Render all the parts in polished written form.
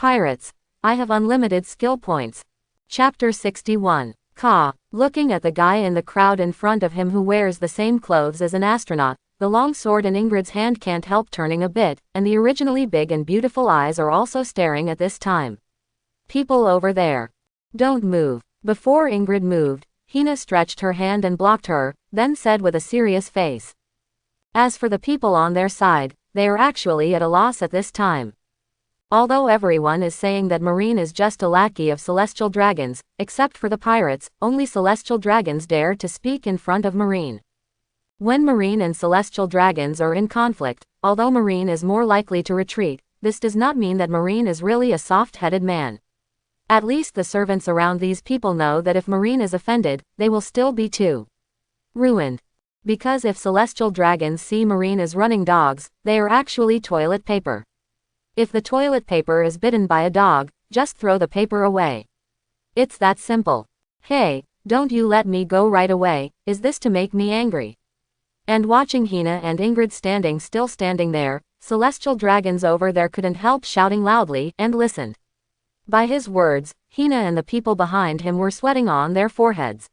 Pirates, I have unlimited skill points. Chapter 61. Ka. Looking at the guy in the crowd in front of him who wears the same clothes as an astronaut, the long sword in Ingrid's hand can't help turning a bit, and the originally big and beautiful eyes are also staring at this time. People over there. Don't move. Before Ingrid moved, Hina stretched her hand and blocked her, then said with a serious face. As for the people on their side, they are actually at a loss at this time. Although everyone is saying that Marine is just a lackey of celestial dragons, except for the pirates, only celestial dragons dare to speak in front of Marine. When Marine and celestial dragons are in conflict, although Marine is more likely to retreat, this does not mean that Marine is really a soft-headed man. At least the servants around these people know that if Marine is offended, they will still be too ruined. Because if celestial dragons see Marine as running dogs, they are actually toilet paper. If the toilet paper is bitten by a dog, just throw the paper away. It's that simple. Hey, don't you let me go right away, is this to make me angry? And watching Hina and Ingrid standing there, celestial dragons over there couldn't help shouting loudly, and listened. By his words, Hina and the people behind him were sweating on their foreheads.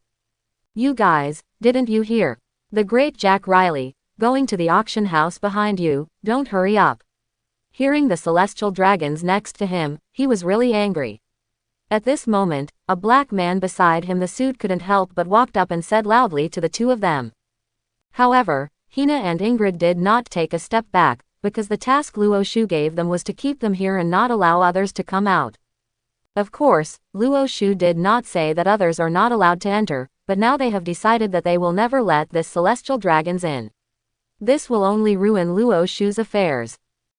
You guys, didn't you hear? The great Jack Riley, going to the auction house behind you, don't hurry up. Hearing the celestial dragons next to him, he was really angry. At this moment, a black man beside him the suit couldn't help but walked up and said loudly to the two of them. However, Hina and Ingrid did not take a step back, because the task Luo Shu gave them was to keep them here and not allow others to come out. Of course, Luo Shu did not say that others are not allowed to enter, but now they have decided that they will never let this celestial dragons in. This will only ruin Luo Shu's affairs.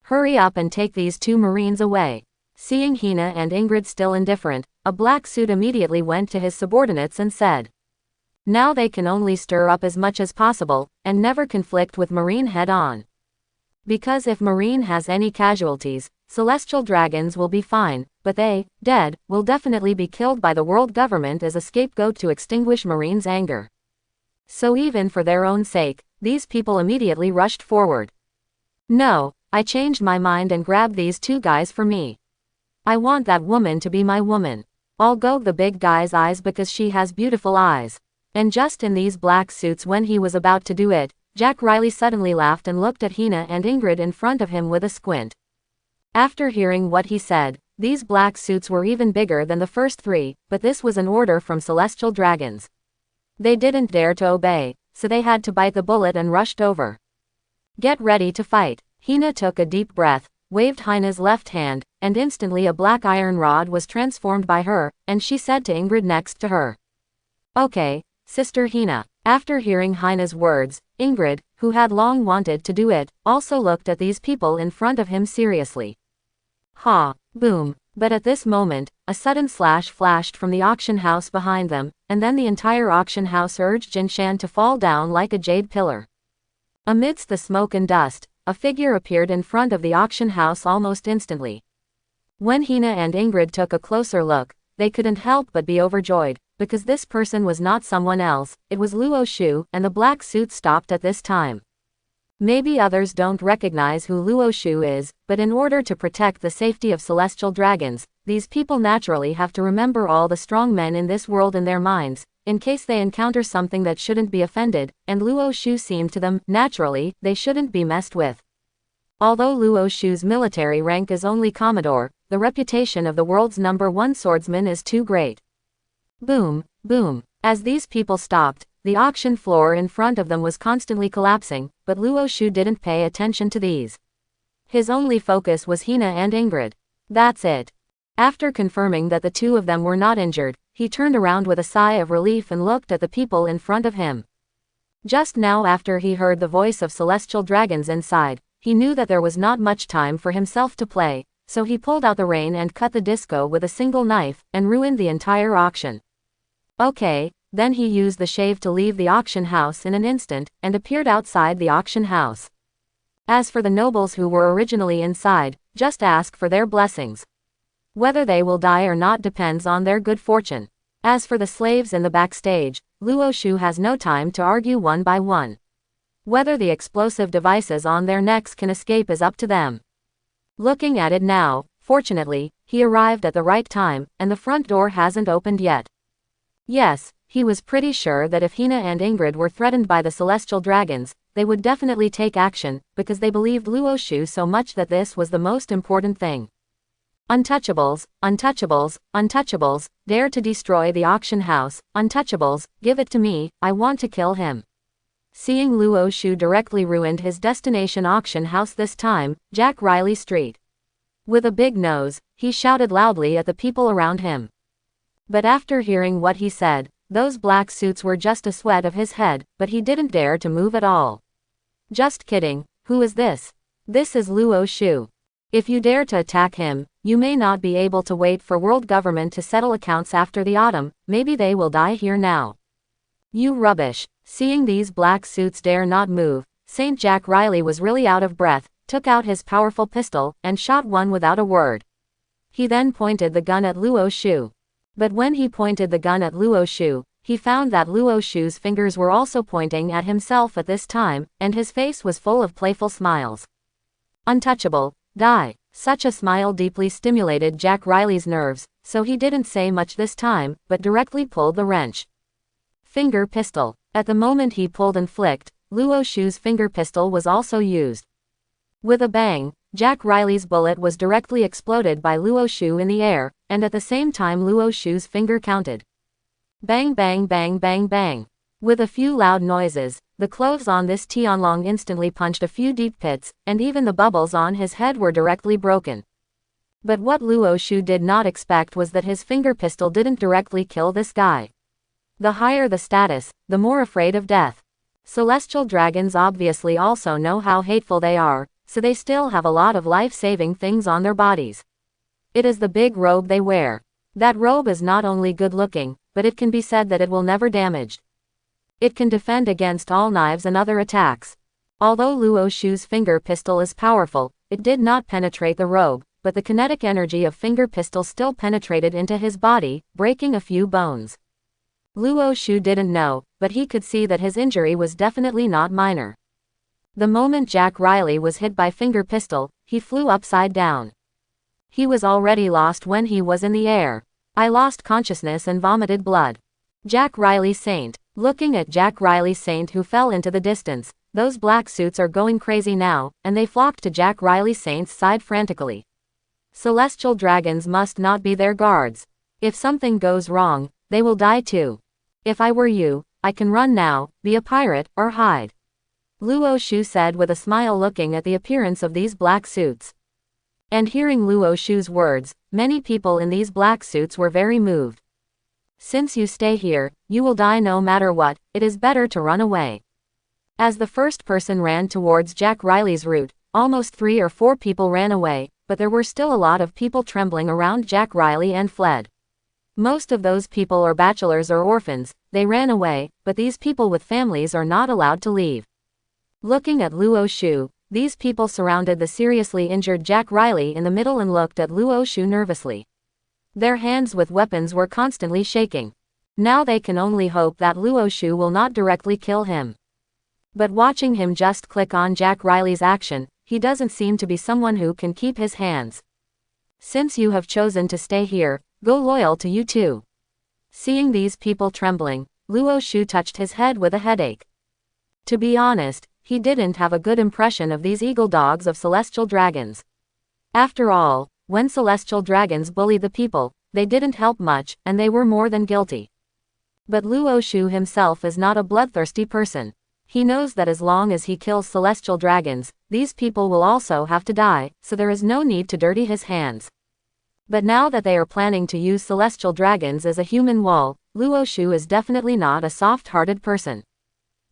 Hurry up and take these two Marines away. Seeing Hina and Ingrid still indifferent, a black suit immediately went to his subordinates and said. Now they can only stir up as much as possible, and never conflict with Marine head on. Because if Marine has any casualties, celestial dragons will be fine, but they, dead, will definitely be killed by the world government as a scapegoat to extinguish Marine's anger. So even for their own sake, these people immediately rushed forward. No, I changed my mind and grabbed these two guys for me. I want that woman to be my woman. I'll go the big guy's eyes because she has beautiful eyes. And just in these black suits when he was about to do it, Jack Riley suddenly laughed and looked at Hina and Ingrid in front of him with a squint. After hearing what he said, these black suits were even bigger than the first three, but this was an order from celestial dragons. They didn't dare to obey, so they had to bite the bullet and rushed over. Get ready to fight. Hina took a deep breath, waved Hina's left hand, and instantly a black iron rod was transformed by her, and she said to Ingrid next to her. Okay, Sister Hina. After hearing Hina's words, Ingrid, who had long wanted to do it, also looked at these people in front of him seriously. Ha! Boom! But at this moment, a sudden slash flashed from the auction house behind them, and then the entire auction house urged Jinshan to fall down like a jade pillar. Amidst the smoke and dust, a figure appeared in front of the auction house almost instantly. When Hina and Ingrid took a closer look, they couldn't help but be overjoyed, because this person was not someone else, it was Luo Shu, and the black suit stopped at this time. Maybe others don't recognize who Luo Shu is, but in order to protect the safety of celestial dragons, these people naturally have to remember all the strong men in this world in their minds, in case they encounter something that shouldn't be offended, and Luo Shu seemed to them, naturally, they shouldn't be messed with. Although Luo Shu's military rank is only Commodore, the reputation of the world's #1 swordsman is too great. Boom, boom. As these people stopped, the auction floor in front of them was constantly collapsing, but Luo Shu didn't pay attention to these. His only focus was Hina and Ingrid. That's it. After confirming that the two of them were not injured, he turned around with a sigh of relief and looked at the people in front of him. Just now after he heard the voice of celestial dragons inside, he knew that there was not much time for himself to play, so he pulled out the rein and cut the disco with a single knife, and ruined the entire auction. Okay, then he used the shave to leave the auction house in an instant, and appeared outside the auction house. As for the nobles who were originally inside, just ask for their blessings. Whether they will die or not depends on their good fortune. As for the slaves in the backstage, Luo Shu has no time to argue one by one. Whether the explosive devices on their necks can escape is up to them. Looking at it now, Fortunately, he arrived at the right time, and the front door hasn't opened yet. Yes, he was pretty sure that if Hina and Ingrid were threatened by the celestial dragons, they would definitely take action, because they believed Luo Shu so much that this was the most important thing. Untouchables, untouchables, untouchables, dare to destroy the auction house, untouchables, give it to me, I want to kill him. Seeing Luo Shu directly ruined his destination auction house this time, Jack Riley Street. With a big nose, he shouted loudly at the people around him. But after hearing what he said, those black suits were just a sweat of his head, but he didn't dare to move at all. Just kidding, who is this? This is Luo Shu. If you dare to attack him, you may not be able to wait for world government to settle accounts after the autumn, maybe they will die here now. You rubbish. Seeing these black suits dare not move, Saint Jack Riley was really out of breath, took out his powerful pistol, and shot one without a word. He then pointed the gun at Luo Shu. But when he pointed the gun at Luo Shu, he found that Luo Shu's fingers were also pointing at himself at this time, and his face was full of playful smiles. Untouchable, die. Such a smile deeply stimulated Jack Riley's nerves, so he didn't say much this time, but directly pulled the wrench. Finger pistol. At the moment he pulled and flicked, Luo Shu's finger pistol was also used. With a bang, Jack Riley's bullet was directly exploded by Luo Shu in the air, and at the same time Luo Shu's finger counted. Bang bang bang bang bang. With a few loud noises, the clothes on this Tianlong instantly punched a few deep pits, and even the bubbles on his head were directly broken. But what Luo Shu did not expect was that his finger pistol didn't directly kill this guy. The higher the status, the more afraid of death. Celestial dragons obviously also know how hateful they are, so they still have a lot of life-saving things on their bodies. It is the big robe they wear. That robe is not only good-looking, but it can be said that it will never damage. It can defend against all knives and other attacks. Although Luo Shu's finger pistol is powerful, it did not penetrate the robe, but the kinetic energy of finger pistol still penetrated into his body, breaking a few bones. Luo Shu didn't know, but he could see that his injury was definitely not minor. The moment Jack Riley was hit by finger pistol, he flew upside down. He was already lost when he was in the air. I lost consciousness and vomited blood. Jack Riley Saint. Looking at Jack Riley Saint who fell into the distance, those black suits are going crazy now, and they flocked to Jack Riley Saint's side frantically. Celestial dragons must not be their guards. If something goes wrong, they will die too. If I were you, I can run now, be a pirate, or hide. Luo Shu said with a smile looking at the appearance of these black suits. And hearing Luo Shu's words, many people in these black suits were very moved. Since you stay here, you will die no matter what, it is better to run away. As the first person ran towards Jack Riley's route, almost 3 or 4 people ran away, but there were still a lot of people trembling around Jack Riley and fled. Most of those people are bachelors or orphans, they ran away, but these people with families are not allowed to leave. Looking at Luo Shu, these people surrounded the seriously injured Jack Riley in the middle and looked at Luo Shu nervously. Their hands with weapons were constantly shaking. Now they can only hope that Luo Shu will not directly kill him. But watching him just click on Jack Riley's action, he doesn't seem to be someone who can keep his hands. Since you have chosen to stay here, go loyal to you too. Seeing these people trembling, Luo Shu touched his head with a headache. To be honest, he didn't have a good impression of these eagle dogs of celestial dragons. After all, when celestial dragons bully the people, they didn't help much, and they were more than guilty. But Luo Shu himself is not a bloodthirsty person. He knows that as long as he kills celestial dragons, these people will also have to die, so there is no need to dirty his hands. But now that they are planning to use celestial dragons as a human wall, Luo Shu is definitely not a soft-hearted person.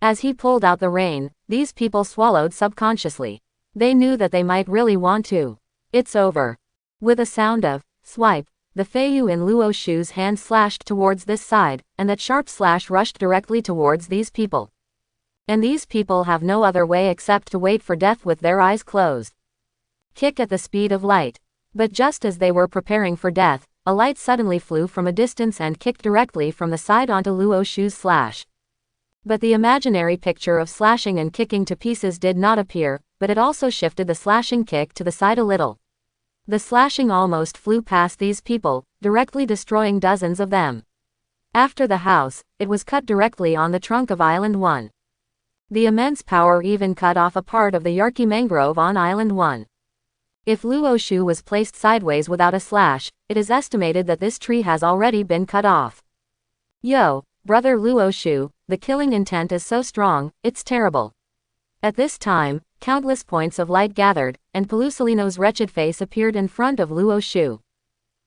As he pulled out the rein, these people swallowed subconsciously. They knew that they might really want to. It's over. With a sound of swipe, the Feiyu in Luo Shu's hand slashed towards this side, and that sharp slash rushed directly towards these people. And these people have no other way except to wait for death with their eyes closed. Kick at the speed of light. But just as they were preparing for death, a light suddenly flew from a distance and kicked directly from the side onto Luo Shu's slash. But the imaginary picture of slashing and kicking to pieces did not appear, but it also shifted the slashing kick to the side a little. The slashing almost flew past these people, directly destroying dozens of them. After the house, it was cut directly on the trunk of Island 1. The immense power even cut off a part of the Yarki mangrove on Island 1. If Luo Shu was placed sideways without a slash, it is estimated that this tree has already been cut off. Yo, brother Luo Shu, the killing intent is so strong, it's terrible. At this time, countless points of light gathered, and Pelusolino's wretched face appeared in front of Luo Shu.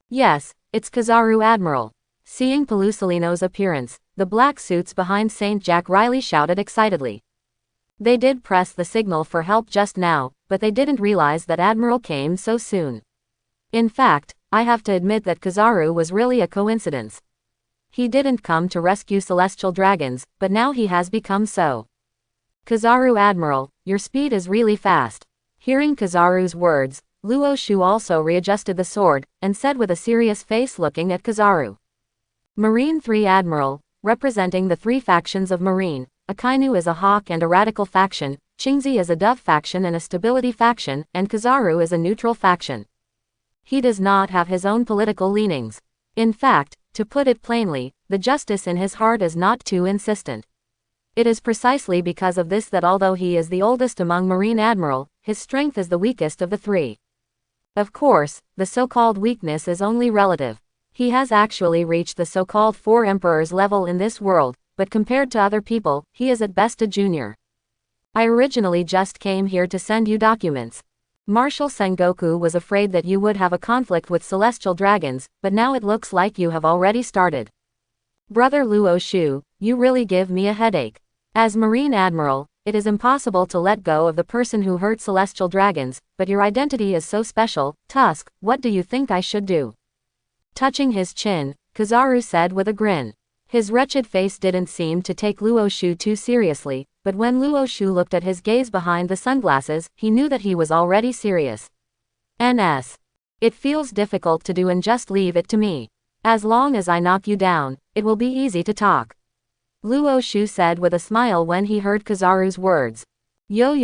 Yes, it's Kizaru Admiral. Seeing Pelusolino's appearance, the black suits behind St. Jack Riley shouted excitedly. They did press the signal for help just now, but they didn't realize that Admiral came so soon. In fact, I have to admit that Kizaru was really a coincidence. He didn't come to rescue celestial dragons, but now he has become so. Kizaru Admiral, your speed is really fast. Hearing Kizaru's words, Luo Shu also readjusted the sword, and said with a serious face looking at Kizaru. Marine 3 Admiral, representing the three factions of Marine, Akainu is a hawk and a radical faction, Qingzi is a dove faction and a stability faction, and Kizaru is a neutral faction. He does not have his own political leanings. In fact, to put it plainly, the justice in his heart is not too insistent. It is precisely because of this that although he is the oldest among Marine Admiral, his strength is the weakest of the three. Of course, the so-called weakness is only relative. He has actually reached the so-called 4 emperors level in this world, but compared to other people, he is at best a junior. I originally just came here to send you documents. Marshal Sengoku was afraid that you would have a conflict with celestial dragons, but now it looks like you have already started. Brother Luo Shu, you really give me a headache. As Marine Admiral, it is impossible to let go of the person who hurt celestial dragons, but your identity is so special. Tusk, what do you think I should do? Touching his chin, Kizaru said with a grin. His wretched face didn't seem to take Luo Shu too seriously, but when Luo Shu looked at his gaze behind the sunglasses, he knew that he was already serious. NS. It feels difficult to do and just leave it to me. As long as I knock you down, it will be easy to talk. Luo Shu said with a smile when he heard Kizaru's words. Yo,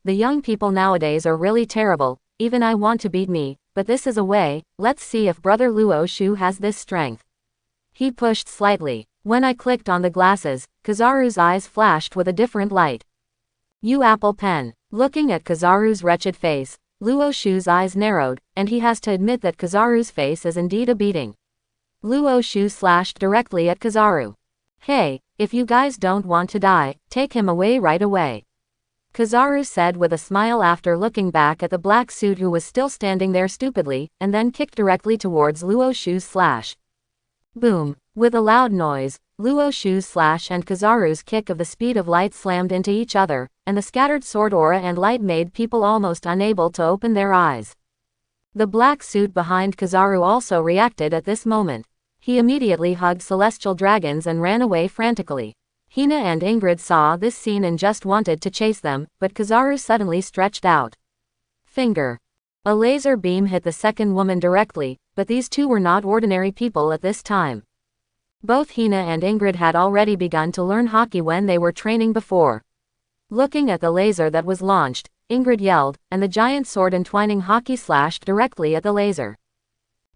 the young people nowadays are really terrible, even I want to beat me, but this is a way. Let's see if brother Luo Shu has this strength. He pushed slightly. When I clicked on the glasses, Kizaru's eyes flashed with a different light. You apple pen. Looking at Kizaru's wretched face, Luo Shu's eyes narrowed, and he has to admit that Kizaru's face is indeed a beating. Luo Shu slashed directly at Kizaru. Hey, if you guys don't want to die, take him away right away. Kizaru said with a smile after looking back at the black suit who was still standing there stupidly, and then kicked directly towards Luo Shu's slash. Boom. With a loud noise, Luo Shu's slash and Kizaru's kick of the speed of light slammed into each other, and the scattered sword aura and light made people almost unable to open their eyes. The black suit behind Kizaru also reacted at this moment. He immediately hugged celestial dragons and ran away frantically. Hina and Ingrid saw this scene and just wanted to chase them, but Kizaru suddenly stretched out finger. A laser beam hit the second woman directly, but these two were not ordinary people at this time. Both Hina and Ingrid had already begun to learn Haki when they were training before. Looking at the laser that was launched, Ingrid yelled, and the giant sword entwining Haki slashed directly at the laser.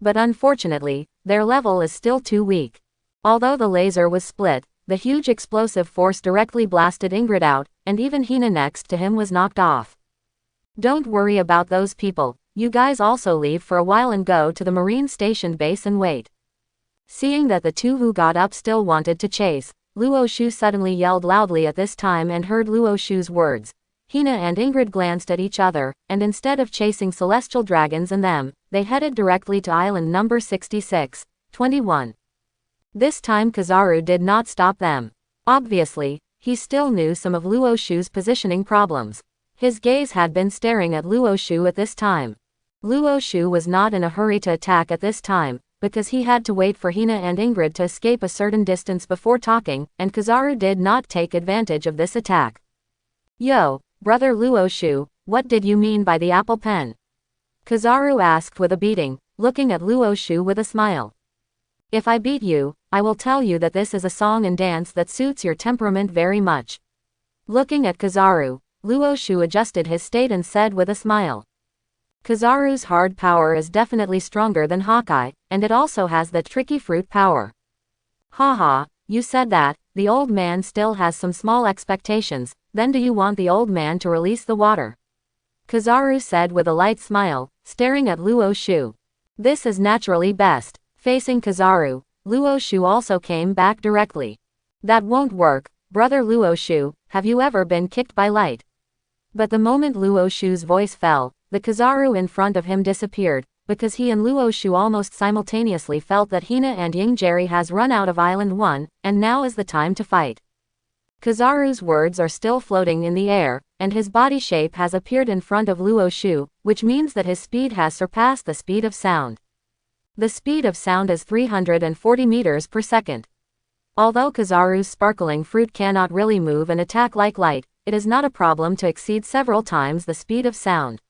But unfortunately, their level is still too weak. Although the laser was split, the huge explosive force directly blasted Ingrid out, and even Hina next to him was knocked off. Don't worry about those people, you guys also leave for a while and go to the Marine Station base and wait. Seeing that the two who got up still wanted to chase, Luo Shu suddenly yelled loudly at this time and heard Luo Shu's words. Hina and Ingrid glanced at each other, and instead of chasing celestial dragons and them, they headed directly to island number 66, 21. This time Kizaru did not stop them. Obviously, he still knew some of Luo Shu's positioning problems. His gaze had been staring at Luo Shu at this time. Luo Shu was not in a hurry to attack at this time, because he had to wait for Hina and Ingrid to escape a certain distance before talking, and Kizaru did not take advantage of this attack. Yo, brother Luo Shu, what did you mean by the apple pen? Kizaru asked with a beating, looking at Luo Shu with a smile. If I beat you, I will tell you that this is a song and dance that suits your temperament very much. Looking at Kizaru, Luo Shu adjusted his state and said with a smile. Kizaru's hard power is definitely stronger than Hawkeye, and it also has the tricky fruit power. Haha, you said that. The old man still has some small expectations. Then do you want the old man to release the water? Kizaru said with a light smile, staring at Luo Shu. This is naturally best. Facing Kizaru, Luo Shu also came back directly. That won't work, brother Luo Shu, have you ever been kicked by light? But the moment Luo Shu's voice fell, the Kizaru in front of him disappeared, because he and Luo Shu almost simultaneously felt that Hina and Ying Jerry has run out of Island 1, and now is the time to fight. Kizaru's words are still floating in the air, and his body shape has appeared in front of Luo Shu, which means that his speed has surpassed the speed of sound. The speed of sound is 340 meters per second. Although Kizaru's sparkling fruit cannot really move and attack like light, it is not a problem to exceed several times the speed of sound.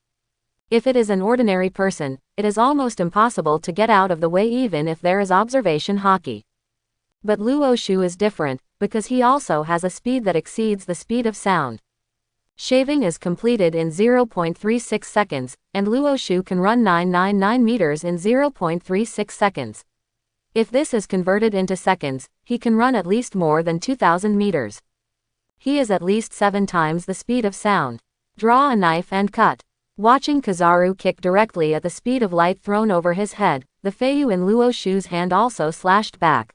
If it is an ordinary person, it is almost impossible to get out of the way even if there is observation hockey. But Luo Shu is different, because he also has a speed that exceeds the speed of sound. Shaving is completed in 0.36 seconds, and Luo Shu can run 999 meters in 0.36 seconds. If this is converted into seconds, he can run at least more than 2,000 meters. He is at least 7 times the speed of sound. Draw a knife and cut. Watching Kizaru kick directly at the speed of light thrown over his head, the Feiyu in Luo Shu's hand also slashed back.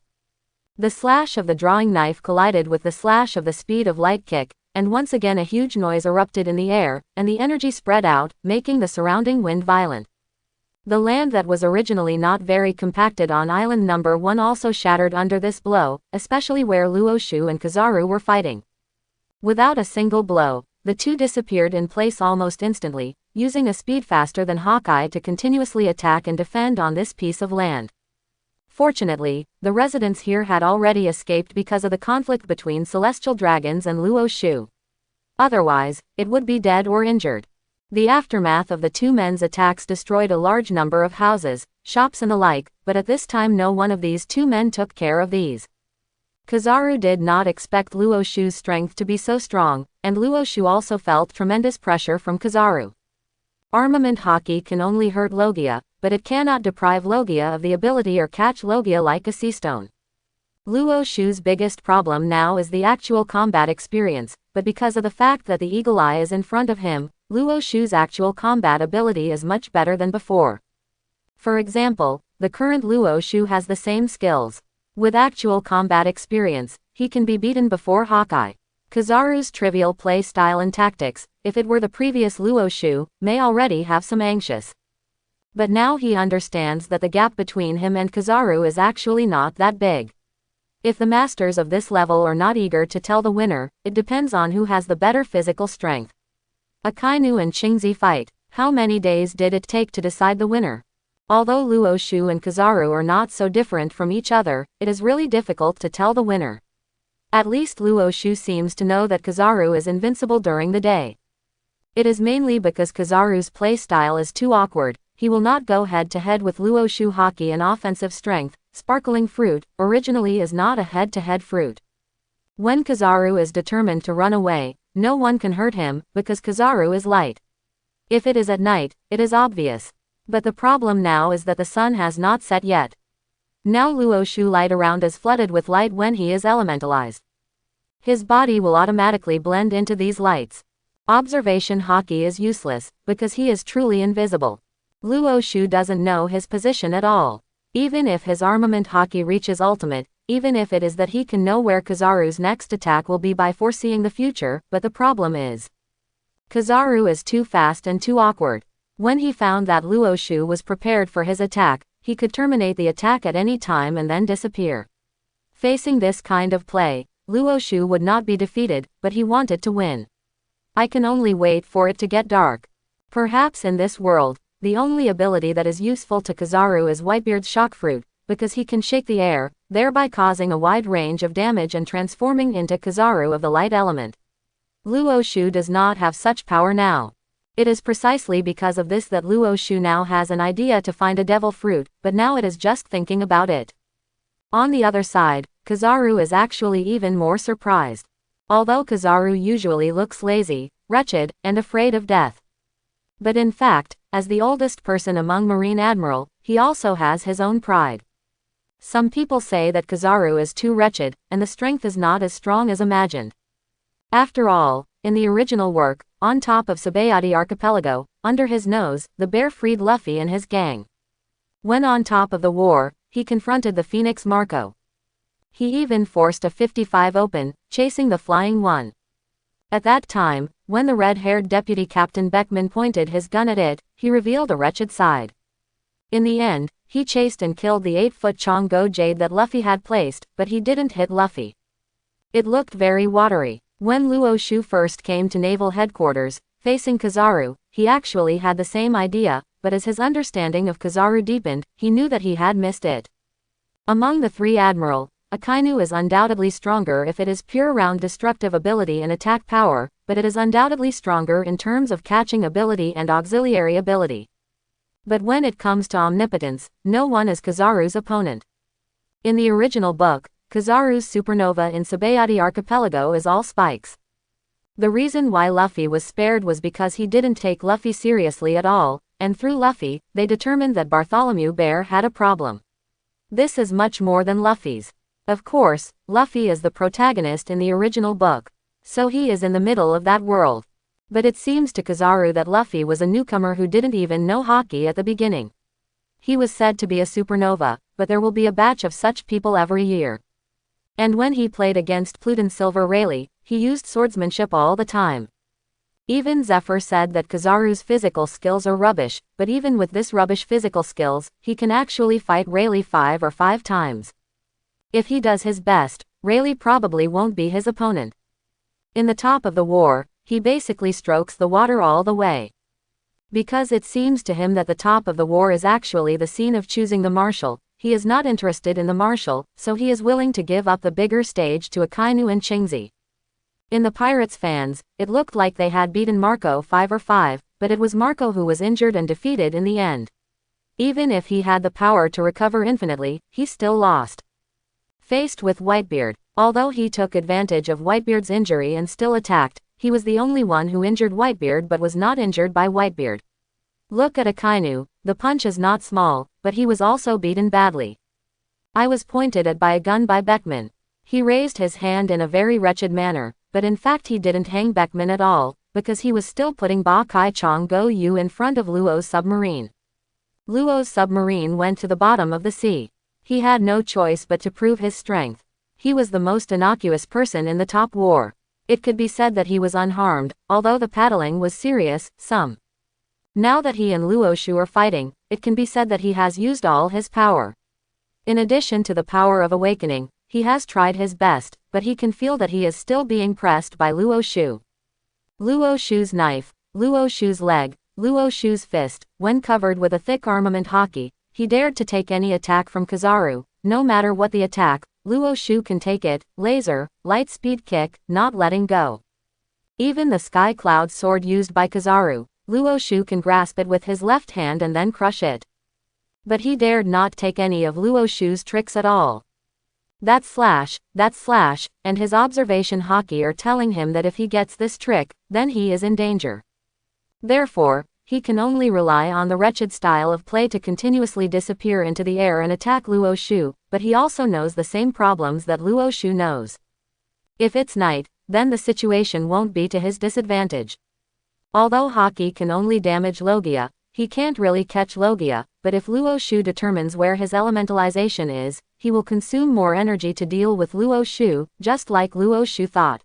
The slash of the drawing knife collided with the slash of the speed of light kick, and once again a huge noise erupted in the air, and the energy spread out, making the surrounding wind violent. The land that was originally not very compacted on Island number 1 also shattered under this blow, especially where Luo Shu and Kizaru were fighting. Without a single blow, the two disappeared in place almost instantly, using a speed faster than Hawkeye to continuously attack and defend on this piece of land. Fortunately, the residents here had already escaped because of the conflict between Celestial Dragons and Luo Shu. Otherwise, it would be dead or injured. The aftermath of the two men's attacks destroyed a large number of houses, shops and the like, but at this time no one of these two men took care of these. Kizaru did not expect Luo Shu's strength to be so strong, and Luo Shu also felt tremendous pressure from Kizaru. Armament hockey can only hurt Logia, but it cannot deprive Logia of the ability or catch Logia like a sea stone. Luo Shu's biggest problem now is the actual combat experience, but because of the fact that the Eagle Eye is in front of him, Luo Shu's actual combat ability is much better than before. For example, the current Luo Shu has the same skills. With actual combat experience, he can be beaten before Hawkeye. Kizaru's trivial play style and tactics, if it were the previous Luo Shu, may already have some anxious. But now he understands that the gap between him and Kizaru is actually not that big. If the masters of this level are not eager to tell the winner, it depends on who has the better physical strength. Akainu and Qingzi fight. How many days did it take to decide the winner? Although Luo Shu and Kizaru are not so different from each other, it is really difficult to tell the winner. At least Luo Shu seems to know that Kizaru is invincible during the day. It is mainly because Kizaru's play style is too awkward. He will not go head-to-head with Luo Shu. Hockey and offensive strength, sparkling fruit, originally is not a head-to-head fruit. When Kizaru is determined to run away, no one can hurt him, because Kizaru is light. If it is at night, it is obvious. But the problem now is that the sun has not set yet. Now Luo Shu light around is flooded with light when he is elementalized. His body will automatically blend into these lights. Observation hockey is useless, because he is truly invisible. Luo Shu doesn't know his position at all. Even if his armament hockey reaches ultimate, even if it is that he can know where Kizaru's next attack will be by foreseeing the future, but the problem is Kizaru is too fast and too awkward. When he found that Luo Shu was prepared for his attack, he could terminate the attack at any time and then disappear. Facing this kind of play, Luo Shu would not be defeated, but he wanted to win. I can only wait for it to get dark. Perhaps in this world, the only ability that is useful to Kizaru is Whitebeard's shock fruit, because he can shake the air, thereby causing a wide range of damage and transforming into Kizaru of the light element. Luo Shu does not have such power now. It is precisely because of this that Luo Shu now has an idea to find a devil fruit, but now it is just thinking about it. On the other side, Kizaru is actually even more surprised. Although Kizaru usually looks lazy, wretched, and afraid of death, But in fact, as the oldest person among Marine Admiral, he also has his own pride. Some people say that Kizaru is too wretched, and the strength is not as strong as imagined. After all, in the original work, on top of Sabayati Archipelago, under his nose, the bear freed Luffy and his gang. When on top of the war, he confronted the Phoenix Marco. He even forced a 55 open, chasing the Flying One. At that time, when the red-haired Deputy Captain Beckman pointed his gun at it, he revealed a wretched side. In the end, he chased and killed the 8-foot Chongo Jade that Luffy had placed, but he didn't hit Luffy. It looked very watery. When Luo Shu first came to naval headquarters, facing Kizaru, he actually had the same idea, but as his understanding of Kizaru deepened, he knew that he had missed it. Among the three Admiral, Akainu is undoubtedly stronger if it is pure round destructive ability and attack power, but it is undoubtedly stronger in terms of catching ability and auxiliary ability. But when it comes to omnipotence, no one is Kizaru's opponent. In the original book, Kizaru's supernova in Sabayati Archipelago is all spikes. The reason why Luffy was spared was because he didn't take Luffy seriously at all, and through Luffy, they determined that Bartholomew Bear had a problem. This is much more than Luffy's. Of course, Luffy is the protagonist in the original book, so he is in the middle of that world. But it seems to Kizaru that Luffy was a newcomer who didn't even know hockey at the beginning. He was said to be a supernova, but there will be a batch of such people every year. And when he played against Pluton Silver Rayleigh, he used swordsmanship all the time. Even Zephyr said that Kizaru's physical skills are rubbish, but even with this rubbish physical skills, he can actually fight Rayleigh 5 or 5 times. If he does his best, Rayleigh probably won't be his opponent. In the top of the war, he basically strokes the water all the way. Because it seems to him that the top of the war is actually the scene of choosing the marshal, he is not interested in the marshal, so he is willing to give up the bigger stage to Akainu and Chingzi. In the Pirates fans, it looked like they had beaten Marco 5 or 5, but it was Marco who was injured and defeated in the end. Even if he had the power to recover infinitely, he still lost. Faced with Whitebeard, although he took advantage of Whitebeard's injury and still attacked, he was the only one who injured Whitebeard but was not injured by Whitebeard. Look at Akainu, the punch is not small, but he was also beaten badly. I was pointed at by a gun by Beckman. He raised his hand in a very wretched manner, but in fact he didn't hang Beckman at all, because he was still putting Ba Kai Chong Go Yu in front of Luo's submarine. Luo's submarine went to the bottom of the sea. He had no choice but to prove his strength. He was the most innocuous person in the top war. It could be said that he was unharmed, although the paddling was serious, some. Now that he and Luo Shu are fighting, it can be said that he has used all his power. In addition to the power of awakening, he has tried his best, but he can feel that he is still being pressed by Luo Shu. Luo Shu's knife, Luo Shu's leg, Luo Shu's fist, when covered with a thick armament hockey, he dared to take any attack from Kizaru. No matter what the attack, Luo Shu can take it, laser, light speed kick, not letting go. Even the sky cloud sword used by Kizaru, Luo Shu can grasp it with his left hand and then crush it. But he dared not take any of Luo Shu's tricks at all. That slash, and his observation hockey are telling him that if he gets this trick, then he is in danger. Therefore, he can only rely on the wretched style of play to continuously disappear into the air and attack Luo Shu, but he also knows the same problems that Luo Shu knows. If it's night, then the situation won't be to his disadvantage. Although hockey can only damage Logia, he can't really catch Logia, but if Luo Shu determines where his elementalization is, he will consume more energy to deal with Luo Shu, just like Luo Shu thought.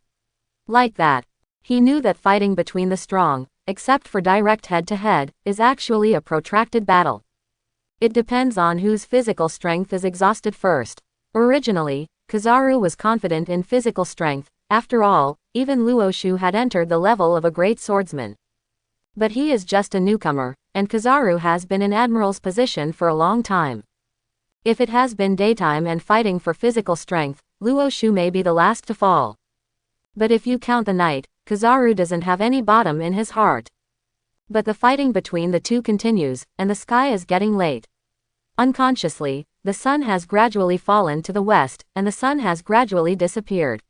Like that. He knew that fighting between the strong, except for direct head-to-head, is actually a protracted battle. It depends on whose physical strength is exhausted first. Originally, Kizaru was confident in physical strength. After all, even Luo Shu had entered the level of a great swordsman. But he is just a newcomer, and Kizaru has been in Admiral's position for a long time. If it has been daytime and fighting for physical strength, Luo Shu may be the last to fall. But if you count the night, Kizaru doesn't have any bottom in his heart. But the fighting between the two continues, and the sky is getting late. Unconsciously, the sun has gradually fallen to the west, and the sun has gradually disappeared.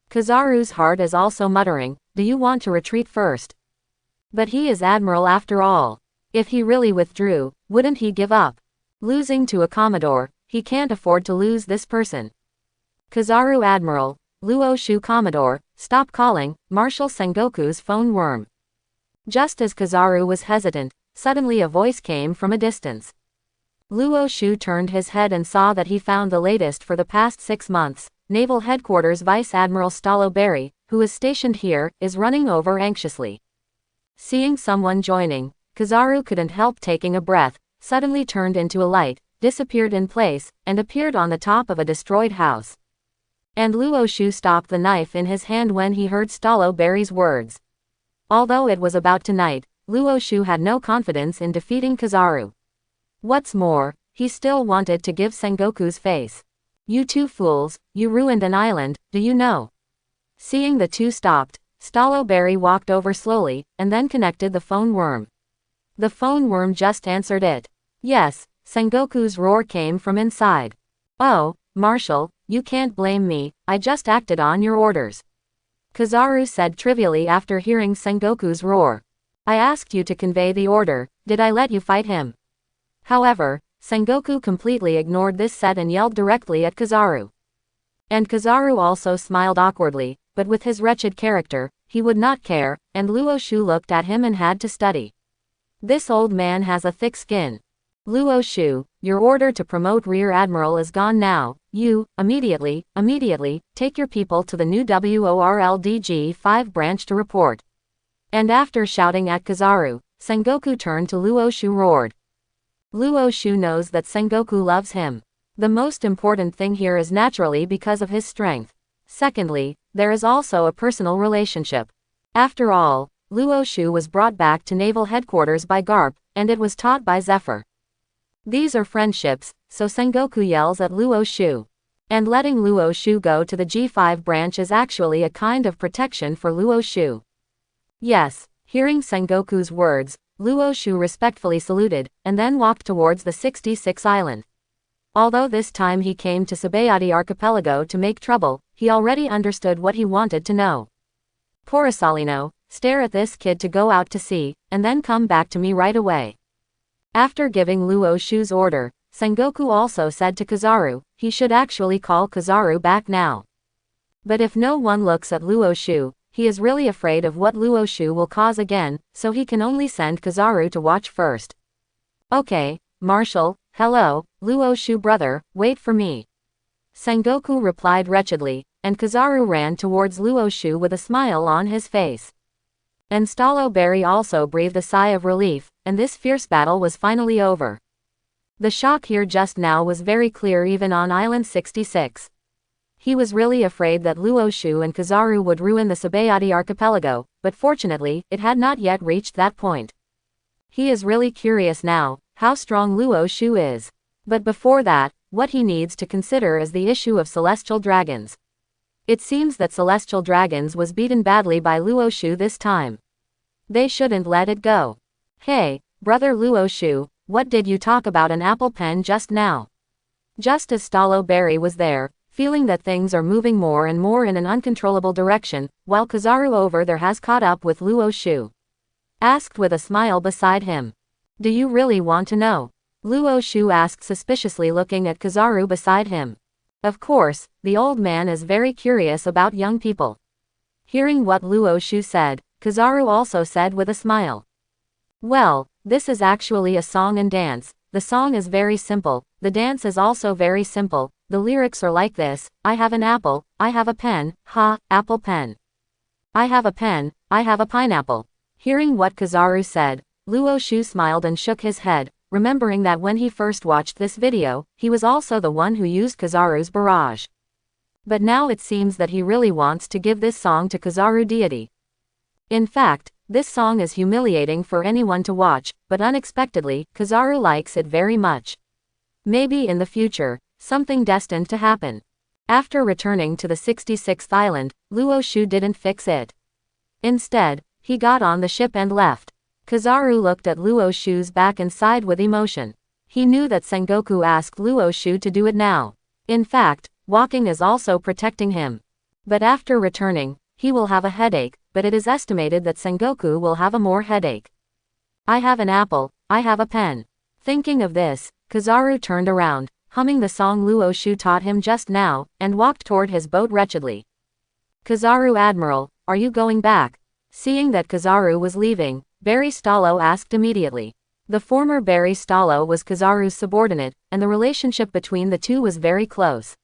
Kizaru's heart is also muttering, "Do you want to retreat first?" But he is admiral after all. If he really withdrew, wouldn't he give up? Losing to a Commodore, he can't afford to lose this person. Kizaru Admiral, Luo Shu Commodore, stop calling, Marshal Sengoku's phone worm. Just as Kizaru was hesitant, suddenly a voice came from a distance. Luo Shu turned his head and saw that he found the latest for the past 6 months. Naval Headquarters Vice Admiral Stalo Berry, who is stationed here, is running over anxiously. Seeing someone joining, Kizaru couldn't help taking a breath, suddenly turned into a light, disappeared in place, and appeared on the top of a destroyed house. And Luo Shu stopped the knife in his hand when he heard Stalo Berry's words. Although it was about tonight, Luo Shu had no confidence in defeating Kizaru. What's more, he still wanted to give Sengoku's face. You two fools, you ruined an island, do you know? Seeing the two stopped, Stalo Berry walked over slowly, and then connected the phone worm. The phone worm just answered it. Yes, Sengoku's roar came from inside. Oh, Marshal, you can't blame me, I just acted on your orders. Kizaru said trivially after hearing Sengoku's roar. I asked you to convey the order, did I let you fight him? However, Sengoku completely ignored this set and yelled directly at Kizaru. And Kizaru also smiled awkwardly, but with his wretched character, he would not care, and Luo Shu looked at him and had to study. This old man has a thick skin. Luo Shu, your order to promote Rear Admiral is gone now. You, immediately, take your people to the new WORLDG 5 branch to report. And after shouting at Kizaru, Sengoku turned to Luo Shu roared. Luo Shu knows that Sengoku loves him. The most important thing here is naturally because of his strength. Secondly, there is also a personal relationship. After all, Luo Shu was brought back to Naval Headquarters by Garp, and it was taught by Zephyr. These are friendships, so Sengoku yells at Luo Shu. And letting Luo Shu go to the G5 branch is actually a kind of protection for Luo Shu. Yes, hearing Sengoku's words, Luo Shu respectfully saluted, and then walked towards the 66 island. Although this time he came to Sabayati Archipelago to make trouble, he already understood what he wanted to know. Porosalino, stare at this kid to go out to sea, and then come back to me right away. After giving Luo Shu's order, Sengoku also said to Kizaru, he should actually call Kizaru back now. But if no one looks at Luo Shu, he is really afraid of what Luo Shu will cause again, so he can only send Kizaru to watch first. Okay, Marshal, hello, Luo Shu brother, wait for me. Sengoku replied wretchedly, and Kizaru ran towards Luo Shu with a smile on his face. And Stalo Berry also breathed a sigh of relief, and this fierce battle was finally over. The shock here just now was very clear even on Island 66. He was really afraid that Luo Shu and Kizaru would ruin the Sabayati Archipelago, but fortunately, it had not yet reached that point. He is really curious now, how strong Luo Shu is. But before that, what he needs to consider is the issue of Celestial Dragons. It seems that Celestial Dragons was beaten badly by Luo Shu this time. They shouldn't let it go. Hey, brother Luo Shu, what did you talk about an apple pen just now? Just as Stalo Berry was there, feeling that things are moving more and more in an uncontrollable direction, while Kizaru over there has caught up with Luo Shu. Asked with a smile beside him. Do you really want to know? Luo Shu asked suspiciously looking at Kizaru beside him. Of course, the old man is very curious about young people. Hearing what Luo Shu said, Kizaru also said with a smile. Well, this is actually a song and dance. The song is very simple, the dance is also very simple. The lyrics are like this: I have an apple, I have a pen, ha, apple pen. I have a pen, I have a pineapple. Hearing what Kizaru said, Luo Shu smiled and shook his head, remembering that when he first watched this video, he was also the one who used Kizaru's barrage. But now it seems that he really wants to give this song to Kizaru deity. In fact, this song is humiliating for anyone to watch, but unexpectedly, Kizaru likes it very much. Maybe in the future, something destined to happen. After returning to the 66th island, Luo Shu didn't fix it. Instead, he got on the ship and left. Kizaru looked at Luo Shu's back and sighed with emotion. He knew that Sengoku asked Luo Shu to do it now. In fact, walking is also protecting him. But after returning, he will have a headache, but it is estimated that Sengoku will have a more headache. I have an apple, I have a pen. Thinking of this, Kizaru turned around, humming the song Luo Shu taught him just now, and walked toward his boat wretchedly. Kizaru Admiral, are you going back? Seeing that Kizaru was leaving, Barry Stallo asked immediately. The former Barry Stallo was Kizaru's subordinate, and the relationship between the two was very close.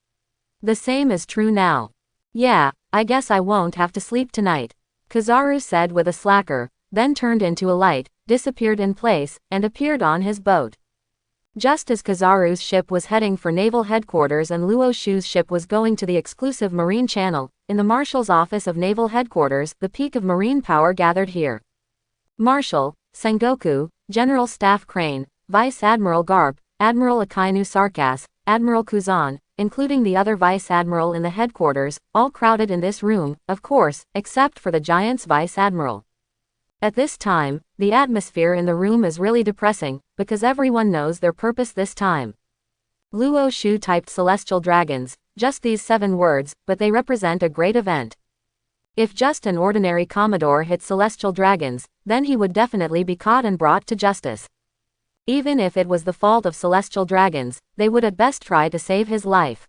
The same is true now. Yeah, I guess I won't have to sleep tonight, Kizaru said with a slacker, then turned into a light, disappeared in place, and appeared on his boat. Just as Kizaru's ship was heading for naval headquarters and Luo Shu's ship was going to the exclusive Marine Channel, in the Marshal's office of naval headquarters, the peak of marine power gathered here. Marshal, Sengoku, General Staff Crane, Vice Admiral Garp, Admiral Akainu Sarkas, Admiral Kuzan, including the other Vice Admiral in the headquarters, all crowded in this room, of course, except for the Giant's Vice Admiral. At this time, the atmosphere in the room is really depressing, because everyone knows their purpose this time. Luo Shu typed Celestial Dragons, just these 7 words, but they represent a great event. If just an ordinary Commodore hit Celestial Dragons, then he would definitely be caught and brought to justice. Even if it was the fault of Celestial Dragons, they would at best try to save his life.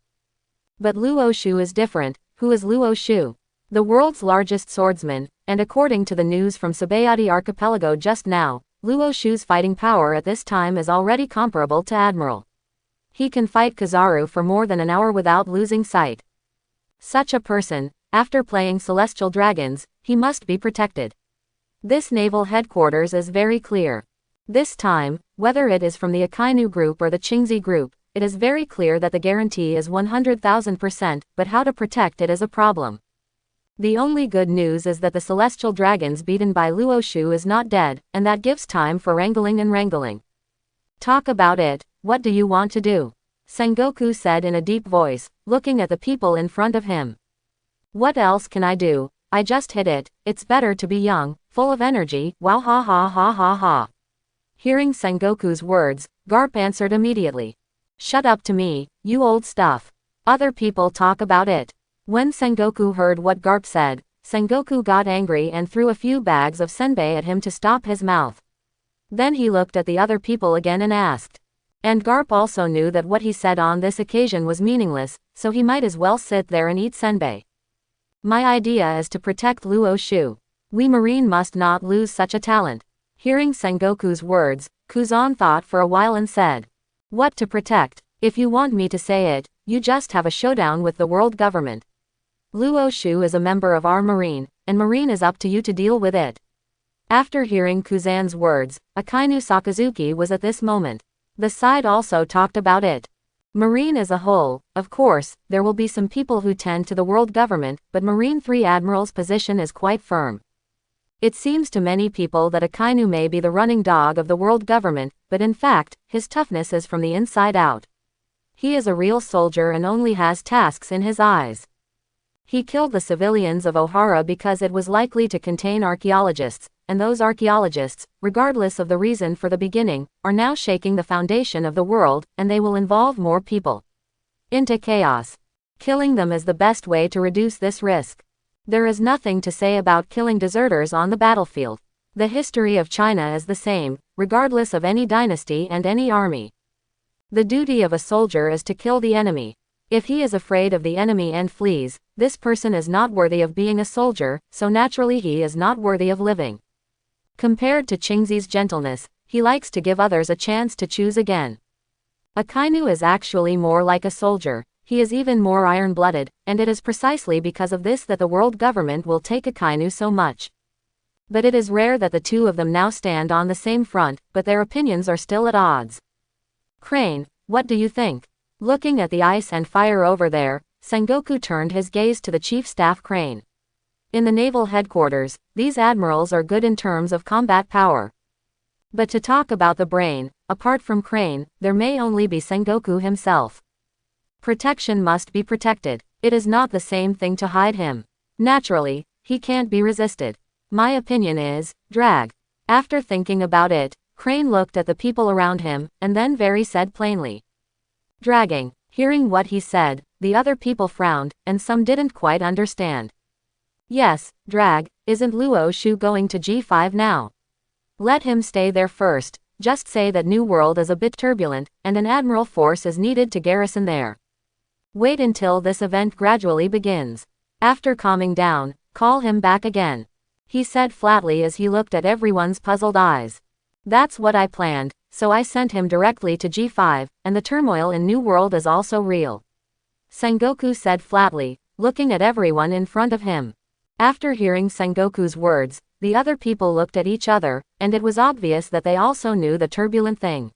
But Luo Shu is different. Who is Luo Shu? The world's largest swordsman, and according to the news from Sabayati Archipelago just now, Luo Shu's fighting power at this time is already comparable to Admiral. He can fight Kizaru for more than an hour without losing sight. Such a person, after playing Celestial Dragons, he must be protected. This naval headquarters is very clear. This time, whether it is from the Akainu group or the Qingzi group, it is very clear that the guarantee is 100,000%, but how to protect it is a problem. The only good news is that the Celestial Dragons beaten by Luo Shu is not dead, and that gives time for wrangling and wrangling. Talk about it, what do you want to do? Sengoku said in a deep voice, looking at the people in front of him. What else can I do? I just hit it, it's better to be young, full of energy, wow ha ha ha ha ha. Hearing Sengoku's words, Garp answered immediately. Shut up to me, you old stuff. Other people talk about it. When Sengoku heard what Garp said, Sengoku got angry and threw a few bags of senbei at him to stop his mouth. Then he looked at the other people again and asked. And Garp also knew that what he said on this occasion was meaningless, so he might as well sit there and eat senbei. My idea is to protect Luo Shu. We Marine must not lose such a talent. Hearing Sengoku's words, Kuzan thought for a while and said. What to protect? If you want me to say it, you just have a showdown with the world government. Luo Shu is a member of our Marine, and Marine is up to you to deal with it. After hearing Kuzan's words, Akainu Sakazuki was at this moment. The side also talked about it. Marine as a whole, of course, there will be some people who tend to the world government, but Marine 3 Admiral's position is quite firm. It seems to many people that Akainu may be the running dog of the world government, but in fact, his toughness is from the inside out. He is a real soldier and only has tasks in his eyes. He killed the civilians of Ohara because it was likely to contain archaeologists, and those archaeologists, regardless of the reason for the beginning, are now shaking the foundation of the world, and they will involve more people into chaos. Killing them is the best way to reduce this risk. There is nothing to say about killing deserters on the battlefield. The history of China is the same, regardless of any dynasty and any army. The duty of a soldier is to kill the enemy. If he is afraid of the enemy and flees, this person is not worthy of being a soldier, so naturally he is not worthy of living. Compared to Qingzi's gentleness, he likes to give others a chance to choose again. Akainu is actually more like a soldier. He is even more iron-blooded, and it is precisely because of this that the world government will take Akainu so much. But it is rare that the two of them now stand on the same front, but their opinions are still at odds. Crane, what do you think? Looking at the ice and fire over there, Sengoku turned his gaze to the Chief Staff Crane. In the naval headquarters, these admirals are good in terms of combat power. But to talk about the brain, apart from Crane, there may only be Sengoku himself. Protection must be protected. It is not the same thing to hide him. Naturally, he can't be resisted. My opinion is, drag. After thinking about it, Crane looked at the people around him, and then very said plainly. Dragging. Hearing what he said, the other people frowned, and some didn't quite understand. Yes, drag, Isn't Luo Shu going to G5 now? Let him stay there first, just say that New World is a bit turbulent, and an admiral force is needed to garrison there. Wait until this event gradually begins. After calming down, call him back again. He said flatly as he looked at everyone's puzzled eyes. That's what I planned, so I sent him directly to G5, and the turmoil in New World is also real. Sengoku said flatly, looking at everyone in front of him. After hearing Sengoku's words, the other people looked at each other, and it was obvious that they also knew the turbulent thing.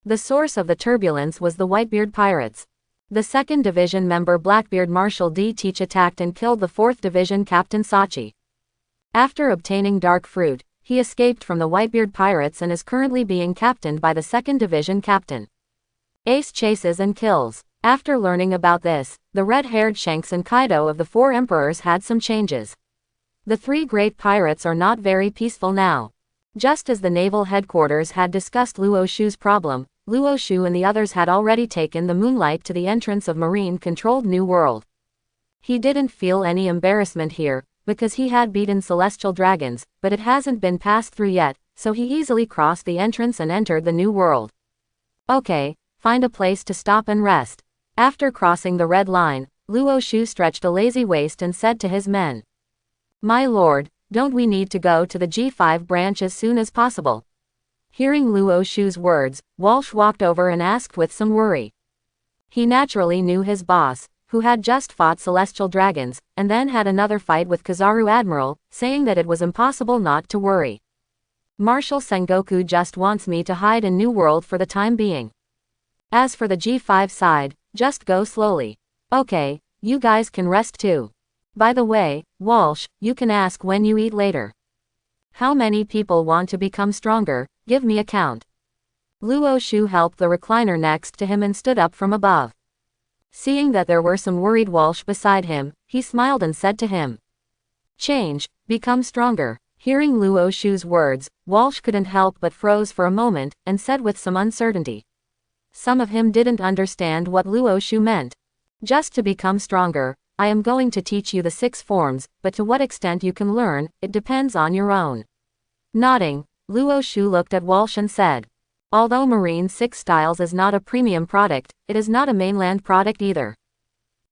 The source of the turbulence was the Whitebeard pirates. The 2nd Division member Blackbeard Marshal D. Teach attacked and killed the 4th Division Captain Sachi. After obtaining Dark Fruit, he escaped from the Whitebeard pirates and is currently being captained by the 2nd Division Captain. Ace chases and kills. After learning about this, the red-haired Shanks and Kaido of the 4 Emperors had some changes. The 3 great pirates are not very peaceful now. Just as the naval headquarters had discussed Luo Shu's problem, Luo Shu and the others had already taken the Moonlight to the entrance of marine-controlled New World. He didn't feel any embarrassment here, because he had beaten celestial dragons, but it hasn't been passed through yet, so he easily crossed the entrance and entered the New World. Okay, find a place to stop and rest. After crossing the red line, Luo Shu stretched a lazy waist and said to his men. My lord, don't we need to go to the G5 branch as soon as possible? Hearing Luo Shu's words, Walsh walked over and asked with some worry. He naturally knew his boss, who had just fought celestial dragons, and then had another fight with Kizaru Admiral, saying that it was impossible not to worry. Marshal Sengoku just wants me to hide in New World for the time being. As for the G5 side, just go slowly. Okay, you guys can rest too. By the way, Walsh, you can ask when you eat later. How many people want to become stronger? Give me a count. Luo Shu helped the recliner next to him and stood up from above. Seeing that there were some worried Walsh beside him, he smiled and said to him. Change, become stronger. Hearing Luo Shu's words, Walsh couldn't help but froze for a moment, and said with some uncertainty. Some of him didn't understand what Luo Shu meant. Just to become stronger, I am going to teach you the 6 forms, but to what extent you can learn, it depends on your own. Nodding, Luo Shu looked at Walsh and said. Although Marine 6 Styles is not a premium product, it is not a mainland product either.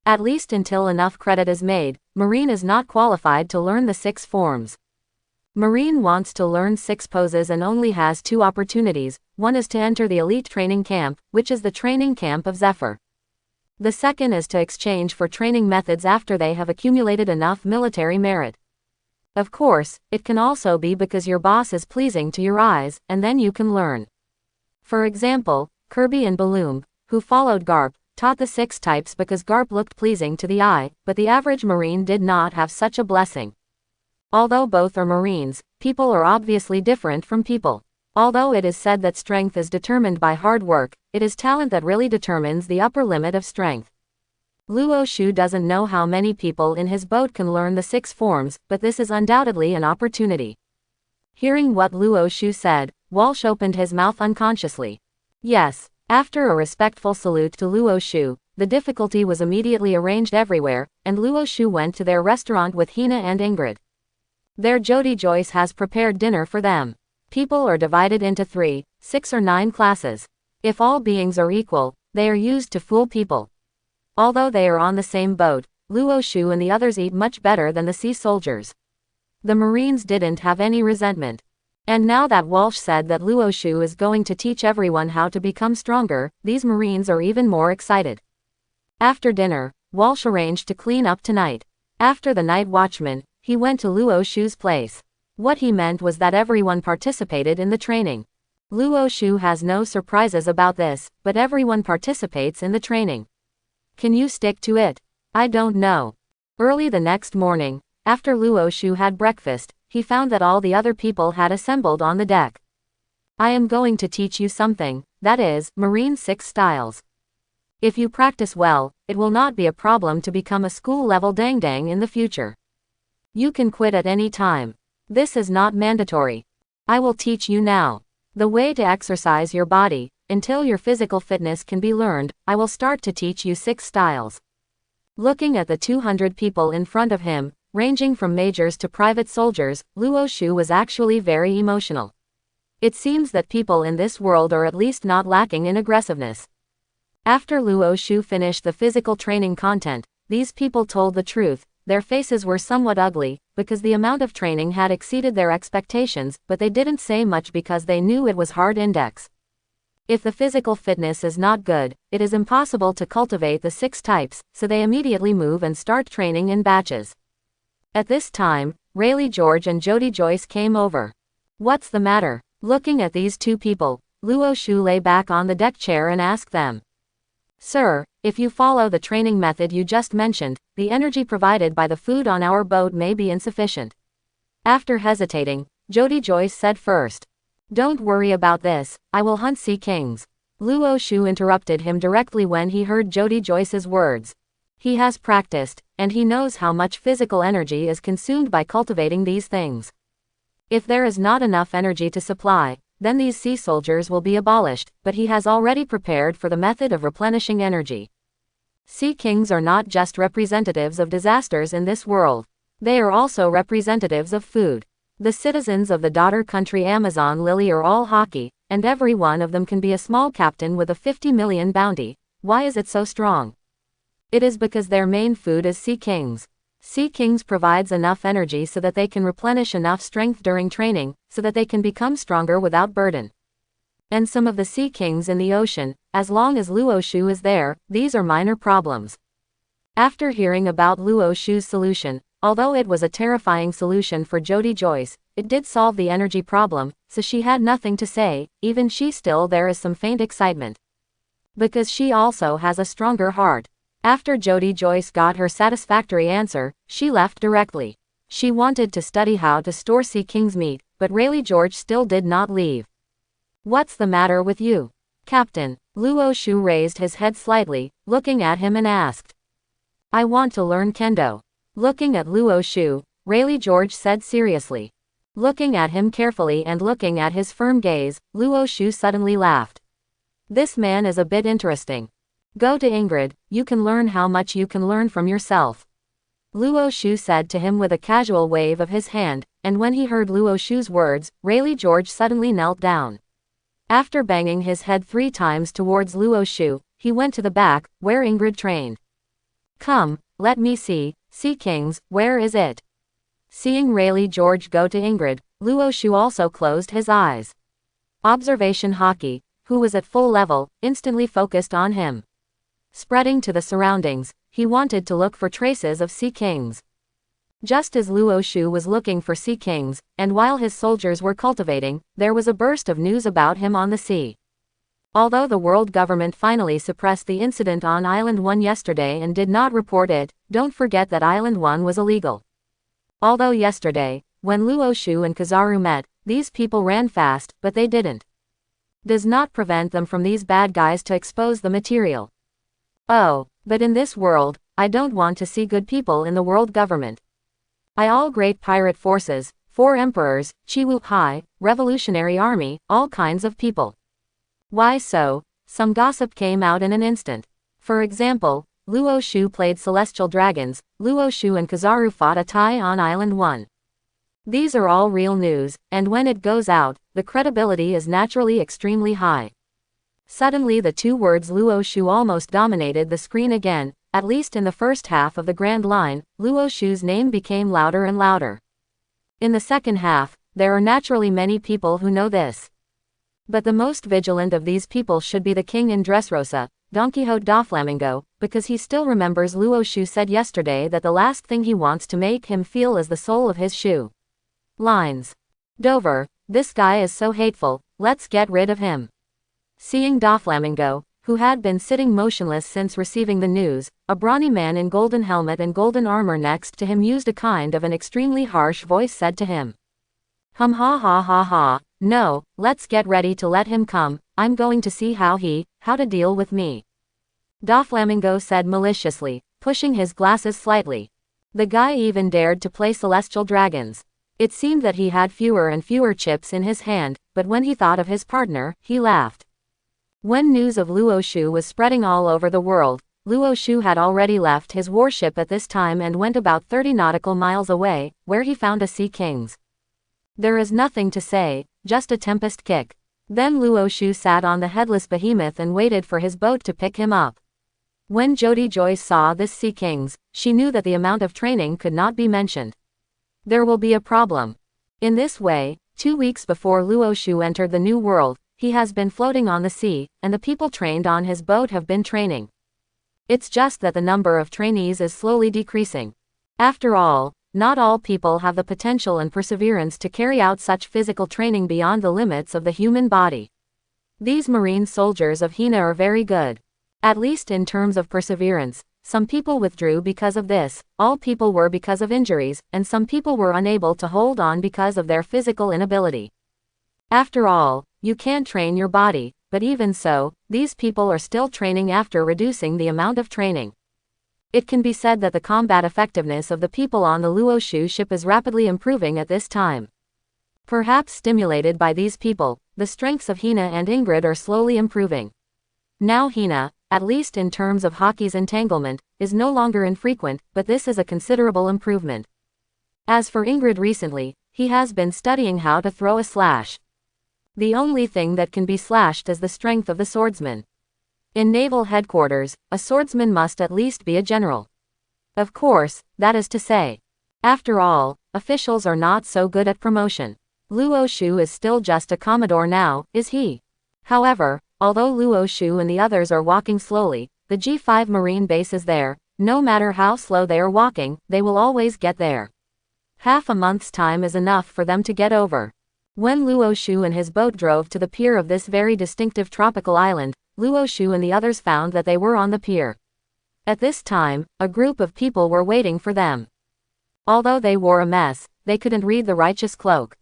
At least until enough credit is made, Marine is not qualified to learn the 6 forms. Marine wants to learn 6 poses and only has 2 opportunities. One is to enter the elite training camp, which is the training camp of Zephyr. The second is to exchange for training methods after they have accumulated enough military merit. Of course, it can also be because your boss is pleasing to your eyes, and then you can learn. For example, Kirby and Balloon, who followed Garp, taught the 6 types because Garp looked pleasing to the eye, but the average Marine did not have such a blessing. Although both are Marines, people are obviously different from people. Although it is said that strength is determined by hard work, it is talent that really determines the upper limit of strength. Luo Shu doesn't know how many people in his boat can learn the 6 forms, but this is undoubtedly an opportunity. Hearing what Luo Shu said, Walsh opened his mouth unconsciously. Yes. After a respectful salute to Luo Shu, the difficulty was immediately arranged everywhere, and Luo Shu went to their restaurant with Hina and Ingrid. Their Jody Joyce has prepared dinner for them. People are divided into 3, 6 or 9 classes. If all beings are equal, they are used to fool people. Although they are on the same boat, Luo Shu and the others eat much better than the sea soldiers. The Marines didn't have any resentment. And now that Walsh said that Luo Shu is going to teach everyone how to become stronger, these Marines are even more excited. After dinner, Walsh arranged to clean up tonight. After the night watchman, he went to Luo Shu's place. What he meant was that everyone participated in the training. Luo Shu has no surprises about this, but everyone participates in the training. Can you stick to it? I don't know. Early the next morning, after Luo Shu had breakfast, he found that all the other people had assembled on the deck. I am going to teach you something, that is, Marine 6 styles. If you practice well, it will not be a problem to become a school-level dang in the future. You can quit at any time. This is not mandatory. I will teach you now. The way to exercise your body, until your physical fitness can be learned, I will start to teach you 6 styles. Looking at the 200 people in front of him, ranging from majors to private soldiers, Luo Shu was actually very emotional. It seems that people in this world are at least not lacking in aggressiveness. After Luo Shu finished the physical training content, these people told the truth. Their faces were somewhat ugly, because the amount of training had exceeded their expectations, but they didn't say much because they knew it was hard index. If the physical fitness is not good, it is impossible to cultivate the 6 types, so they immediately move and start training in batches. At this time, Rayleigh George and Jody Joyce came over. What's the matter? Looking at these two people, Luo Shu lay back on the deck chair and asked them. Sir, if you follow the training method you just mentioned, the energy provided by the food on our boat may be insufficient. After hesitating, Jody Joyce said first. Don't worry about this, I will hunt sea kings. Luo Shu interrupted him directly when he heard Jody Joyce's words. He has practiced, and he knows how much physical energy is consumed by cultivating these things. If there is not enough energy to supply, then these sea soldiers will be abolished, but he has already prepared for the method of replenishing energy. Sea kings are not just representatives of disasters in this world. They are also representatives of food. The citizens of the daughter country Amazon Lily are all hockey, and every one of them can be a small captain with a 50 million bounty. Why is it so strong? It is because their main food is sea kings. Sea kings provides enough energy so that they can replenish enough strength during training, so that they can become stronger without burden. And some of the sea kings in the ocean, as long as Luo Shu is there, these are minor problems. After hearing about Luo Shu's solution, although it was a terrifying solution for Jody Joyce, it did solve the energy problem, so she had nothing to say, even she still there is some faint excitement. Because she also has a stronger heart. After Jody Joyce got her satisfactory answer, she left directly. She wanted to study how to store sea king's meat, but Rayleigh George still did not leave. What's the matter with you, Captain? Luo Shu raised his head slightly, looking at him and asked. I want to learn kendo. Looking at Luo Shu, Rayleigh George said seriously. Looking at him carefully and looking at his firm gaze, Luo Shu suddenly laughed. This man is a bit interesting. Go to Ingrid, you can learn how much you can learn from yourself. Luo Shu said to him with a casual wave of his hand, and when he heard Luo Shu's words, Rayleigh George suddenly knelt down. After banging his head 3 times towards Luo Shu, he went to the back, where Ingrid trained. Come, let me see, Sea Kings, where is it? Seeing Rayleigh George go to Ingrid, Luo Shu also closed his eyes. Observation Hockey, who was at full level, instantly focused on him. Spreading to the surroundings, he wanted to look for traces of sea kings. Just as Luo Shu was looking for sea kings, and while his soldiers were cultivating, there was a burst of news about him on the sea. Although the world government finally suppressed the incident on Island 1 yesterday and did not report it, don't forget that Island 1 was illegal. Although yesterday, when Luo Shu and Kizaru met, these people ran fast, but they didn't. Does not prevent them from these bad guys to expose the material. Oh, but in this world, I don't want to see good people in the world government. All great pirate forces, 4 emperors, Chiwu Hai, revolutionary army, all kinds of people. Why so? Some gossip came out in an instant. For example, Luo Shu played Celestial Dragons, Luo Shu and Kizaru fought a tie on Island 1. These are all real news, and when it goes out, the credibility is naturally extremely high. Suddenly the 2 words Luo Shu almost dominated the screen again, at least in the first half of the Grand Line, Luo Shu's name became louder and louder. In the second half, there are naturally many people who know this. But the most vigilant of these people should be the king in Dressrosa, Don Quixote da Flamingo, because he still remembers Luo Shu said yesterday that the last thing he wants to make him feel is the sole of his shoe. Lines. Dover, this guy is so hateful, let's get rid of him. Seeing Doflamingo, who had been sitting motionless since receiving the news, a brawny man in golden helmet and golden armor next to him used a kind of an extremely harsh voice said to him. Ha ha ha ha, no, let's get ready to let him come, I'm going to see how to deal with me. Doflamingo said maliciously, pushing his glasses slightly. The guy even dared to play Celestial Dragons. It seemed that he had fewer and fewer chips in his hand, but when he thought of his partner, he laughed. When news of Luo Shu was spreading all over the world, Luo Shu had already left his warship at this time and went about 30 nautical miles away, where he found a Sea Kings. There is nothing to say, just a tempest kick. Then Luo Shu sat on the headless behemoth and waited for his boat to pick him up. When Jodi Joyce saw this Sea Kings, she knew that the amount of training could not be mentioned. There will be a problem. In this way, 2 weeks before Luo Shu entered the New World, he has been floating on the sea, and the people trained on his boat have been training. It's just that the number of trainees is slowly decreasing. After all, not all people have the potential and perseverance to carry out such physical training beyond the limits of the human body. These Marine soldiers of Hina are very good. At least in terms of perseverance. Some people withdrew because of this, all people were because of injuries, and some people were unable to hold on because of their physical inability. After all, you can't train your body, but even so, these people are still training after reducing the amount of training. It can be said that the combat effectiveness of the people on the Luo Shu ship is rapidly improving at this time. Perhaps stimulated by these people, the strengths of Hina and Ingrid are slowly improving. Now Hina, at least in terms of hockey's entanglement, is no longer infrequent, but this is a considerable improvement. As for Ingrid recently, he has been studying how to throw a slash. The only thing that can be slashed is the strength of the swordsman. In naval headquarters, a swordsman must at least be a general. Of course, that is to say. After all, officials are not so good at promotion. Luo Shu is still just a commodore now, is he? However, although Luo Shu and the others are walking slowly, the G5 Marine base is there. No matter how slow they are walking, they will always get there. Half a month's time is enough for them to get over. When Luo Shu and his boat drove to the pier of this very distinctive tropical island, Luo Shu and the others found that they were on the pier. At this time, a group of people were waiting for them. Although they wore a mess, they couldn't read the righteous cloak.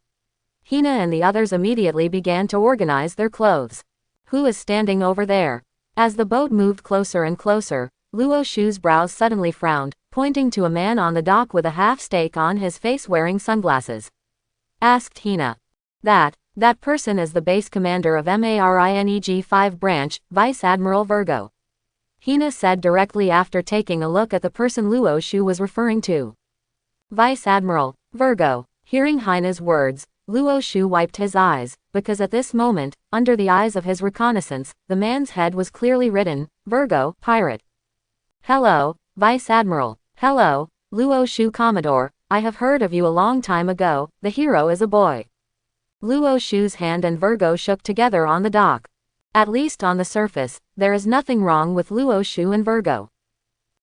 Hina and the others immediately began to organize their clothes. Who is standing over there? As the boat moved closer and closer, Luo Shu's brows suddenly frowned, pointing to a man on the dock with a half-stake on his face wearing sunglasses. Asked Hina. That person is the base commander of MARINEG 5 branch, Vice Admiral Virgo. Hina said directly after taking a look at the person Luo Shu was referring to. Vice Admiral Virgo. Hearing Hina's words, Luo Shu wiped his eyes, because at this moment, under the eyes of his reconnaissance, the man's head was clearly written, Virgo, pirate. Hello, Vice Admiral. Hello, Luo Shu Commodore, I have heard of you a long time ago, the hero is a boy. Luo Shu's hand and Virgo shook together on the dock. At least on the surface, there is nothing wrong with Luo Shu and Virgo.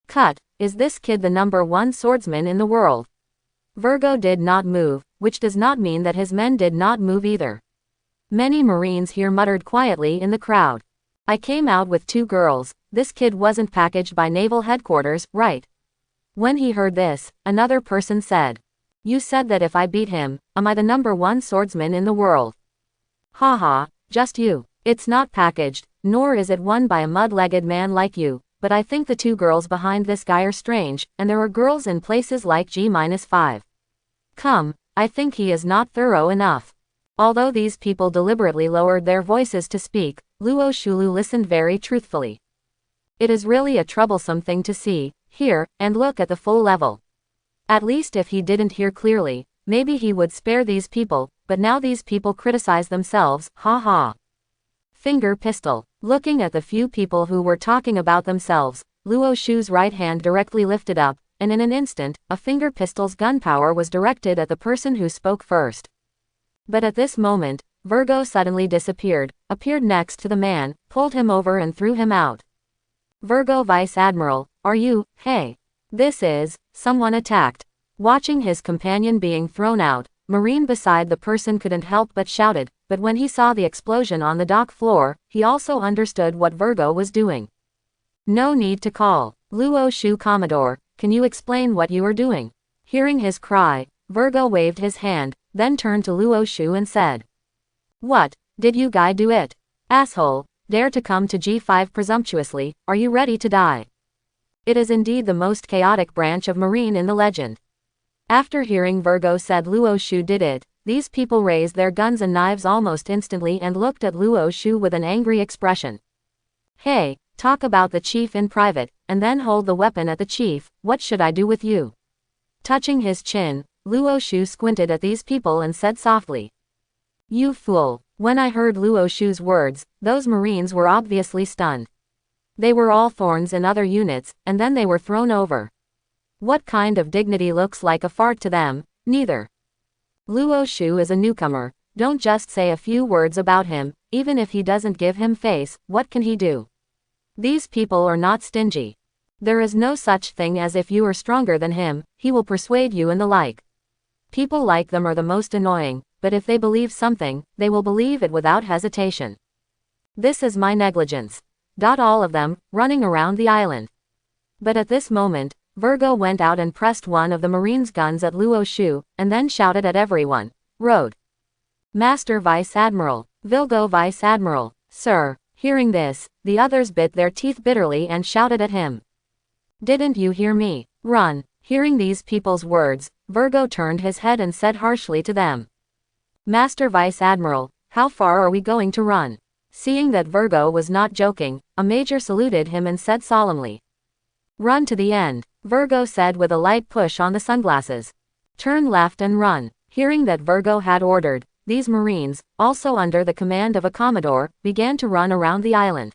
Cut, is this kid the #1 swordsman in the world? Virgo did not move, which does not mean that his men did not move either. Many Marines here muttered quietly in the crowd. I came out with 2 girls, this kid wasn't packaged by naval headquarters, right? When he heard this, another person said. You said that if I beat him, am I the #1 swordsman in the world? Haha, just you. It's not packaged, nor is it won by a mud-legged man like you, but I think the 2 girls behind this guy are strange, and there are girls in places like G-5. Come, I think he is not thorough enough. Although these people deliberately lowered their voices to speak, Luo Shulu listened very truthfully. It is really a troublesome thing to see, hear, and look at the full level. At least if he didn't hear clearly, maybe he would spare these people, but now these people criticize themselves, ha ha. Finger pistol. Looking at the few people who were talking about themselves, Luo Shu's right hand directly lifted up, and in an instant, a finger pistol's gunpowder was directed at the person who spoke first. But at this moment, Virgo suddenly disappeared, appeared next to the man, pulled him over and threw him out. Virgo Vice Admiral, are you, hey? This is, someone attacked. Watching his companion being thrown out, Marine beside the person couldn't help but shouted, but when he saw the explosion on the dock floor, he also understood what Virgo was doing. No need to call. Luo Shu Commodore, can you explain what you are doing? Hearing his cry, Virgo waved his hand, then turned to Luo Shu and said. What, did you guy do it? Asshole, dare to come to G5 presumptuously, are you ready to die? It is indeed the most chaotic branch of Marine in the legend. After hearing Virgo said Luo Shu did it, these people raised their guns and knives almost instantly and looked at Luo Shu with an angry expression. Hey, Talk about the chief in private, and then hold the weapon at the chief. What should I do with you? Touching his chin, Luo Shu squinted at these people and said softly. You fool. When I heard Luo Shu's words, those Marines were obviously stunned. They were all thorns in other units, and then they were thrown over. What kind of dignity looks like a fart to them? Neither. Luo Shu is a newcomer. Don't just say a few words about him. Even if he doesn't give him face, what can he do? These people are not stingy. There is no such thing as if you are stronger than him, he will persuade you and the like. People like them are the most annoying, but if they believe something, they will believe it without hesitation. This is my negligence. All of them, running around the island. But at this moment, Virgo went out and pressed one of the Marines' guns at Luo Shu, and then shouted at everyone. Road. Master Vice Admiral. Virgo Vice Admiral. Sir. Hearing this, the others bit their teeth bitterly and shouted at him. Didn't you hear me? Run. Hearing these people's words, Virgo turned his head and said harshly to them. Master Vice Admiral, how far are we going to run? Seeing that Virgo was not joking, a major saluted him and said solemnly. Run to the end, Virgo said with a light push on the sunglasses. Turn left and run. Hearing that Virgo had ordered, these Marines, also under the command of a Commodore, began to run around the island.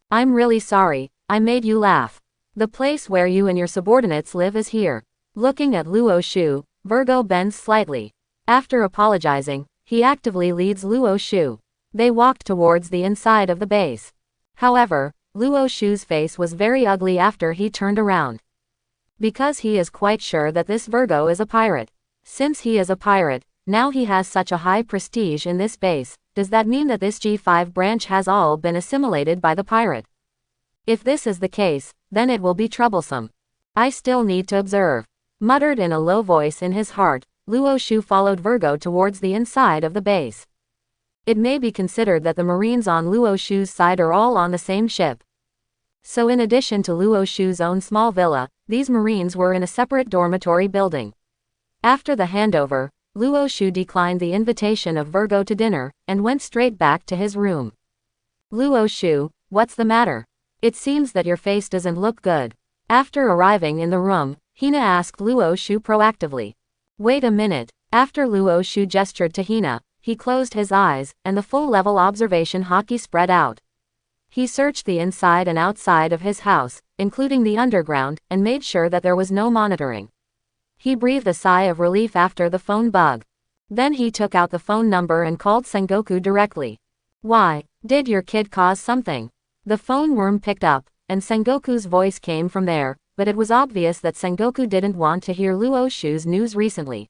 I'm really sorry, I made you laugh. The place where you and your subordinates live is here. Looking at Luo Shu, Virgo bends slightly. After apologizing, he actively leads Luo Shu. They walked towards the inside of the base. However, Luo Shu's face was very ugly after he turned around. Because he is quite sure that this Virgo is a pirate. Since he is a pirate, now he has such a high prestige in this base. Does that mean that this G5 branch has all been assimilated by the pirate? If this is the case, then it will be troublesome. I still need to observe. Muttered in a low voice in his heart, Luo Shu followed Virgo towards the inside of the base. It may be considered that the Marines on Luo Shu's side are all on the same ship. So in addition to Luo Shu's own small villa, these Marines were in a separate dormitory building. After the handover, Luo Shu declined the invitation of Virgo to dinner, and went straight back to his room. Luo Shu, what's the matter? It seems that your face doesn't look good. After arriving in the room, Hina asked Luo Shu proactively. Wait a minute. After Luo Shu gestured to Hina, he closed his eyes, and the full-level observation hockey spread out. He searched the inside and outside of his house, including the underground, and made sure that there was no monitoring. He breathed a sigh of relief after the phone bug. Then he took out the phone number and called Sengoku directly. Why, did your kid cause something? The phone worm picked up, and Sengoku's voice came from there, but it was obvious that Sengoku didn't want to hear Luo Shu's news recently.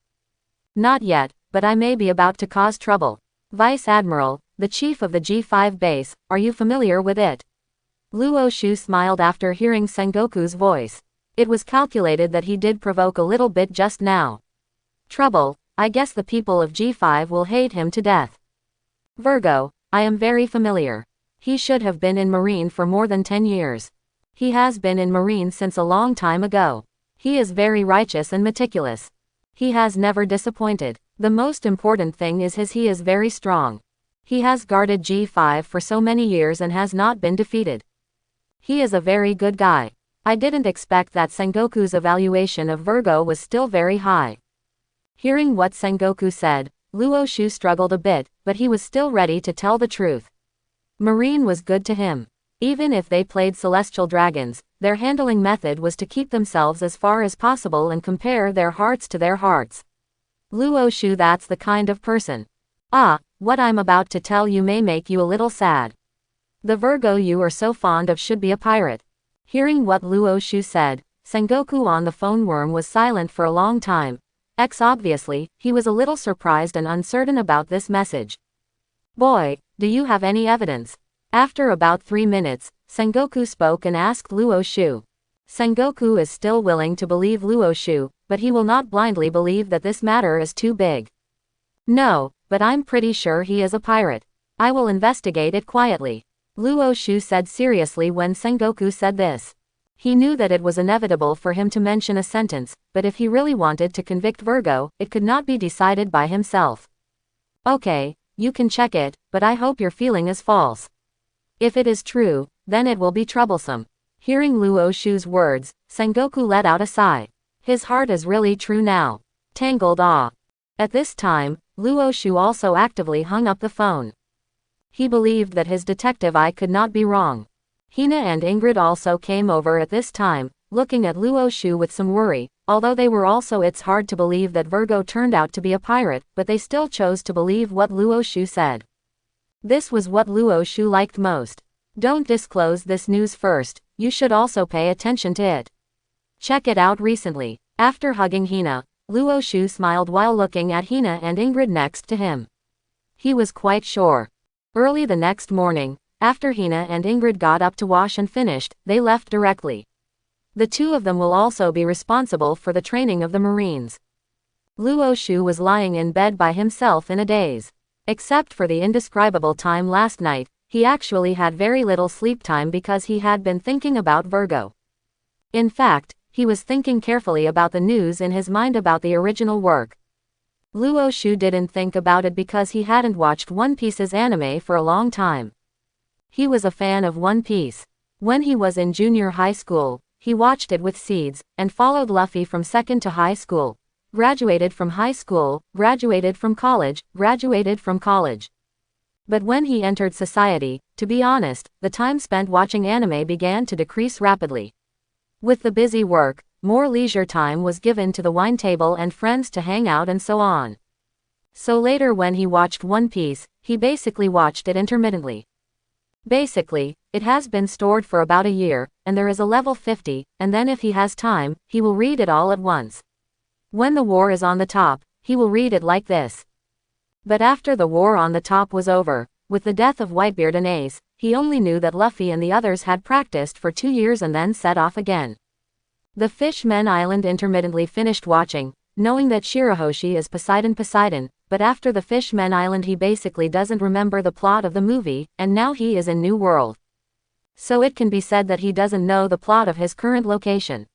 Not yet, but I may be about to cause trouble. Vice Admiral, the chief of the G5 base, are you familiar with it? Luo Shu smiled after hearing Sengoku's voice. It was calculated that he did provoke a little bit just now. Trouble, I guess the people of G5 will hate him to death. Virgo, I am very familiar. He should have been in Marine for more than 10 years. He has been in Marine since a long time ago. He is very righteous and meticulous. He has never disappointed. The most important thing is he is very strong. He has guarded G5 for so many years and has not been defeated. He is a very good guy. I didn't expect that Sengoku's evaluation of Virgo was still very high. Hearing what Sengoku said, Luo Shu struggled a bit, but he was still ready to tell the truth. Marine was good to him. Even if they played Celestial Dragons, their handling method was to keep themselves as far as possible and compare their hearts to their hearts. Luo Shu, that's the kind of person. Ah, what I'm about to tell you may make you a little sad. The Virgo you are so fond of should be a pirate. Hearing what Luo Shu said, Sengoku on the phone worm was silent for a long time. Obviously, he was a little surprised and uncertain about this message. Boy, do you have any evidence? After about 3 minutes, Sengoku spoke and asked Luo Shu. Sengoku is still willing to believe Luo Shu, but he will not blindly believe that this matter is too big. No, but I'm pretty sure he is a pirate. I will investigate it quietly. Luo Shu said seriously when Sengoku said this. He knew that it was inevitable for him to mention a sentence, but if he really wanted to convict Virgo, it could not be decided by himself. Okay, you can check it, but I hope your feeling is false. If it is true, then it will be troublesome. Hearing Luo Shu's words, Sengoku let out a sigh. His heart is really true now. Tangled awe. At this time, Luo Shu also actively hung up the phone. He believed that his detective eye could not be wrong. Hina and Ingrid also came over at this time, looking at Luo Shu with some worry, although they were also it's hard to believe that Virgo turned out to be a pirate, but they still chose to believe what Luo Shu said. This was what Luo Shu liked most. Don't disclose this news first, you should also pay attention to it. Check it out recently. After hugging Hina, Luo Shu smiled while looking at Hina and Ingrid next to him. He was quite sure. Early the next morning, after Hina and Ingrid got up to wash and finished, they left directly. The two of them will also be responsible for the training of the Marines. Luo Shu was lying in bed by himself in a daze. Except for the indescribable time last night, he actually had very little sleep time because he had been thinking about Virgo. In fact, he was thinking carefully about the news in his mind about the original work. Luo Shu didn't think about it because he hadn't watched One Piece's anime for a long time. He was a fan of One Piece. When he was in junior high school, he watched it with Seeds, and followed Luffy from second to high school. Graduated from high school, graduated from college, graduated from college. But when he entered society, to be honest, the time spent watching anime began to decrease rapidly. With the busy work, more leisure time was given to the wine table and friends to hang out and so on. So later when he watched One Piece, he basically watched it intermittently. Basically, it has been stored for about a year, and there is a level 50, and then if he has time, he will read it all at once. When the war is on the top, he will read it like this. But after the war on the top was over, with the death of Whitebeard and Ace, he only knew that Luffy and the others had practiced for 2 years and then set off again. The Fishmen Island intermittently finished watching, knowing that Shirahoshi is Poseidon, but after the Fishmen Island he basically doesn't remember the plot of the movie, and now he is in New World. So it can be said that he doesn't know the plot of his current location.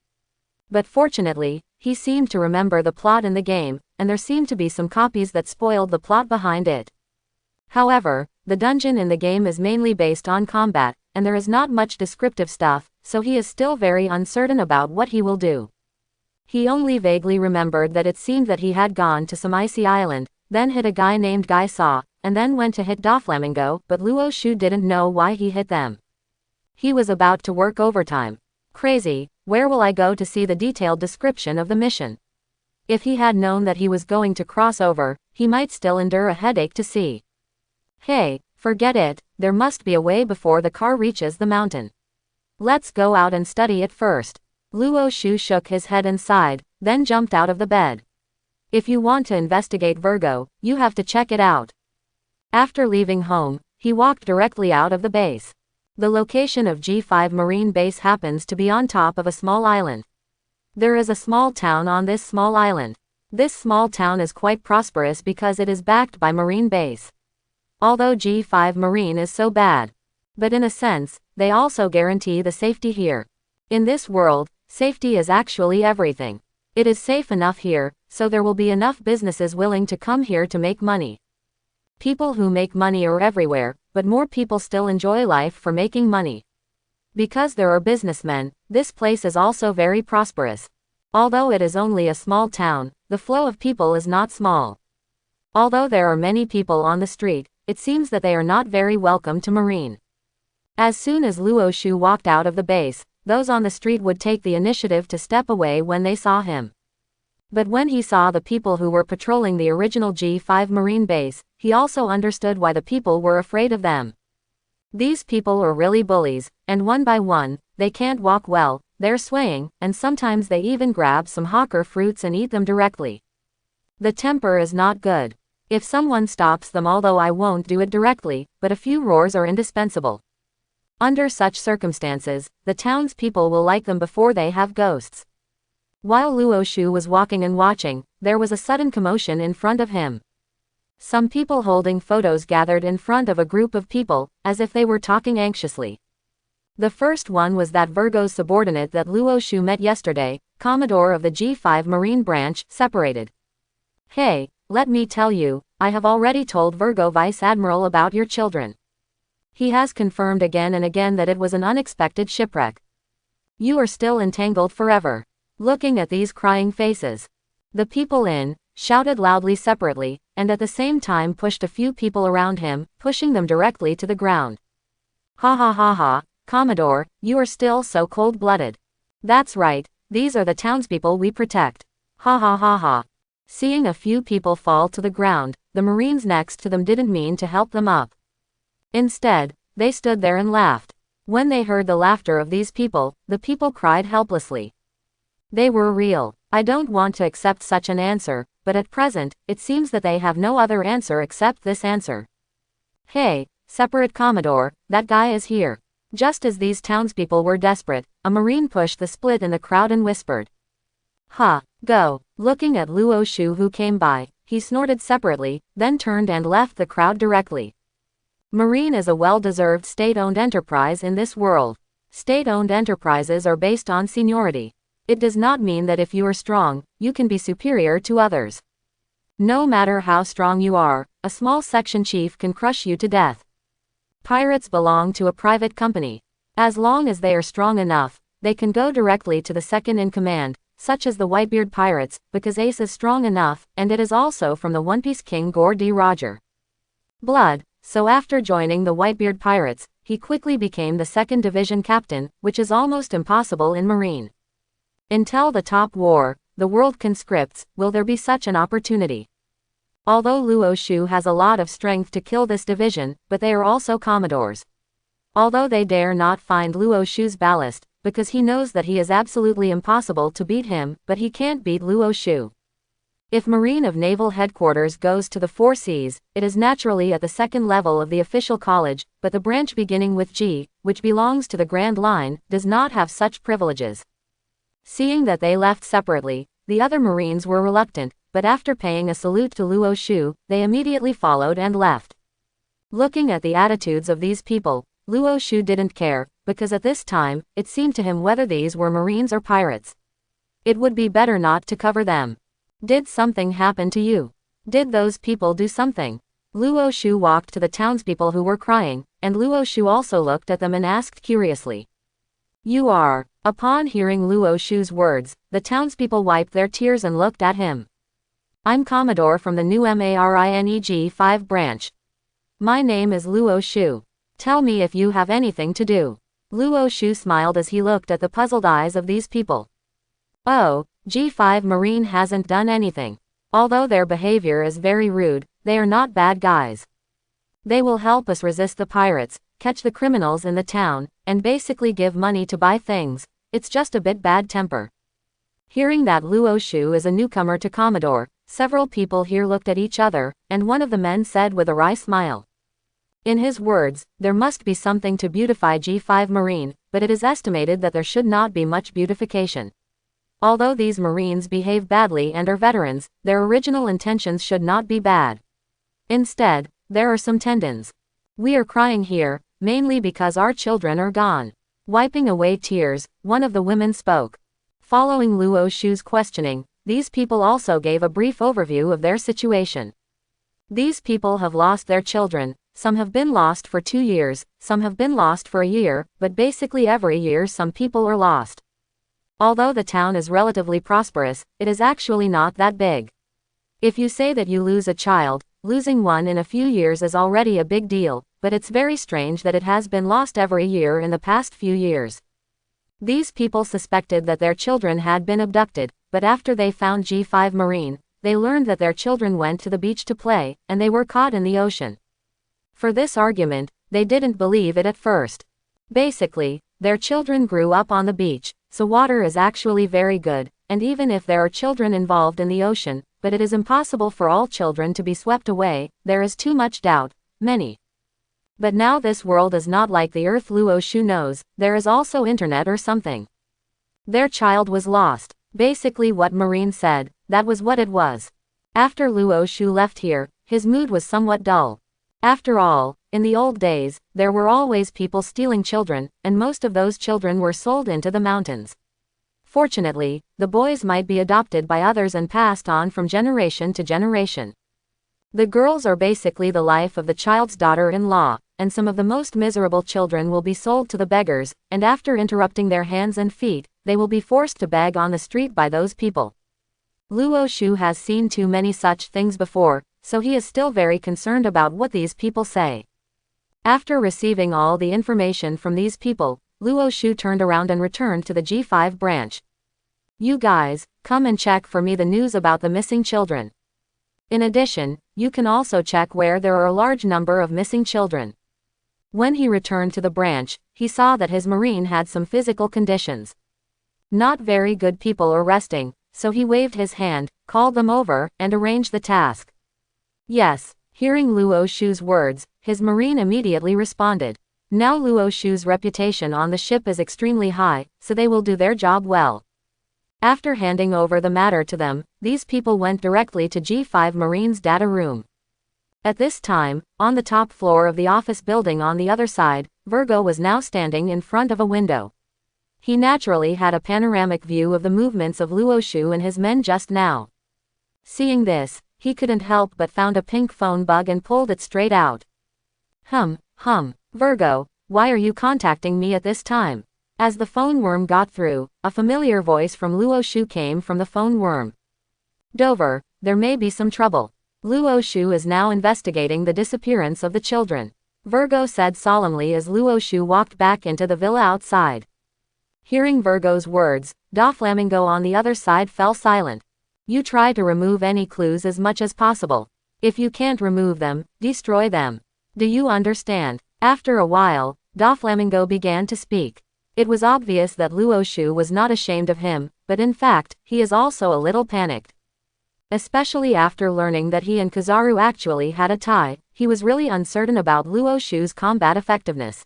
But fortunately, he seemed to remember the plot in the game, and there seemed to be some copies that spoiled the plot behind it. However, the dungeon in the game is mainly based on combat, and there is not much descriptive stuff, so he is still very uncertain about what he will do. He only vaguely remembered that it seemed that he had gone to some icy island, then hit a guy named Guy Saw, and then went to hit Doflamingo, but Luo Shu didn't know why he hit them. He was about to work overtime. Crazy, where will I go to see the detailed description of the mission? If he had known that he was going to cross over, he might still endure a headache to see. Hey, forget it, there must be a way before the car reaches the mountain. Let's go out and study it first. Luo Shu shook his head and sighed, then jumped out of the bed. If you want to investigate Virgo, you have to check it out. After leaving home, he walked directly out of the base. The location of G5 Marine Base happens to be on top of a small island. There is a small town on this small island. This small town is quite prosperous because it is backed by Marine Base. Although G5 Marine is so bad. But in a sense, they also guarantee the safety here. In this world, safety is actually everything. It is safe enough here, so there will be enough businesses willing to come here to make money. People who make money are everywhere, but more people still enjoy life for making money. Because there are businessmen, this place is also very prosperous. Although it is only a small town, the flow of people is not small. Although there are many people on the street, it seems that they are not very welcome to Marine. As soon as Luo Shu walked out of the base, those on the street would take the initiative to step away when they saw him. But when he saw the people who were patrolling the original G5 Marine Base, he also understood why the people were afraid of them. These people are really bullies, and one by one, they can't walk well, they're swaying, and sometimes they even grab some hawker fruits and eat them directly. The temper is not good. If someone stops them, although I won't do it directly, but a few roars are indispensable. Under such circumstances, the townspeople will like them before they have ghosts. While Luo Shu was walking and watching, there was a sudden commotion in front of him. Some people holding photos gathered in front of a group of people, as if they were talking anxiously. The first one was that Virgo's subordinate that Luo Shu met yesterday, Commodore of the G5 Marine Branch, separated. Hey, let me tell you, I have already told Virgo Vice Admiral about your children. He has confirmed again and again that it was an unexpected shipwreck. You are still entangled forever. Looking at these crying faces, the people in shouted loudly separately, and at the same time pushed a few people around him, pushing them directly to the ground. Ha ha ha ha, Commodore, you are still so cold-blooded. That's right, these are the townspeople we protect. Ha ha ha ha. Seeing a few people fall to the ground, the Marines next to them didn't mean to help them up. Instead, they stood there and laughed. When they heard the laughter of these people, the people cried helplessly. They were real. I don't want to accept such an answer, but at present, it seems that they have no other answer except this answer. Hey, Separate Commodore, that guy is here. Just as these townspeople were desperate, a Marine pushed the split in the crowd and whispered. Ha, go. Looking at Luo Shu who came by, he snorted separately, then turned and left the crowd directly. Marine is a well-deserved state-owned enterprise in this world. State-owned enterprises are based on seniority. It does not mean that if you are strong, you can be superior to others. No matter how strong you are, a small section chief can crush you to death. Pirates belong to a private company. As long as they are strong enough, they can go directly to the second in command, such as the Whitebeard Pirates, because Ace is strong enough, and it is also from the One Piece King Gore D. Roger. Blood. So after joining the Whitebeard Pirates, he quickly became the 2nd Division captain, which is almost impossible in Marine. Until the top war, the world conscripts, will there be such an opportunity. Although Luo Shu has a lot of strength to kill this division, but they are also commodores. Although they dare not find Luo Shu's ballast, because he knows that he is absolutely impossible to beat him, but he can't beat Luo Shu. If Marine of Naval Headquarters goes to the 4 Seas, it is naturally at the 2nd level of the official college, but the branch beginning with G, which belongs to the Grand Line, does not have such privileges. Seeing that they left separately, the other Marines were reluctant, but after paying a salute to Luo Shu, they immediately followed and left. Looking at the attitudes of these people, Luo Shu didn't care, because at this time, it seemed to him whether these were Marines or pirates. It would be better not to cover them. Did something happen to you? Did those people do something? Luo Shu walked to the townspeople who were crying, and Luo Shu also looked at them and asked curiously. You are. Upon hearing Luo Shu's words, the townspeople wiped their tears and looked at him. I'm Commodore from the new Marineg 5 branch. My name is Luo Shu. Tell me if you have anything to do. Luo Shu smiled as he looked at the puzzled eyes of these people. Oh, G5 Marine hasn't done anything. Although their behavior is very rude, they are not bad guys. They will help us resist the pirates, catch the criminals in the town, and basically give money to buy things. It's just a bit bad temper. Hearing that Luo Shu is a newcomer to Commodore, several people here looked at each other, and one of the men said with a wry smile. In his words, there must be something to beautify G5 Marine, but it is estimated that there should not be much beautification. Although these Marines behave badly and are veterans, their original intentions should not be bad. Instead, there are some tendons. We are crying here, mainly because our children are gone. Wiping away tears, one of the women spoke. Following Luo Shu's questioning, these people also gave a brief overview of their situation. These people have lost their children, some have been lost for 2 years, some have been lost for a year, but basically every year some people are lost. Although the town is relatively prosperous, it is actually not that big. If you say that you lose a child, losing one in a few years is already a big deal, but it's very strange that it has been lost every year in the past few years. These people suspected that their children had been abducted, but after they found G5 Marine, they learned that their children went to the beach to play, and they were caught in the ocean. For this argument, they didn't believe it at first. Basically, their children grew up on the beach, so water is actually very good, and even if there are children involved in the ocean, but it is impossible for all children to be swept away, there is too much doubt, many. But now this world is not like the Earth. Luo Shu knows, there is also internet or something. Their child was lost. Basically what Marine said, that was what it was. After Luo Shu left here, his mood was somewhat dull. After all, in the old days, there were always people stealing children, and most of those children were sold into the mountains. Fortunately, the boys might be adopted by others and passed on from generation to generation. The girls are basically the life of the child's daughter-in-law, and some of the most miserable children will be sold to the beggars, and after interrupting their hands and feet, they will be forced to beg on the street by those people. Luo Shu has seen too many such things before, so he is still very concerned about what these people say. After receiving all the information from these people, Luo Shu turned around and returned to the G5 branch. You guys, come and check for me the news about the missing children. In addition, you can also check where there are a large number of missing children. When he returned to the branch, he saw that his marine had some physical conditions. Not very good people are resting, so he waved his hand, called them over, and arranged the task. Yes, hearing Luo Shu's words, his marine immediately responded. Now Luo Shu's reputation on the ship is extremely high, so they will do their job well. After handing over the matter to them, these people went directly to G5 Marine's data room. At this time, on the top floor of the office building on the other side, Virgo was now standing in front of a window. He naturally had a panoramic view of the movements of Luo Shu and his men just now. Seeing this, he couldn't help but found a pink phone bug and pulled it straight out. Virgo, why are you contacting me at this time? As the phone worm got through, a familiar voice from Luo Shu came from the phone worm. Dover, there may be some trouble. Luo Shu is now investigating the disappearance of the children, Virgo said solemnly as Luo Shu walked back into the villa outside. Hearing Virgo's words, Doflamingo on the other side fell silent. You try to remove any clues as much as possible. If you can't remove them, destroy them. Do you understand? After a while, Doflamingo began to speak. It was obvious that Luo Shu was not ashamed of him, but in fact, he is also a little panicked. Especially after learning that he and Kizaru actually had a tie, he was really uncertain about Luo Shu's combat effectiveness.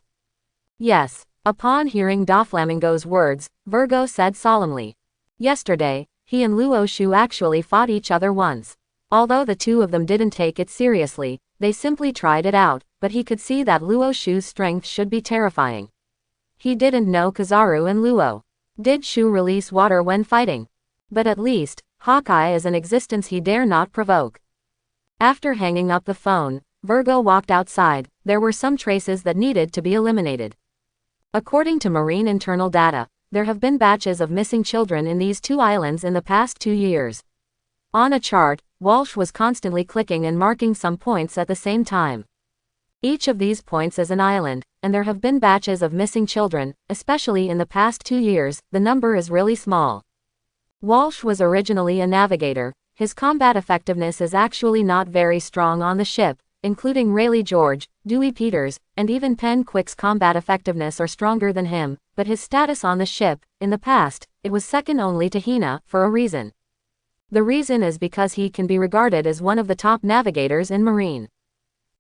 Yes. Upon hearing Doflamingo's words, Virgo said solemnly. Yesterday, he and Luo Shu actually fought each other once. Although the two of them didn't take it seriously, they simply tried it out, but he could see that Luo Shu's strength should be terrifying. He didn't know Kizaru and Luo. Did Shu release water when fighting? But at least, Hawkeye is an existence he dare not provoke. After hanging up the phone, Virgo walked outside. There were some traces that needed to be eliminated. According to marine internal data, there have been batches of missing children in these two islands in the past 2 years. On a chart, Walsh was constantly clicking and marking some points at the same time. Each of these points is an island, and there have been batches of missing children, especially in the past 2 years. The number is really small. Walsh was originally a navigator. His combat effectiveness is actually not very strong on the ship, including Rayleigh George, Dewey Peters, and even Penn Quick's combat effectiveness are stronger than him, but his status on the ship, in the past, it was second only to Hina, for a reason. The reason is because he can be regarded as one of the top navigators in Marine.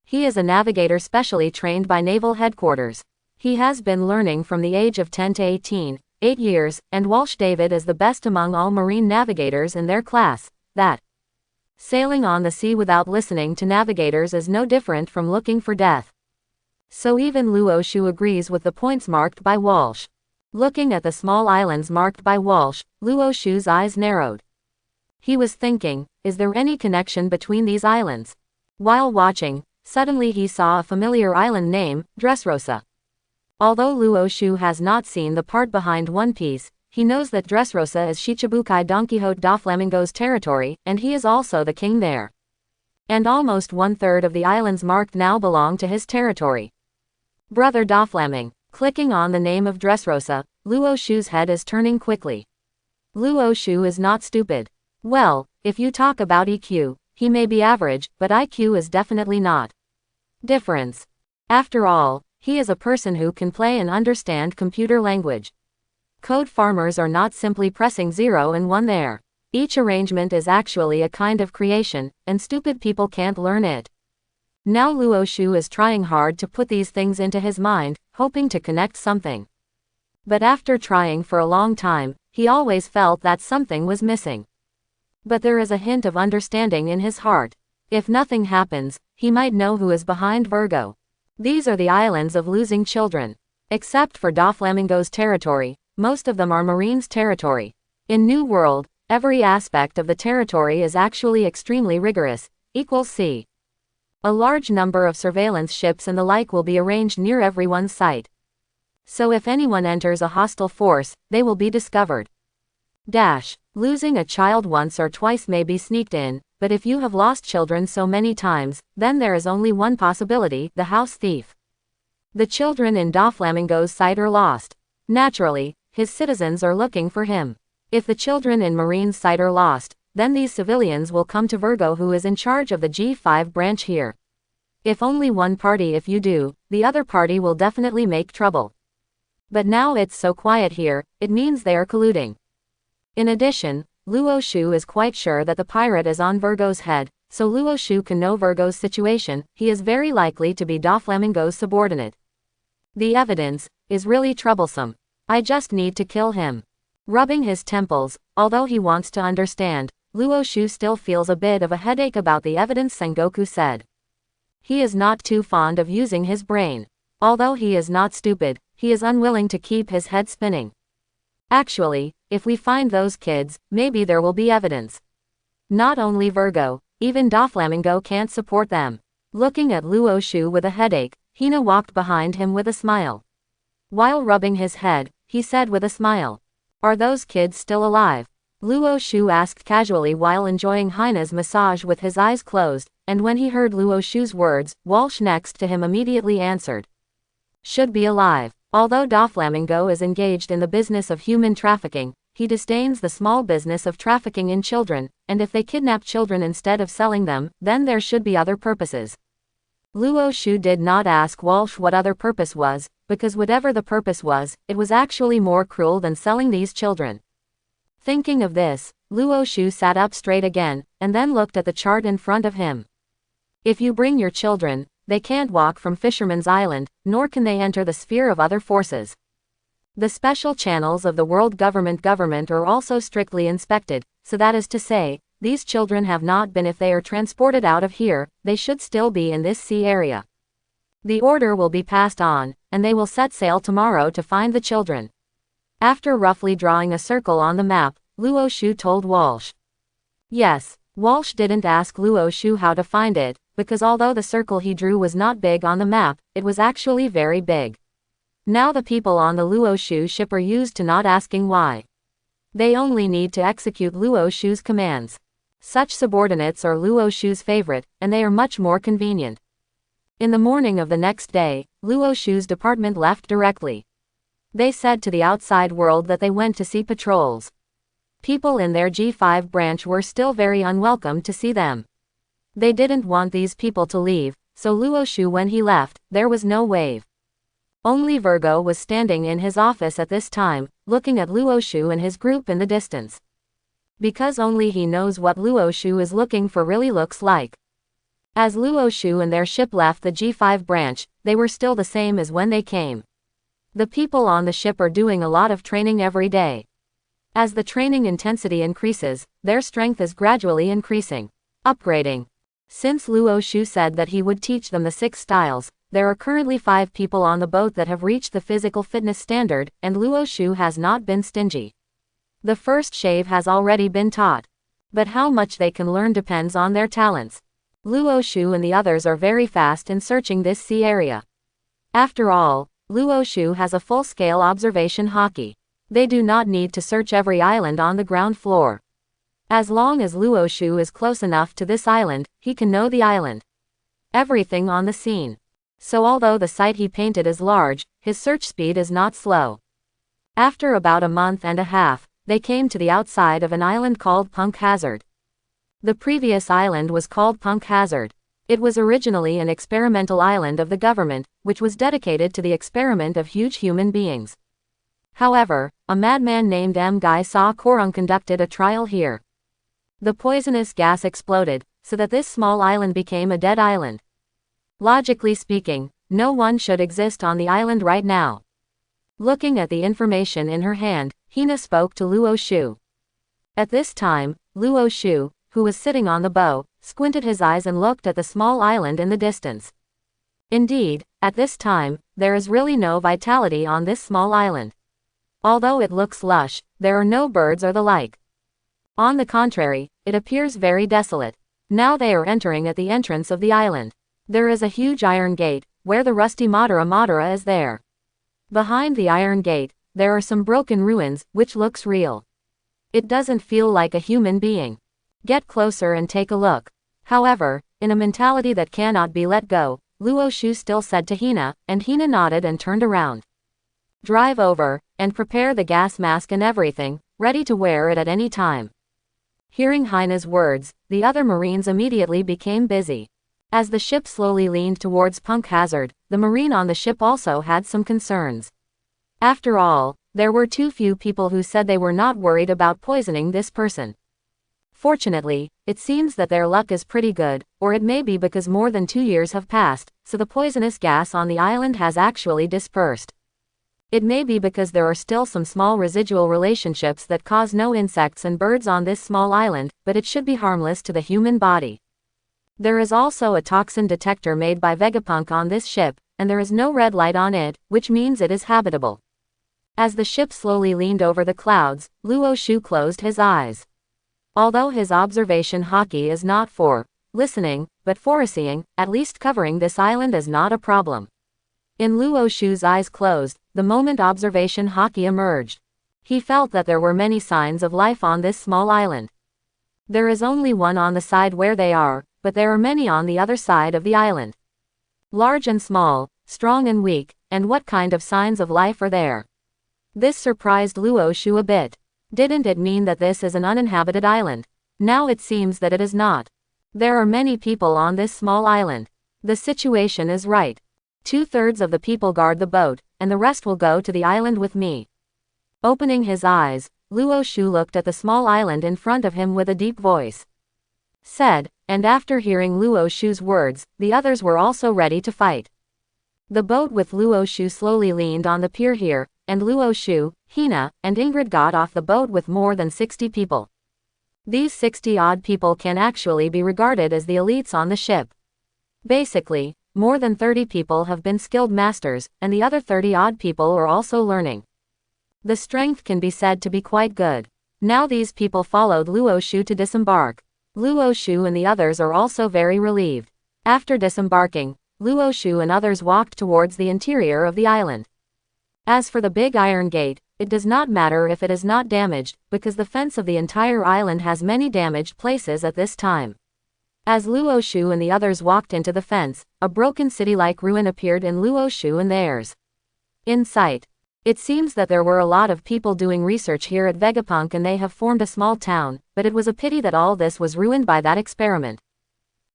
He is a navigator specially trained by Naval Headquarters. He has been learning from the age of 10 to 18, 8 years, and Walsh David is the best among all Marine navigators in their class. That sailing on the sea without listening to navigators is no different from looking for death. So even Luo Shu agrees with the points marked by Walsh. Looking at the small islands marked by Walsh, Luo Shu's eyes narrowed. He was thinking, is there any connection between these islands? While watching, suddenly he saw a familiar island name, Dressrosa. Although Luo Shu has not seen the part behind One Piece, he knows that Dressrosa is Shichibukai Don Quixote Doflamingo's territory, and he is also the king there. And almost 1/3 of the islands marked now belong to his territory. Brother Doflaming. Clicking on the name of Dressrosa, Luo Shu's head is turning quickly. Luo Shu is not stupid. Well, if you talk about EQ, he may be average, but IQ is definitely not. Difference. After all, he is a person who can play and understand computer language. Code farmers are not simply pressing 0 and 1 there. Each arrangement is actually a kind of creation, and stupid people can't learn it. Now Luo Shu is trying hard to put these things into his mind, hoping to connect something. But after trying for a long time, he always felt that something was missing. But there is a hint of understanding in his heart. If nothing happens, he might know who is behind Virgo. These are the islands of losing children. Except for Doflamingo's territory, most of them are Marine's territory. In New World, every aspect of the territory is actually extremely rigorous, =C. A large number of surveillance ships and the like will be arranged near everyone's site. So if anyone enters a hostile force, they will be discovered. Losing a child once or twice may be sneaked in, but if you have lost children so many times, then there is only one possibility: the house thief. The children in Doflamingo's site are lost. Naturally, his citizens are looking for him. If the children in Marine's site are lost, then these civilians will come to Virgo, who is in charge of the G5 branch here. If only one party, if you do, the other party will definitely make trouble. But now it's so quiet here, it means they are colluding. In addition, Luo Shu is quite sure that the pirate is on Virgo's head, so Luo Shu can know Virgo's situation. He is very likely to be Doflamingo's subordinate. The evidence is really troublesome. I just need to kill him. Rubbing his temples, although he wants to understand, Luo Shu still feels a bit of a headache about the evidence Sengoku said. He is not too fond of using his brain. Although he is not stupid, he is unwilling to keep his head spinning. Actually, if we find those kids, maybe there will be evidence. Not only Virgo, even Doflamingo can't support them. Looking at Luo Shu with a headache, Hina walked behind him with a smile. While rubbing his head, he said with a smile, "Are those kids still alive?" Luo Shu asked casually while enjoying Hina's massage with his eyes closed, and when he heard Luo Shu's words, Walsh next to him immediately answered, "Should be alive." Although Doflamingo is engaged in the business of human trafficking, he disdains the small business of trafficking in children, and if they kidnap children instead of selling them, then there should be other purposes. Luo Shu did not ask Walsh what other purpose was, because whatever the purpose was, it was actually more cruel than selling these children. Thinking of this, Luo Shu sat up straight again, and then looked at the chart in front of him. If you bring your children, they can't walk from Fisherman's Island, nor can they enter the sphere of other forces. The special channels of the world government are also strictly inspected, so that is to say, these children have not been. If they are transported out of here, they should still be in this sea area. The order will be passed on, and they will set sail tomorrow to find the children. After roughly drawing a circle on the map, Luo Shu told Walsh. Yes, Walsh didn't ask Luo Shu how to find it, because although the circle he drew was not big on the map, it was actually very big. Now the people on the Luo Shu ship are used to not asking why. They only need to execute Luo Shu's commands. Such subordinates are Luo Shu's favorite, and they are much more convenient. In the morning of the next day, Luo Shu's department left directly. They said to the outside world that they went to see patrols. People in their G5 branch were still very unwelcome to see them. They didn't want these people to leave, so Luo Shu, when he left, there was no wave. Only Virgo was standing in his office at this time, looking at Luo Shu and his group in the distance. Because only he knows what Luo Shu is looking for really looks like. As Luo Shu and their ship left the G5 branch, they were still the same as when they came. The people on the ship are doing a lot of training every day. As the training intensity increases, their strength is gradually increasing. Upgrading. Since Luo Shu said that he would teach them the 6 styles, there are currently 5 people on the boat that have reached the physical fitness standard, and Luo Shu has not been stingy. The first shave has already been taught. But how much they can learn depends on their talents. Luo Shu and the others are very fast in searching this sea area. After all, Luo Shu has a full-scale observation hockey. They do not need to search every island on the ground floor. As long as Luo Shu is close enough to this island, he can know the island. Everything on the scene. So although the site he painted is large, his search speed is not slow. After about a month and a half, they came to the outside of an island called Punk Hazard. The previous island was called Punk Hazard. It was originally an experimental island of the government, which was dedicated to the experiment of huge human beings. However, a madman named M. Gai Sa Korung conducted a trial here. The poisonous gas exploded, so that this small island became a dead island. Logically speaking, no one should exist on the island right now. Looking at the information in her hand, Hina spoke to Luo Shu. At this time, Luo Shu, who was sitting on the bow, squinted his eyes and looked at the small island in the distance. Indeed, at this time, there is really no vitality on this small island. Although it looks lush, there are no birds or the like. On the contrary, it appears very desolate. Now they are entering at the entrance of the island. There is a huge iron gate, where the rusty Madara is there. Behind the iron gate, there are some broken ruins, which looks real. It doesn't feel like a human being. Get closer and take a look. However, in a mentality that cannot be let go, Luo Shu still said to Hina, and Hina nodded and turned around. Drive over, and prepare the gas mask and everything, ready to wear it at any time. Hearing Hina's words, the other Marines immediately became busy. As the ship slowly leaned towards Punk Hazard, the Marine on the ship also had some concerns. After all, there were too few people who said they were not worried about poisoning this person. Fortunately, it seems that their luck is pretty good, or it may be because more than 2 years have passed, so the poisonous gas on the island has actually dispersed. It may be because there are still some small residual relationships that cause no insects and birds on this small island, but it should be harmless to the human body. There is also a toxin detector made by Vegapunk on this ship, and there is no red light on it, which means it is habitable. As the ship slowly leaned over the clouds, Luo Shu closed his eyes. Although his observation haki is not for listening, but for seeing, at least covering this island is not a problem. In Luo Shu's eyes closed, the moment observation haki emerged. He felt that there were many signs of life on this small island. There is only one on the side where they are, but there are many on the other side of the island. Large and small, strong and weak, and what kind of signs of life are there? This surprised Luo Shu a bit. Didn't it mean that this is an uninhabited island? Now it seems that it is not. There are many people on this small island. The situation is right. 2/3 of the people guard the boat, and the rest will go to the island with me. Opening his eyes, Luo Shu looked at the small island in front of him with a deep voice. Said, and after hearing Luo Shu's words, the others were also ready to fight. The boat with Luo Shu slowly leaned on the pier here, and Luo Shu, Hina, and Ingrid got off the boat with more than 60 people. These 60-odd people can actually be regarded as the elites on the ship. Basically, more than 30 people have been skilled masters, and the other 30-odd people are also learning. The strength can be said to be quite good. Now these people followed Luo Shu to disembark. Luo Shu and the others are also very relieved. After disembarking, Luo Shu and others walked towards the interior of the island. As for the big iron gate, it does not matter if it is not damaged, because the fence of the entire island has many damaged places at this time. As Luo Shu and the others walked into the fence, a broken city-like ruin appeared in Luo Shu and theirs. In sight. It seems that there were a lot of people doing research here at Vegapunk and they have formed a small town, but it was a pity that all this was ruined by that experiment.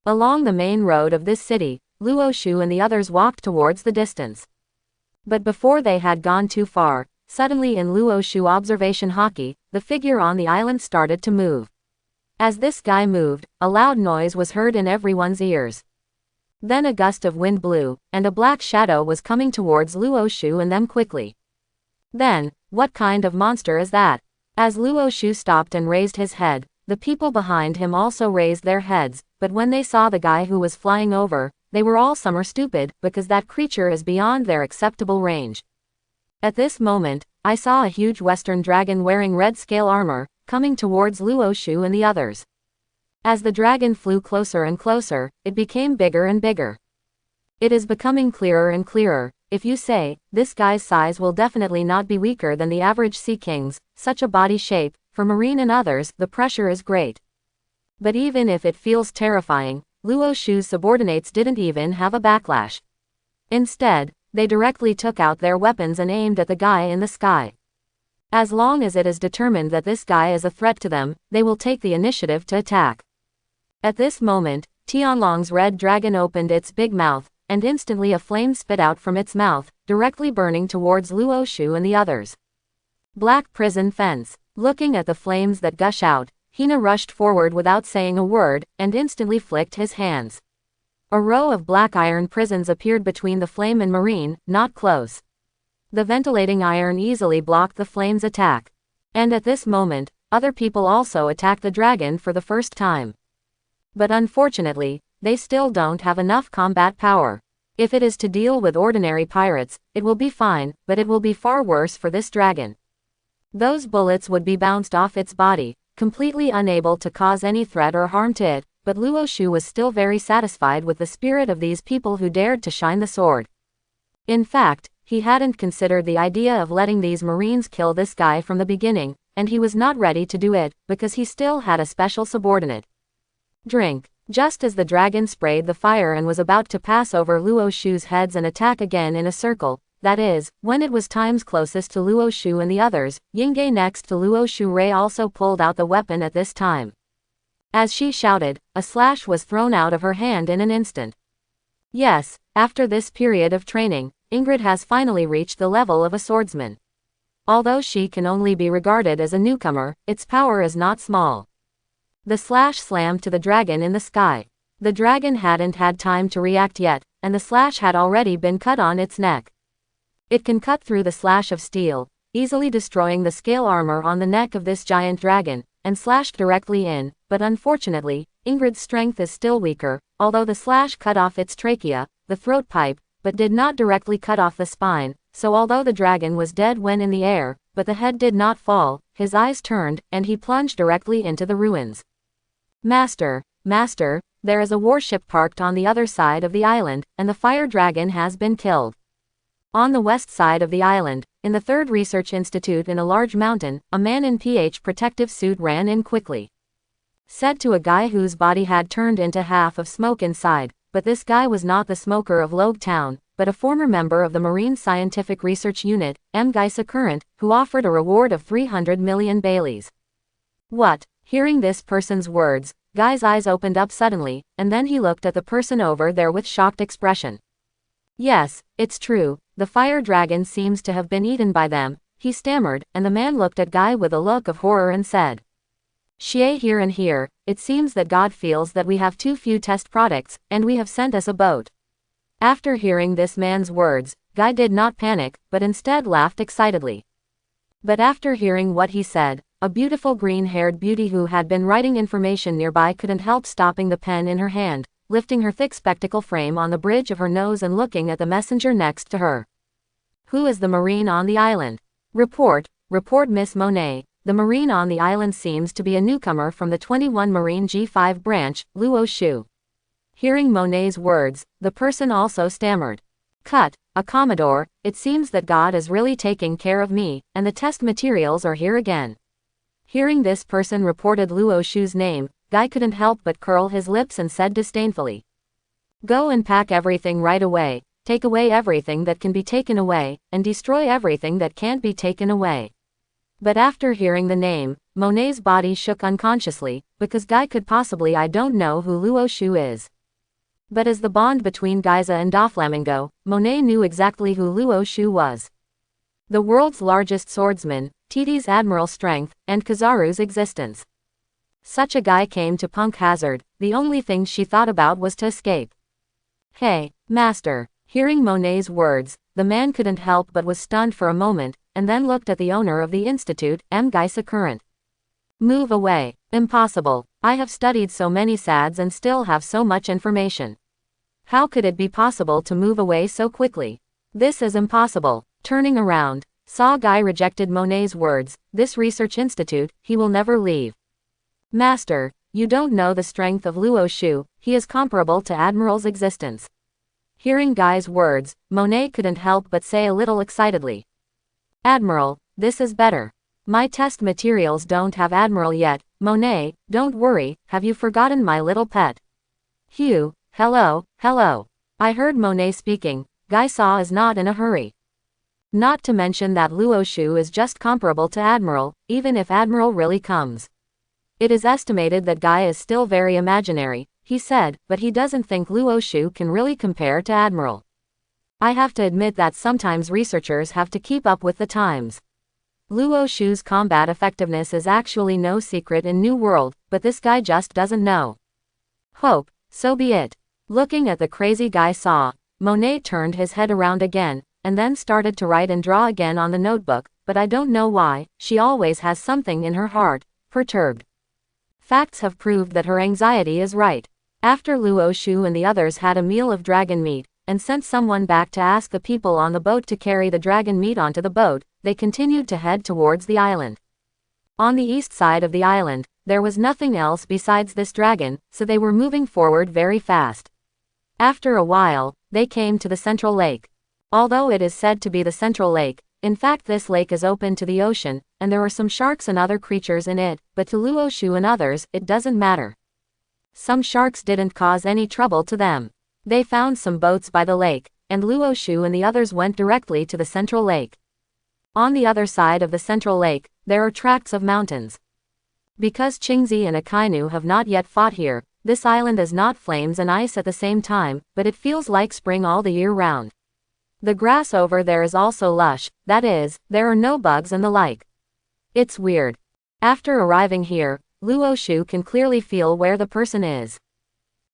Along the main road of this city, Luo Shu and the others walked towards the distance. But before they had gone too far, suddenly in Luo Shu observation haki, the figure on the island started to move. As this guy moved, a loud noise was heard in everyone's ears. Then a gust of wind blew, and a black shadow was coming towards Luo Shu and them quickly. Then, what kind of monster is that? As Luo Shu stopped and raised his head, the people behind him also raised their heads, but when they saw the guy who was flying over, they were all somewhat stupid, because that creature is beyond their acceptable range. At this moment, I saw a huge western dragon wearing red scale armor, coming towards Luo Shu and the others. As the dragon flew closer and closer, it became bigger and bigger. It is becoming clearer and clearer. If you say, this guy's size will definitely not be weaker than the average sea king's, such a body shape, for Marine and others, the pressure is great. But even if it feels terrifying, Luo Shu's subordinates didn't even have a backlash. Instead, they directly took out their weapons and aimed at the guy in the sky. As long as it is determined that this guy is a threat to them, they will take the initiative to attack. At this moment, Tianlong's red dragon opened its big mouth, and instantly a flame spit out from its mouth, directly burning towards Luo Shu and the others. Black prison fence. Looking at the flames that gush out, Hina rushed forward without saying a word, and instantly flicked his hands. A row of black iron prisons appeared between the flame and Marine, not close. The ventilating iron easily blocked the flame's attack. And at this moment, other people also attacked the dragon for the first time. But unfortunately, they still don't have enough combat power. If it is to deal with ordinary pirates, it will be fine, but it will be far worse for this dragon. Those bullets would be bounced off its body, completely unable to cause any threat or harm to it, but Luo Shu was still very satisfied with the spirit of these people who dared to shine the sword. In fact, he hadn't considered the idea of letting these Marines kill this guy from the beginning, and he was not ready to do it, because he still had a special subordinate. Drink. Just as the dragon sprayed the fire and was about to pass over Luo Shu's heads and attack again in a circle, that is, when it was times closest to Luo Shu and the others, Yingge next to Luo Shu Rei also pulled out the weapon at this time. As she shouted, a slash was thrown out of her hand in an instant. Yes, after this period of training, Ingrid has finally reached the level of a swordsman. Although she can only be regarded as a newcomer, its power is not small. The slash slammed to the dragon in the sky. The dragon hadn't had time to react yet, and the slash had already been cut on its neck. It can cut through the slash of steel, easily destroying the scale armor on the neck of this giant dragon, and slashed directly in, but unfortunately, Ingrid's strength is still weaker, although the slash cut off its trachea, the throat pipe, but did not directly cut off the spine, so although the dragon was dead when in the air, but the head did not fall, his eyes turned, and he plunged directly into the ruins. Master, there is a warship parked on the other side of the island, and the fire dragon has been killed. On the west side of the island, in the third research institute in a large mountain, a man in PH protective suit ran in quickly. Said to a guy whose body had turned into half of smoke inside, but this guy was not the smoker of Logue Town, but a former member of the Marine Scientific Research Unit, M. Geisa Current, who offered a reward of 300 million Baileys. What? Hearing this person's words, Guy's eyes opened up suddenly, and then he looked at the person over there with shocked expression. Yes, it's true, the fire dragon seems to have been eaten by them, he stammered, and the man looked at Guy with a look of horror and said. Xie here and here, it seems that God feels that we have too few test products, and we have sent us a boat. After hearing this man's words, Guy did not panic, but instead laughed excitedly. But after hearing what he said, a beautiful green-haired beauty who had been writing information nearby couldn't help stopping the pen in her hand, lifting her thick spectacle frame on the bridge of her nose and looking at the messenger next to her. Who is the Marine on the island? Report Miss Monet. The Marine on the island seems to be a newcomer from the 21 Marine G5 branch, Luo Shu. Hearing Monet's words, the person also stammered. A Commodore, it seems that God is really taking care of me, and the test materials are here again. Hearing this person reported Luo Shu's name, Guy couldn't help but curl his lips and said disdainfully. Go and pack everything right away, take away everything that can be taken away, and destroy everything that can't be taken away. But after hearing the name, Monet's body shook unconsciously, because Guy could possibly I don't know who Luo Shu is. But as the bond between Geisa and Doflamingo, Monet knew exactly who Luo Shu was. The world's largest swordsman, Titi's admiral strength, and Kizaru's existence. Such a guy came to Punk Hazard, the only thing she thought about was to escape. Hey, master. Hearing Monet's words, the man couldn't help but was stunned for a moment, and then looked at the owner of the institute, M. Geisa Current. Move away. Impossible. I have studied so many SADs and still have so much information. How could it be possible to move away so quickly? This is impossible. Turning around, saw Guy rejected Monet's words, this research institute, he will never leave. Master, you don't know the strength of Luo Shu, he is comparable to Admiral's existence. Hearing Guy's words, Monet couldn't help but say a little excitedly. Admiral, this is better. My test materials don't have Admiral yet, Monet, don't worry, have you forgotten my little pet? Hugh, hello. I heard Monet speaking, Guy Saw is not in a hurry. Not to mention that Luo Shu is just comparable to Admiral, even if Admiral really comes. It is estimated that Guy is still very imaginary, he said, but he doesn't think Luo Shu can really compare to Admiral. I have to admit that sometimes researchers have to keep up with the times. Luo Shu's combat effectiveness is actually no secret in New World, but this guy just doesn't know. Hope, so be it. Looking at the crazy Guy Saw, Monet turned his head around again, and then started to write and draw again on the notebook, but I don't know why, she always has something in her heart, perturbed. Facts have proved that her anxiety is right. After Luo Shu and the others had a meal of dragon meat, and sent someone back to ask the people on the boat to carry the dragon meat onto the boat, they continued to head towards the island. On the east side of the island, there was nothing else besides this dragon, so they were moving forward very fast. After a while, they came to the central lake. Although it is said to be the central lake, in fact this lake is open to the ocean, and there are some sharks and other creatures in it, but to Luo Shu and others, it doesn't matter. Some sharks didn't cause any trouble to them. They found some boats by the lake, and Luo Shu and the others went directly to the central lake. On the other side of the central lake, there are tracts of mountains. Because Qingzi and Akainu have not yet fought here, this island is not flames and ice at the same time, but it feels like spring all the year round. The grass over there is also lush, that is, there are no bugs and the like. It's weird. After arriving here, Luo Shu can clearly feel where the person is.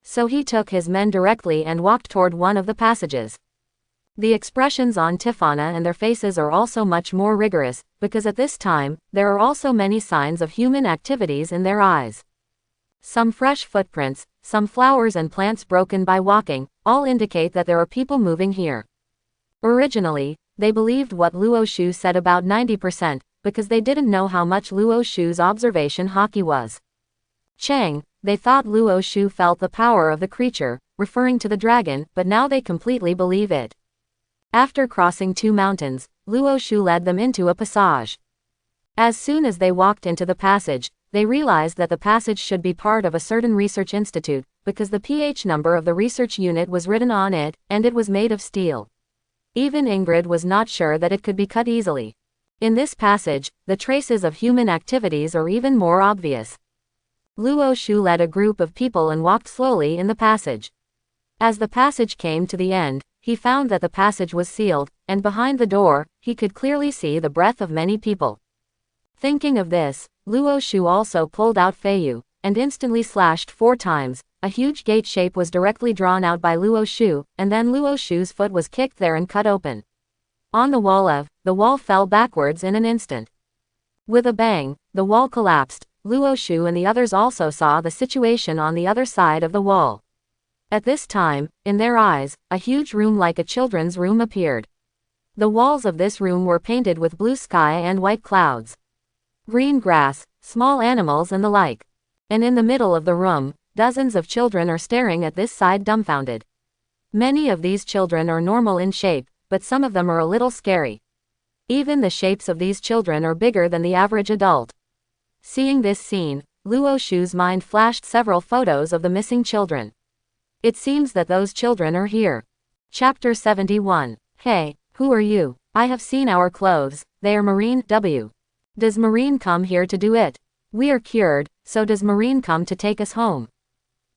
So he took his men directly and walked toward one of the passages. The expressions on Tifana and their faces are also much more rigorous, because at this time, there are also many signs of human activities in their eyes. Some fresh footprints, some flowers and plants broken by walking, all indicate that there are people moving here. Originally, they believed what Luo Shu said about 90%, because they didn't know how much Luo Shu's observation haki was. Chang, they thought Luo Shu felt the power of the creature, referring to the dragon, but now they completely believe it. After crossing 2 mountains, Luo Shu led them into a passage. As soon as they walked into the passage, they realized that the passage should be part of a certain research institute, because the PH number of the research unit was written on it, and it was made of steel. Even Ingrid was not sure that it could be cut easily. In this passage, the traces of human activities are even more obvious. Luo Shu led a group of people and walked slowly in the passage. As the passage came to the end, he found that the passage was sealed, and behind the door, he could clearly see the breath of many people. Thinking of this, Luo Shu also pulled out Feiyu, and instantly slashed 4 times. A huge gate shape was directly drawn out by Luo Shu, and then Luo Shu's foot was kicked there and cut open. On the wall fell backwards in an instant. With a bang, the wall collapsed. Luo Shu and the others also saw the situation on the other side of the wall. At this time, in their eyes, a huge room like a children's room appeared. The walls of this room were painted with blue sky and white clouds, green grass, small animals and the like. And in the middle of the room, dozens of children are staring at this side dumbfounded. Many of these children are normal in shape, but some of them are a little scary. Even the shapes of these children are bigger than the average adult. Seeing this scene, Luo Shu's mind flashed several photos of the missing children. It seems that those children are here. Chapter 71. Hey, who are you? I have seen our clothes, they are Marine. W. Does Marine come here to do it? We are cured, so does Marine come to take us home?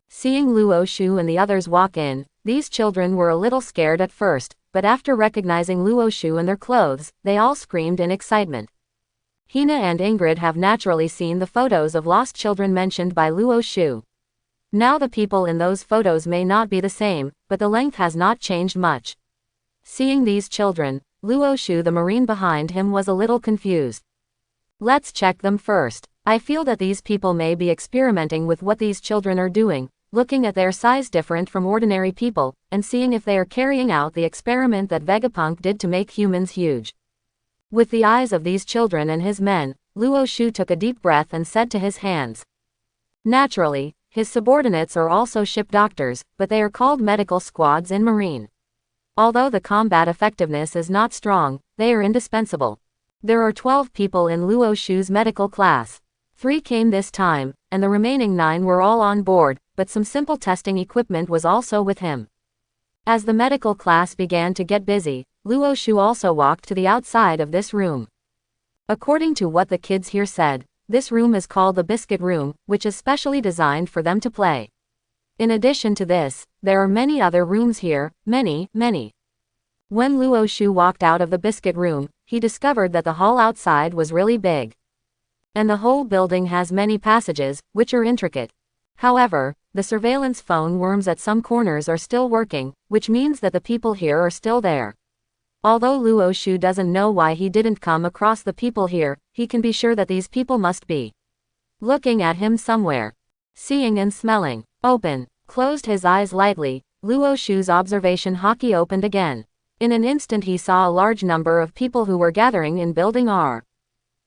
Seeing Luo Shu and the others walk in, these children were a little scared at first, but after recognizing Luo Shu and their clothes, they all screamed in excitement. Hina and Ingrid have naturally seen the photos of lost children mentioned by Luo Shu. Now the people in those photos may not be the same, but the length has not changed much. Seeing these children, Luo Shu the Marine behind him was a little confused. Let's check them first. I feel that these people may be experimenting with what these children are doing, looking at their size different from ordinary people, and seeing if they are carrying out the experiment that Vegapunk did to make humans huge. With the eyes of these children and his men, Luo Shu took a deep breath and said to his hands. Naturally, his subordinates are also ship doctors, but they are called medical squads in Marine. Although the combat effectiveness is not strong, they are indispensable. There are 12 people in Luo Shu's medical class. 3 came this time, and the remaining 9 were all on board, but some simple testing equipment was also with him. As the medical class began to get busy, Luo Shu also walked to the outside of this room. According to what the kids here said, this room is called the Biscuit Room, which is specially designed for them to play. In addition to this, there are many other rooms here, many. When Luo Shu walked out of the Biscuit Room, he discovered that the hall outside was really big. And the whole building has many passages, which are intricate. However, the surveillance phone worms at some corners are still working, which means that the people here are still there. Although Luo Shu doesn't know why he didn't come across the people here, he can be sure that these people must be looking at him somewhere. Seeing and smelling. Open. Closed his eyes lightly, Luo Shu's observation haki opened again. In an instant he saw a large number of people who were gathering in Building R.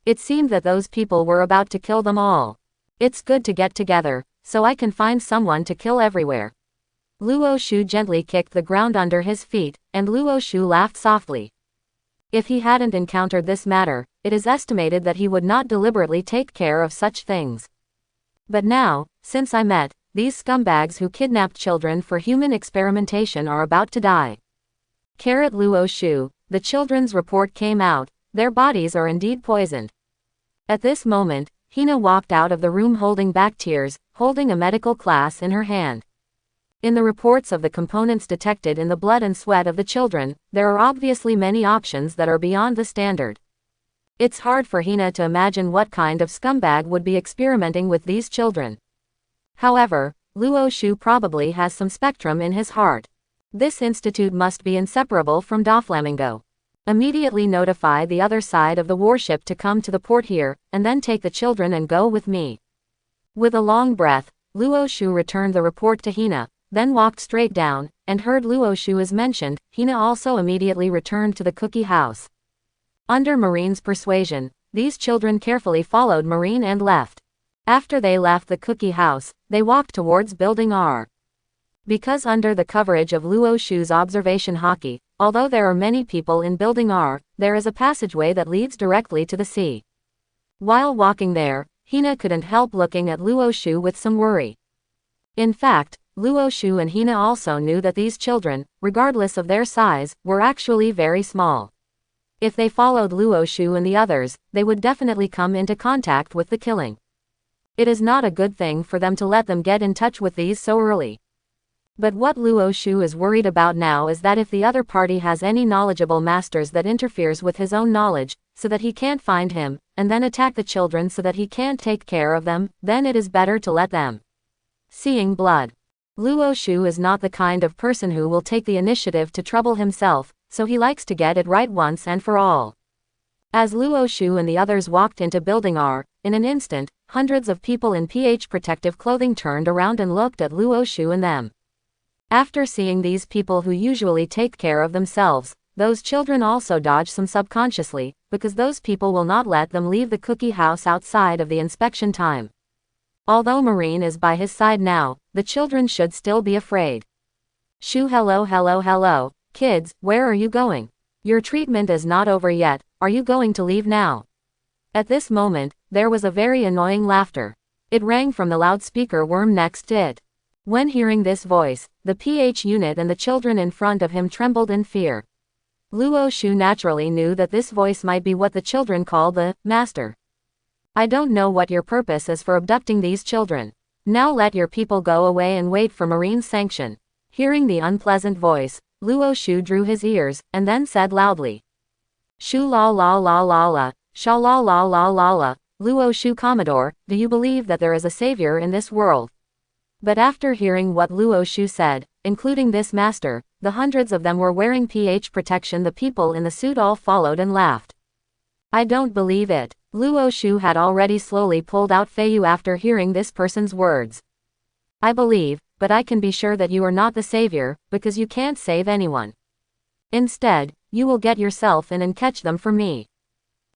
It seemed that those people were about to kill them all. It's good to get together, so I can find someone to kill everywhere. Luo Shu gently kicked the ground under his feet, and Luo Shu laughed softly. If he hadn't encountered this matter, it is estimated that he would not deliberately take care of such things. But now, since I met, these scumbags who kidnapped children for human experimentation are about to die. Luo Shu, the children's report came out, their bodies are indeed poisoned. At this moment, Hina walked out of the room holding back tears, holding a medical class in her hand. In the reports of the components detected in the blood and sweat of the children, there are obviously many options that are beyond the standard. It's hard for Hina to imagine what kind of scumbag would be experimenting with these children. However, Luo Shu probably has some spectrum in his heart. This institute must be inseparable from Doflamingo. Immediately notify the other side of the warship to come to the port here, and then take the children and go with me. With a long breath, Luo Shu returned the report to Hina, then walked straight down, and heard Luo Shu is mentioned. Hina also immediately returned to the cookie house. Under Marine's persuasion, these children carefully followed Marine and left. After they left the cookie house, they walked towards Building R. Because under the coverage of Luo Shu's observation hockey, although there are many people in Building R, there is a passageway that leads directly to the sea. While walking there, Hina couldn't help looking at Luo Shu with some worry. In fact, Luo Shu and Hina also knew that these children, regardless of their size, were actually very small. If they followed Luo Shu and the others, they would definitely come into contact with the killing. It is not a good thing for them to let them get in touch with these so early. But what Luo Shu is worried about now is that if the other party has any knowledgeable masters that interferes with his own knowledge, so that he can't find him, and then attack the children so that he can't take care of them, then it is better to let them. Seeing blood. Luo Shu is not the kind of person who will take the initiative to trouble himself, so he likes to get it right once and for all. As Luo Shu and the others walked into Building R, in an instant, hundreds of people in PH protective clothing turned around and looked at Luo Shu and them. After seeing these people who usually take care of themselves, those children also dodge some subconsciously, because those people will not let them leave the cookie house outside of the inspection time. Although Marine is by his side now, the children should still be afraid. Shu, hello, kids, where are you going? Your treatment is not over yet, are you going to leave now? At this moment, there was a very annoying laughter. It rang from the loudspeaker worm next to it. When hearing this voice, the PH unit and the children in front of him trembled in fear. Luo Shu naturally knew that this voice might be what the children call the Master. I don't know what your purpose is for abducting these children. Now let your people go away and wait for Marine's sanction. Hearing the unpleasant voice, Luo Shu drew his ears, and then said loudly. Shu la la la la la, sha la la la la la, Luo Shu Commodore, do you believe that there is a savior in this world? But after hearing what Luo Shu said, including this master, the hundreds of them were wearing PH protection. The people in the suit all followed and laughed. I don't believe it. Luo Shu had already slowly pulled out Feiyu after hearing this person's words. I believe, but I can be sure that you are not the savior, because you can't save anyone. Instead, you will get yourself in and catch them for me.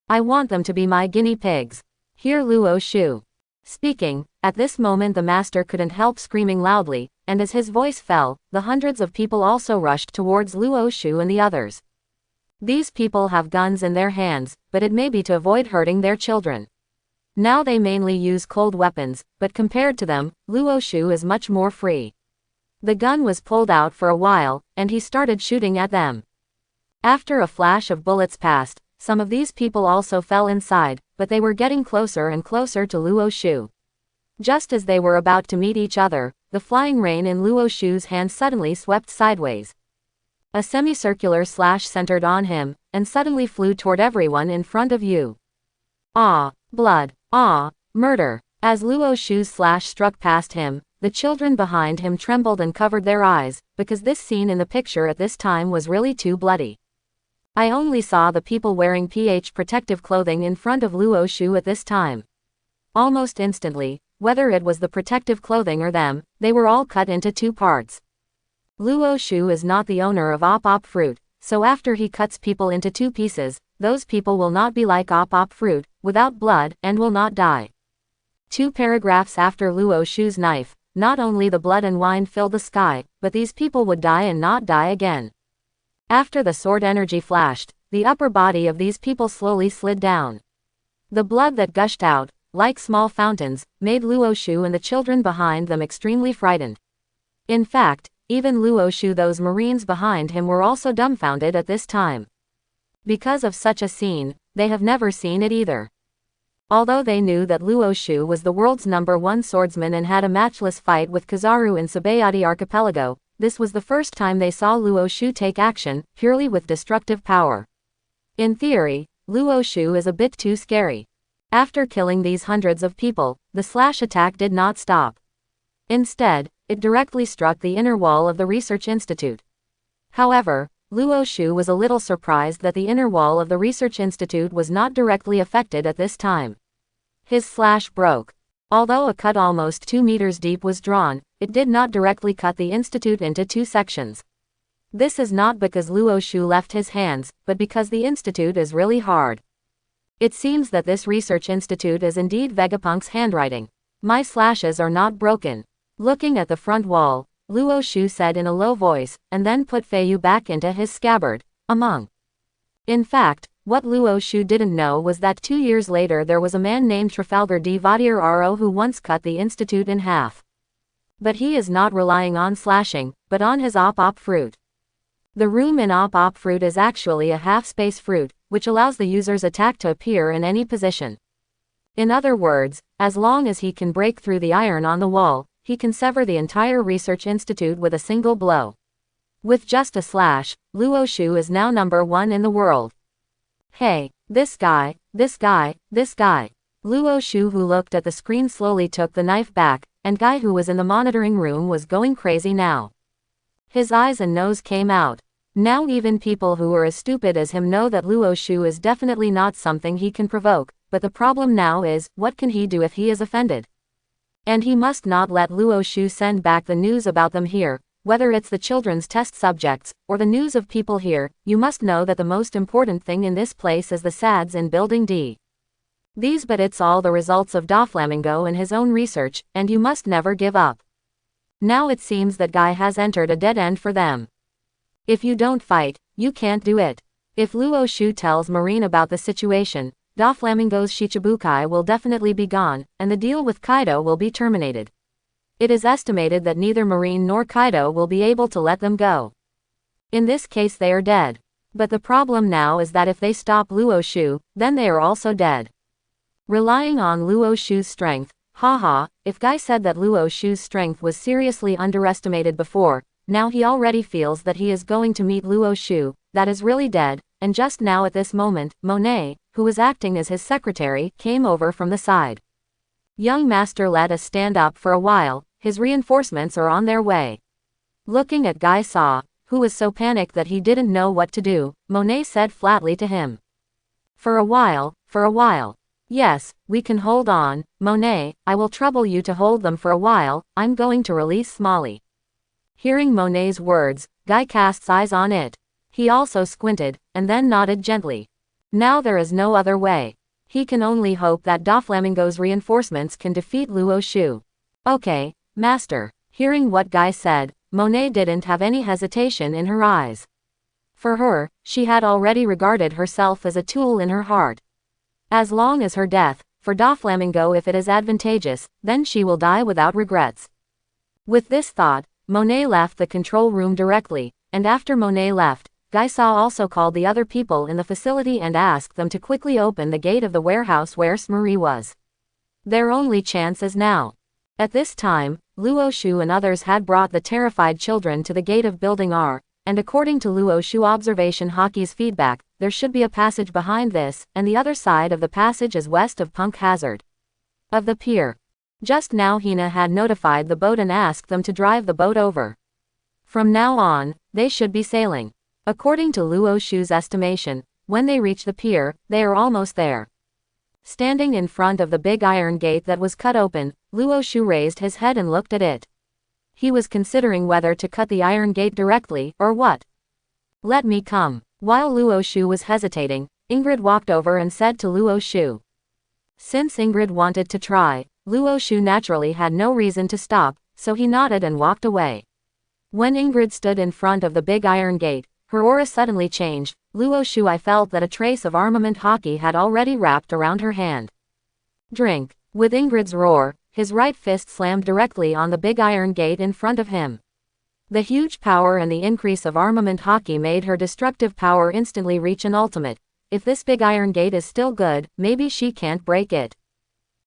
I want them to be my guinea pigs. Hear Luo Shu speaking. At this moment the master couldn't help screaming loudly, and as his voice fell, the hundreds of people also rushed towards Luo Shu and the others. These people have guns in their hands, but it may be to avoid hurting their children. Now they mainly use cold weapons, but compared to them, Luo Shu is much more free. The gun was pulled out for a while, and he started shooting at them. After a flash of bullets passed, some of these people also fell inside, but they were getting closer and closer to Luo Shu. Just as they were about to meet each other, the flying rain in Luo Shu's hand suddenly swept sideways. A semicircular slash centered on him, and suddenly flew toward everyone in front of you. Ah! Blood! Ah! Murder! As Luo Shu's slash struck past him, the children behind him trembled and covered their eyes, because this scene in the picture at this time was really too bloody. I only saw the people wearing PH protective clothing in front of Luo Shu at this time. Almost instantly, whether it was the protective clothing or them, they were all cut into two parts. Luo Shu is not the owner of Op Fruit, so after he cuts people into two pieces, those people will not be like Op Fruit, without blood, and will not die. 2 paragraphs after Luo Shu's knife, not only the blood and wine filled the sky, but these people would die and not die again. After the sword energy flashed, the upper body of these people slowly slid down. The blood that gushed out, like small fountains, made Luo Shu and the children behind them extremely frightened. In fact, even Luo Shu, those marines behind him, were also dumbfounded at this time. Because of such a scene, they have never seen it either. Although they knew that Luo Shu was the world's #1 swordsman and had a matchless fight with Kizaru in Sabayati Archipelago, this was the first time they saw Luo Shu take action, purely with destructive power. In theory, Luo Shu is a bit too scary. After killing these hundreds of people, the slash attack did not stop. Instead, it directly struck the inner wall of the research institute. However, Luo Shu was a little surprised that the inner wall of the research institute was not directly affected at this time. His slash broke. Although a cut almost 2 meters deep was drawn, it did not directly cut the institute into 2 sections. This is not because Luo Shu left his hands, but because the institute is really hard. It seems that this research institute is indeed Vegapunk's handwriting. My slashes are not broken. Looking at the front wall, Luo Shu said in a low voice, and then put Feiyu back into his scabbard. In fact, what Luo Shu didn't know was that 2 years later there was a man named Trafalgar D. Vadier Aro who once cut the institute in half. But he is not relying on slashing, but on his op fruit. The room in op fruit is actually a half-space fruit, which allows the user's attack to appear in any position. In other words, as long as he can break through the iron on the wall, he can sever the entire research institute with a single blow. With just a slash, Luo Shu is now #1 in the world. Hey, this guy. Luo Shu, who looked at the screen, slowly took the knife back, and Guy, who was in the monitoring room, was going crazy now. His eyes and nose came out. Now even people who are as stupid as him know that Luo Shu is definitely not something he can provoke, but the problem now is, what can he do if he is offended? And he must not let Luo Shu send back the news about them here, whether it's the children's test subjects, or the news of people here. You must know that the most important thing in this place is the SADs in Building D. But it's all the results of Doflamingo and his own research, and you must never give up. Now it seems that Guy has entered a dead end for them. If you don't fight, you can't do it. If Luo Shu tells Marine about the situation, Doflamingo's Shichibukai will definitely be gone, and the deal with Kaido will be terminated. It is estimated that neither Marine nor Kaido will be able to let them go. In this case they are dead. But the problem now is that if they stop Luo Shu, then they are also dead. Relying on Luo Shu's strength, if Guy said that Luo Shu's strength was seriously underestimated before, now he already feels that he is going to meet Luo Shu, that is really dead, and just now at this moment, Monet, who was acting as his secretary, came over from the side. Young master, let us stand up for a while, his reinforcements are on their way. Looking at Guy Sa, who was so panicked that he didn't know what to do, Monet said flatly to him. For a while. Yes, we can hold on, Monet, I will trouble you to hold them for a while, I'm going to release Smalley. Hearing Monet's words, Guy casts eyes on it. He also squinted, and then nodded gently. Now there is no other way. He can only hope that Doflamingo's reinforcements can defeat Luo Shu. Okay, master. Hearing what Guy said, Monet didn't have any hesitation in her eyes. For her, she had already regarded herself as a tool in her heart. As long as her death, for Doflamingo, if it is advantageous, then she will die without regrets. With this thought, Monet left the control room directly, and after Monet left, Guy Sa also called the other people in the facility and asked them to quickly open the gate of the warehouse where Smurrie was. Their only chance is now. At this time, Luo Shu and others had brought the terrified children to the gate of Building R, and according to Luo Shu observation Hockey's feedback, there should be a passage behind this, and the other side of the passage is west of Punk Hazard. Of the pier. Just now Hina had notified the boat and asked them to drive the boat over. From now on, they should be sailing. According to Luo Shu's estimation, when they reach the pier, they are almost there. Standing in front of the big iron gate that was cut open, Luo Shu raised his head and looked at it. He was considering whether to cut the iron gate directly, or what. Let me come. While Luo Shu was hesitating, Ingrid walked over and said to Luo Shu. Since Ingrid wanted to try, Luo Shu naturally had no reason to stop, so he nodded and walked away. When Ingrid stood in front of the big iron gate, her aura suddenly changed. Luo Shu, I felt that a trace of armament hockey had already wrapped around her hand. Drink. With Ingrid's roar, his right fist slammed directly on the big iron gate in front of him. The huge power and the increase of armament hockey made her destructive power instantly reach an ultimate. If this big iron gate is still good, maybe she can't break it.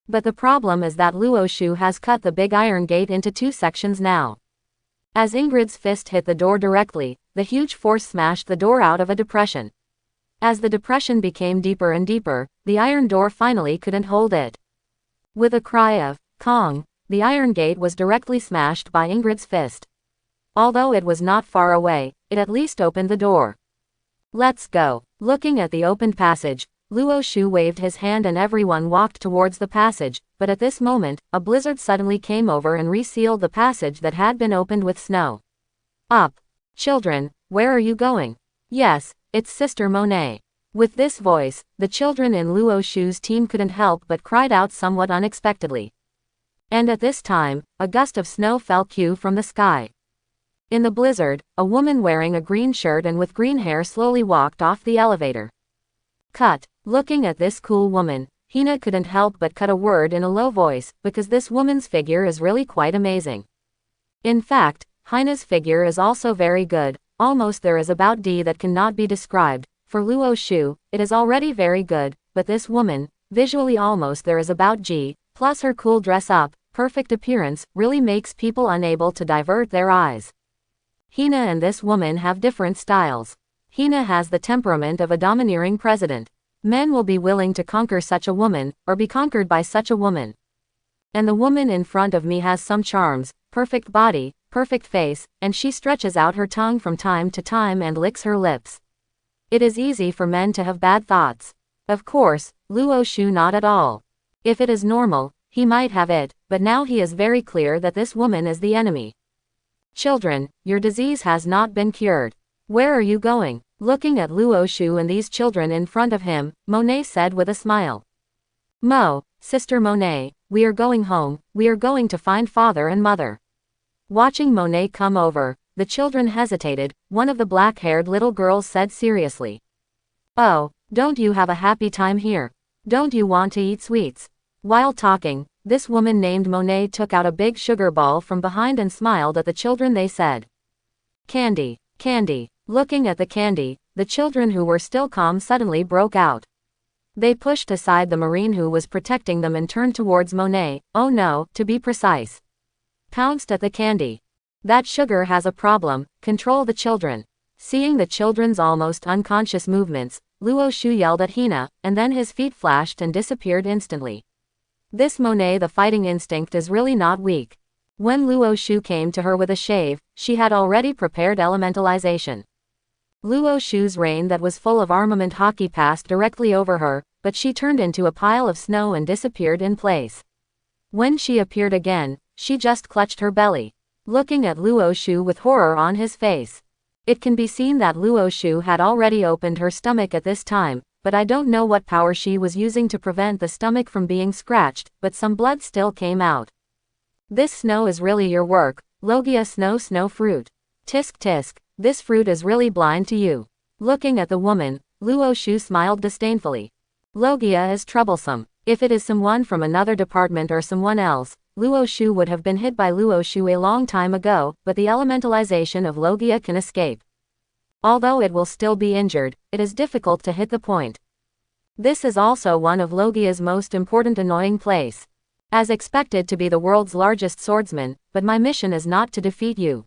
But the problem is that Luo Shu has cut the big iron gate into 2 sections now. As Ingrid's fist hit the door directly, the huge force smashed the door out of a depression. As the depression became deeper and deeper, the iron door finally couldn't hold it. With a cry of "Kong," the iron gate was directly smashed by Ingrid's fist. Although it was not far away, it at least opened the door. Let's go. Looking at the opened passage, Luo Shu waved his hand and everyone walked towards the passage, but at this moment, a blizzard suddenly came over and resealed the passage that had been opened with snow. Up. Children, where are you going? Yes, it's Sister Monet. With this voice, the children in Luo Shu's team couldn't help but cried out somewhat unexpectedly. And at this time, a gust of snow fell from the sky. In the blizzard, a woman wearing a green shirt and with green hair slowly walked off the elevator. Cut. Looking at this cool woman, Hina couldn't help but cut a word in a low voice, because this woman's figure is really quite amazing. In fact, Hina's figure is also very good, almost there is about D that cannot be described. For Luo Shu, it is already very good, but this woman, visually almost there is about G, plus her cool dress up, perfect appearance, really makes people unable to divert their eyes. Hina and this woman have different styles. Hina has the temperament of a domineering president. Men will be willing to conquer such a woman, or be conquered by such a woman. And the woman in front of me has some charms, perfect body, perfect face, and she stretches out her tongue from time to time and licks her lips. It is easy for men to have bad thoughts. Of course, Luo Shu not at all. If it is normal, he might have it, but now he is very clear that this woman is the enemy. Children, your disease has not been cured. Where are you going? Looking at Luo Shu and these children in front of him, Monet said with a smile. Sister Monet, we are going home, we are going to find father and mother. Watching Monet come over, the children hesitated. One of the black-haired little girls said seriously. Oh, don't you have a happy time here? Don't you want to eat sweets? While talking, this woman named Monet took out a big sugar ball from behind and smiled at the children. They said, "Candy, candy." Looking at the candy, the children who were still calm suddenly broke out. They pushed aside the Marine who was protecting them and turned towards Monet, oh no, to be precise. Pounced at the candy. That sugar has a problem, control the children. Seeing the children's almost unconscious movements, Luo Shu yelled at Hina, and then his feet flashed and disappeared instantly. This Monet, the fighting instinct is really not weak. When Luo Shu came to her with a shave, she had already prepared elementalization. Luo Shu's rain that was full of armament hockey passed directly over her, but she turned into a pile of snow and disappeared in place. When she appeared again, she just clutched her belly. Looking at Luo Shu with horror on his face. It can be seen that Luo Shu had already opened her stomach at this time, but I don't know what power she was using to prevent the stomach from being scratched, but some blood still came out. This snow is really your work, Logia snow fruit. Tisk tisk, this fruit is really blind to you. Looking at the woman, Luo Shu smiled disdainfully. Logia is troublesome. If it is someone from another department or someone else, Luo Shu would have been hit by Luo Shu a long time ago, but the elementalization of Logia can escape. Although it will still be injured, it is difficult to hit the point. This is also one of Logia's most important annoying place. As expected to be the world's largest swordsman, but my mission is not to defeat you.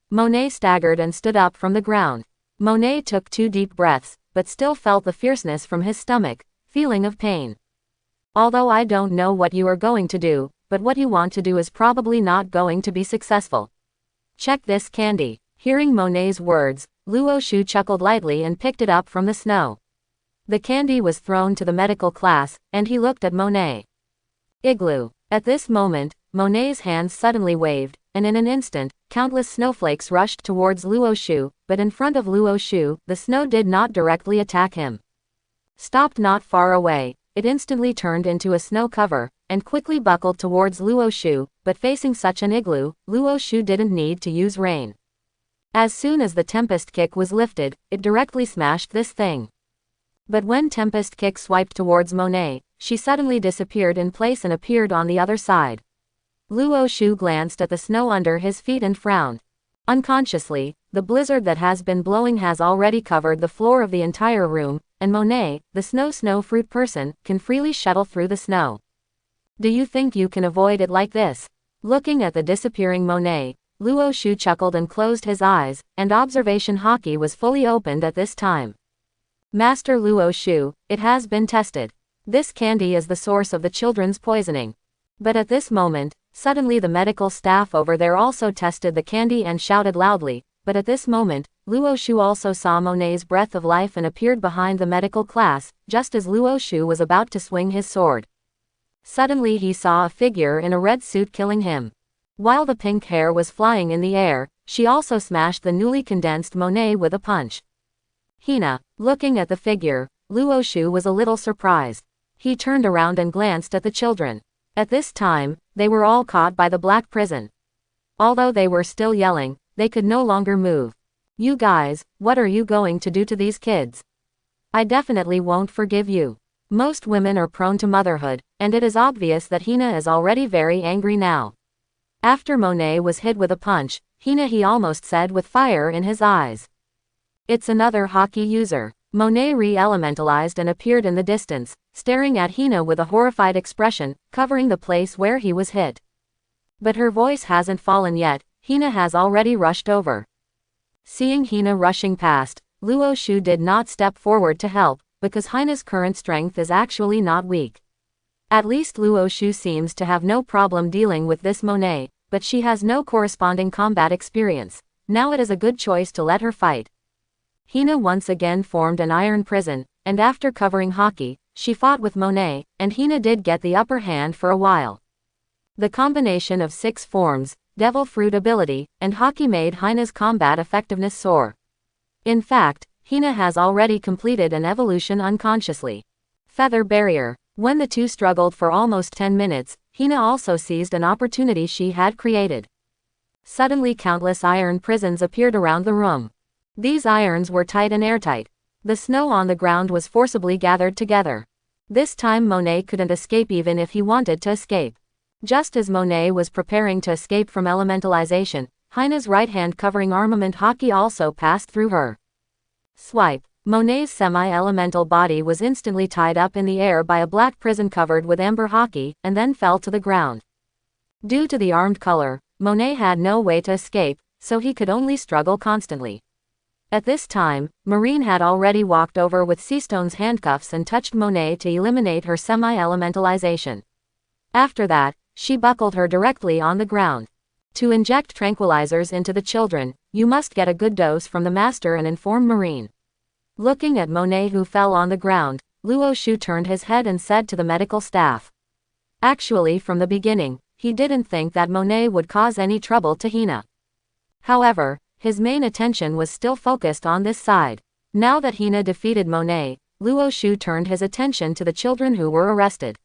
Monet staggered and stood up from the ground. Monet took 2 deep breaths, but still felt the fierceness from his stomach, feeling of pain. Although I don't know what you are going to do, but what you want to do is probably not going to be successful. Check this candy. Hearing Monet's words, Luo Shu chuckled lightly and picked it up from the snow. The candy was thrown to the medical class, and he looked at Monet. Igloo. At this moment, Monet's hands suddenly waved, and in an instant, countless snowflakes rushed towards Luo Shu, but in front of Luo Shu, the snow did not directly attack him. Stopped not far away. it instantly turned into a snow cover, and quickly buckled towards Luo Shu, but facing such an igloo, Luo Shu didn't need to use rain. As soon as the Tempest Kick was lifted, it directly smashed this thing. But when Tempest Kick swiped towards Monet, she suddenly disappeared in place and appeared on the other side. Luo Shu glanced at the snow under his feet and frowned. Unconsciously, the blizzard that has been blowing has already covered the floor of the entire room, and Monet, the snow fruit person, can freely shuttle through the snow. Do you think you can avoid it like this? Looking at the disappearing Monet, Luo Shu chuckled and closed his eyes, and observation Haki was fully opened at this time. Master Luo Shu, it has been tested. This candy is the source of the children's poisoning. But at this moment, suddenly the medical staff over there also tested the candy and shouted loudly, but at this moment, Luo Shu also saw Monet's breath of life and appeared behind the medical class, just as Luo Shu was about to swing his sword. Suddenly he saw a figure in a red suit killing him. While the pink hair was flying in the air, she also smashed the newly condensed Monet with a punch. Hina, looking at the figure, Luo Shu was a little surprised. He turned around and glanced at the children. At this time, they were all caught by the black prison. Although they were still yelling, they could no longer move. You guys, what are you going to do to these kids? I definitely won't forgive you. Most women are prone to motherhood, and it is obvious that Hina is already very angry now. After Monet was hit with a punch, Hina he almost said with fire in his eyes. It's another Haki user. Monet re-elementalized and appeared in the distance, staring at Hina with a horrified expression, covering the place where he was hit. But her voice hasn't fallen yet, Hina has already rushed over. Seeing Hina rushing past, Luo Shu did not step forward to help, because Hina's current strength is actually not weak. At least Luo Shu seems to have no problem dealing with this Monet, but she has no corresponding combat experience. Now it is a good choice to let her fight. Hina once again formed an iron prison, and after covering Haki, she fought with Monet, and Hina did get the upper hand for a while. The combination of 6 forms, Devil Fruit ability, and Haki made Hina's combat effectiveness soar. In fact, Hina has already completed an evolution unconsciously. Feather Barrier. When the two struggled for almost 10 minutes, Hina also seized an opportunity she had created. Suddenly countless iron prisons appeared around the room. These irons were tight and airtight. The snow on the ground was forcibly gathered together. This time Monet couldn't escape even if he wanted to escape. Just as Monet was preparing to escape from elementalization, Hina's right hand covering armament Haki also passed through her. Swipe. Monet's semi-elemental body was instantly tied up in the air by a black prison covered with amber Haki, and then fell to the ground. Due to the armed color, Monet had no way to escape, so he could only struggle constantly. At this time, Marine had already walked over with Seastone's handcuffs and touched Monet to eliminate her semi-elementalization. After that, she buckled her directly on the ground. To inject tranquilizers into the children, you must get a good dose from the master and inform Marine. Looking at Monet who fell on the ground, Luo Shu turned his head and said to the medical staff. Actually from the beginning, he didn't think that Monet would cause any trouble to Hina. However, his main attention was still focused on this side. Now that Hina defeated Monet, Luo Shu turned his attention to the children who were arrested.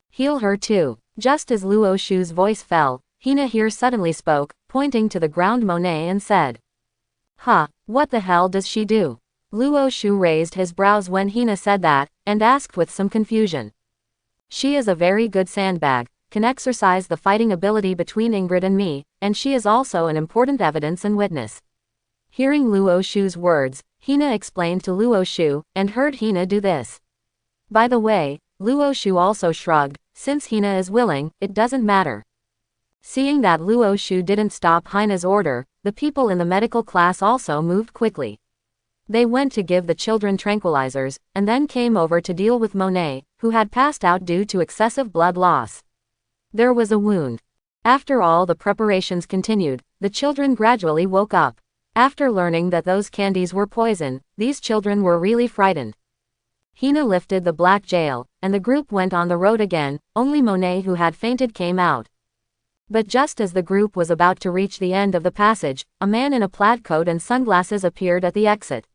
Heal her too. Just as Luo Shu's voice fell, Hina here suddenly spoke, pointing to the ground Monet and said. Huh, what the hell does she do? Luo Shu raised his brows when Hina said that, and asked with some confusion. She is a very good sandbag, can exercise the fighting ability between Ingrid and me, and she is also an important evidence and witness. Hearing Luo Shu's words, Hina explained to Luo Shu, and heard Hina do this. By the way, Luo Shu also shrugged, since Hina is willing, it doesn't matter. Seeing that Luo Shu didn't stop Hina's order, the people in the medical class also moved quickly. They went to give the children tranquilizers, and then came over to deal with Monet, who had passed out due to excessive blood loss. There was a wound. After all the preparations continued, the children gradually woke up. After learning that those candies were poison, these children were really frightened. Hina lifted the black jail, and the group went on the road again. Only Monet who had fainted came out. But just as the group was about to reach the end of the passage, a man in a plaid coat and sunglasses appeared at the exit.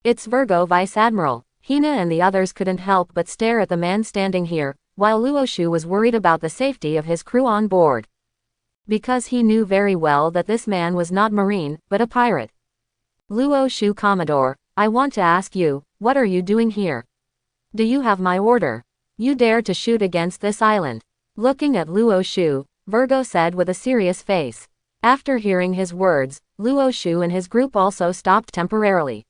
It's Virgo Vice Admiral. Hina and the others couldn't help but stare at the man standing here, while Luo Shu was worried about the safety of his crew on board. Because he knew very well that this man was not marine, but a pirate. Luo Shu Commodore, I want to ask you, what are you doing here? Do you have my order? You dare to shoot against this island? Looking at Luo Shu, Virgo said with a serious face. After hearing his words, Luo Shu and his group also stopped temporarily.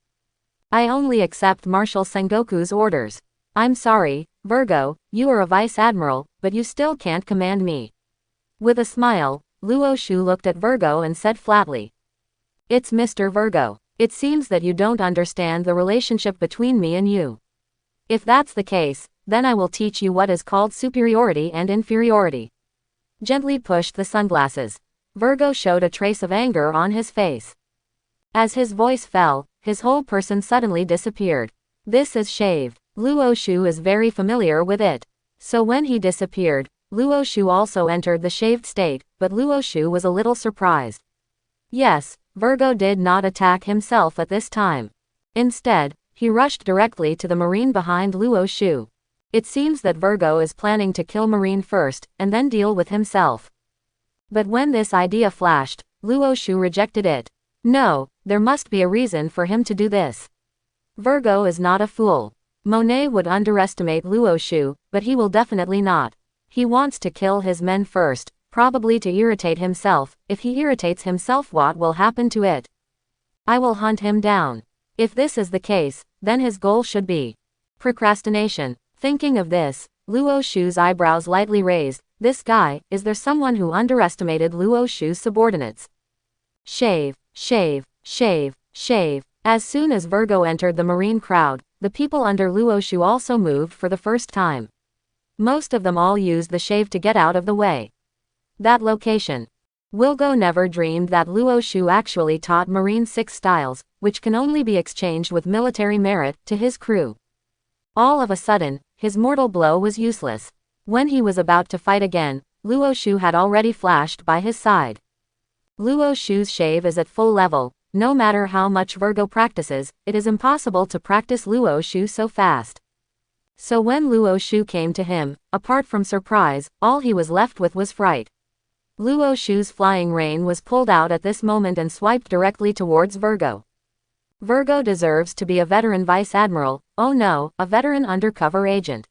I only accept Marshal Sengoku's orders. I'm sorry, Virgo, you are a vice admiral, but you still can't command me. With a smile, Luo Shu looked at Virgo and said flatly. It's Mr. Virgo. It seems that you don't understand the relationship between me and you. If that's the case, then I will teach you what is called superiority and inferiority. Gently pushed the sunglasses. Virgo showed a trace of anger on his face. As his voice fell, his whole person suddenly disappeared. This is shaved. Luo Shu is very familiar with it. So when he disappeared, Luo Shu also entered the shaved state, but Luo Shu was a little surprised. Yes, Virgo did not attack himself at this time. Instead, he rushed directly to the marine behind Luo Shu. It seems that Virgo is planning to kill Marine first, and then deal with himself. But when this idea flashed, Luo Shu rejected it. No, there must be a reason for him to do this. Virgo is not a fool. Monet would underestimate Luo Shu, but he will definitely not. He wants to kill his men first, probably to irritate himself. If he irritates himself, what will happen to it? I will hunt him down. If this is the case, then his goal should be procrastination. Thinking of this, Luo Shu's eyebrows lightly raised. This guy, is there someone who underestimated Luo Shu's subordinates? Shave, shave, shave, shave. As soon as Virgo entered the marine crowd, the people under Luo Shu also moved for the first time. Most of them all used the shave to get out of the way. That location. Wilgo never dreamed that Luo Shu actually taught Marine 6 styles, which can only be exchanged with military merit, to his crew. All of a sudden, his mortal blow was useless. When he was about to fight again, Luo Shu had already flashed by his side. Luo Shu's shave is at full level. No matter how much Virgo practices, it is impossible to practice Luo Shu so fast. So when Luo Shu came to him, apart from surprise, all he was left with was fright. Luo Shu's flying rein was pulled out at this moment and swiped directly towards Virgo. Virgo deserves to be a veteran vice admiral, oh no, a veteran undercover agent.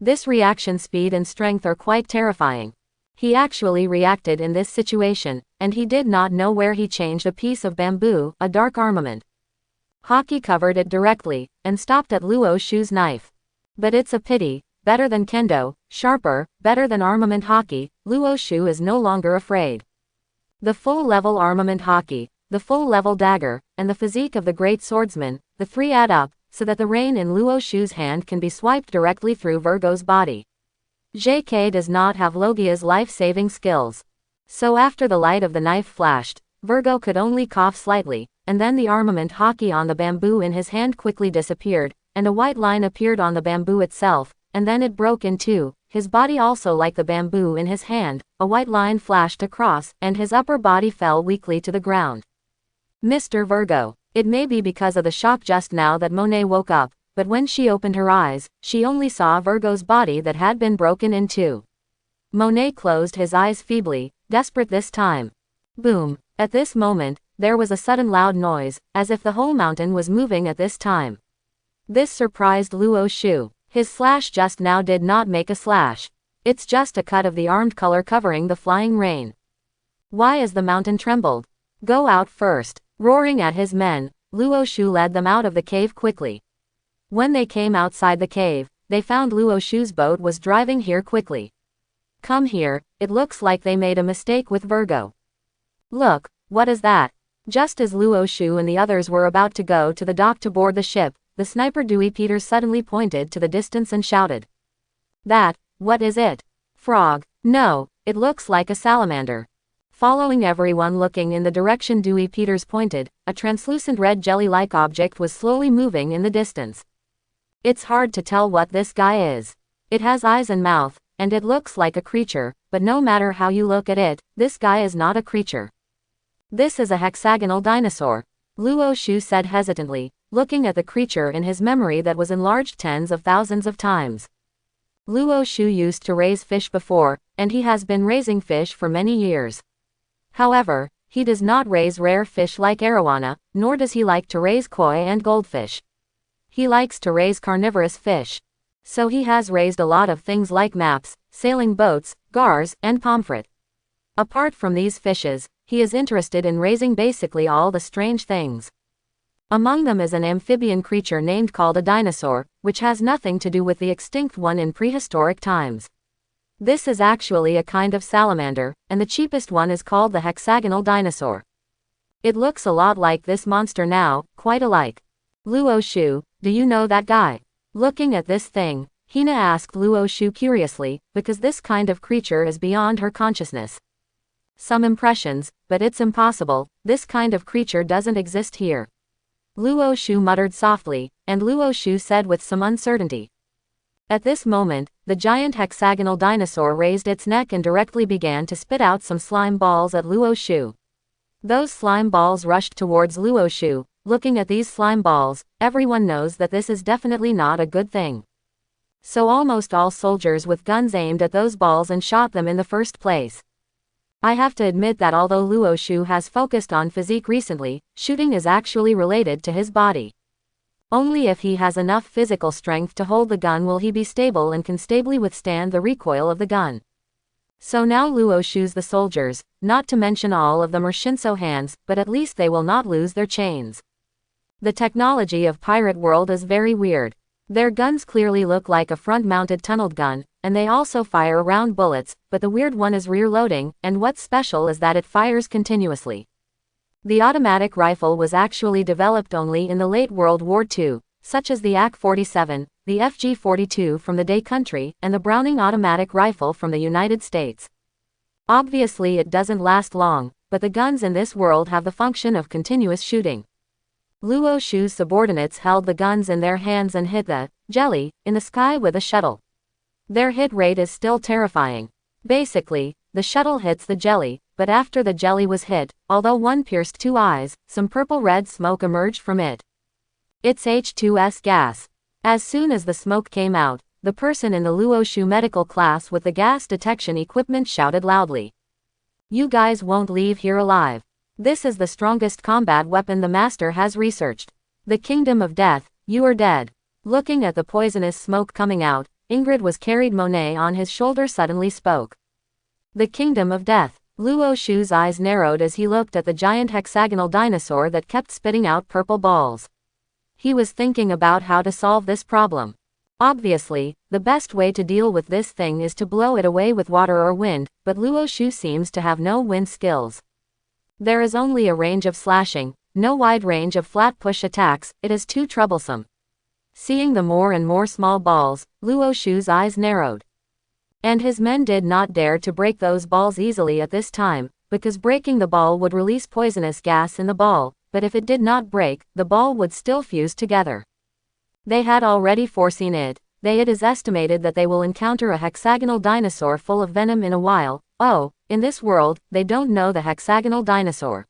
This reaction speed and strength are quite terrifying. He actually reacted in this situation, and he did not know where he changed a piece of bamboo, a dark armament. Haki covered it directly, and stopped at Luo Shu's knife. But it's a pity, better than kendo, sharper, better than armament haki, Luo Shu is no longer afraid. The full-level armament haki, the full-level dagger, and the physique of the great swordsman, the three add up, so that the rein in Luo Shu's hand can be swiped directly through Virgo's body. JK does not have Logia's life-saving skills. So after the light of the knife flashed, Virgo could only cough slightly, and then the armament haki on the bamboo in his hand quickly disappeared, and a white line appeared on the bamboo itself, and then it broke in two. His body also, like the bamboo in his hand, a white line flashed across, and his upper body fell weakly to the ground. Mr. Virgo. It may be because of the shock just now that Monet woke up, but when she opened her eyes, she only saw Virgo's body that had been broken in two. Monet closed his eyes feebly, desperate this time. Boom. At this moment, there was a sudden loud noise, as if the whole mountain was moving at this time. This surprised Luo Shu. His slash just now did not make a slash. It's just a cut of the armed color covering the flying rain. Why is the mountain trembled? Go out first. Roaring at his men, Luo Shu led them out of the cave quickly. When they came outside the cave, they found Luo Shu's boat was driving here quickly. Come here, it looks like they made a mistake with Virgo. Look, what is that? Just as Luo Shu and the others were about to go to the dock to board the ship, the sniper Dewey Peters suddenly pointed to the distance and shouted. What is it? Frog. No, it looks like a salamander. Following everyone looking in the direction Dewey Peters pointed, a translucent red jelly-like object was slowly moving in the distance. It's hard to tell what this guy is. It has eyes and mouth, and it looks like a creature, but no matter how you look at it, this guy is not a creature. This is a hexagonal dinosaur, Luo Shu said hesitantly. looking at the creature in his memory that was enlarged tens of thousands of times. Luo Shu used to raise fish before, and he has been raising fish for many years. However, he does not raise rare fish like arowana, nor does he like to raise koi and goldfish. He likes to raise carnivorous fish. So he has raised a lot of things like maps, sailing boats, gars, and pomfret. Apart from these fishes, he is interested in raising basically all the strange things. Among them is an amphibian creature named called a dinosaur, which has nothing to do with the extinct one in prehistoric times. This is actually a kind of salamander, and the cheapest one is called the hexagonal dinosaur. It looks a lot like this monster now, quite alike. Luo Shu, do you know that guy? Looking at this thing, Hina asked Luo Shu curiously, because this kind of creature is beyond her consciousness. Some impressions, but it's impossible, this kind of creature doesn't exist here. Luo Shu muttered softly, and Luo Shu said with some uncertainty. At this moment, the giant hexagonal dinosaur raised its neck and directly began to spit out some slime balls at Luo Shu. Those slime balls rushed towards Luo Shu. Looking at these slime balls, everyone knows that this is definitely not a good thing. So almost all soldiers with guns aimed at those balls and shot them in the first place. I have to admit that although Luo Shu has focused on physique recently, shooting is actually related to his body. Only if he has enough physical strength to hold the gun will he be stable and can stably withstand the recoil of the gun. So now Luo Shu's the soldiers, not to mention all of them are Shinso hands, but at least they will not lose their chains. The technology of Pirate World is very weird. Their guns clearly look like a front-mounted tunneled gun, and they also fire round bullets, but the weird one is rear-loading, and what's special is that it fires continuously. The automatic rifle was actually developed only in the late World War II, such as the AK-47, the FG-42 from the Day Country, and the Browning automatic rifle from the United States. Obviously it doesn't last long, but the guns in this world have the function of continuous shooting. Luo Shu's subordinates held the guns in their hands and hit the jelly in the sky with a shuttle. Their hit rate is still terrifying. Basically, the shuttle hits the jelly, but after the jelly was hit, although one pierced two eyes, some purple-red smoke emerged from it. It's H2S gas. As soon as the smoke came out, the person in the Luo Shu medical class with the gas detection equipment shouted loudly. "You guys won't leave here alive. This is the strongest combat weapon the master has researched. The Kingdom of Death, you are dead." Looking at the poisonous smoke coming out, Ingrid was carried Monet on his shoulder suddenly spoke. The Kingdom of Death. Luo Shu's eyes narrowed as he looked at the giant hexagonal dinosaur that kept spitting out purple balls. He was thinking about how to solve this problem. Obviously, the best way to deal with this thing is to blow it away with water or wind, but Luo Shu seems to have no wind skills. There is only a range of slashing, no wide range of flat push attacks, it is too troublesome. Seeing the more and more small balls, Luo Shu's eyes narrowed. And his men did not dare to break those balls easily at this time, because breaking the ball would release poisonous gas in the ball, but if it did not break, the ball would still fuse together. They had already foreseen it. It is estimated that they will encounter a hexagonal dinosaur full of venom in a while. Oh, in this world, they don't know the hexagonal dinosaur.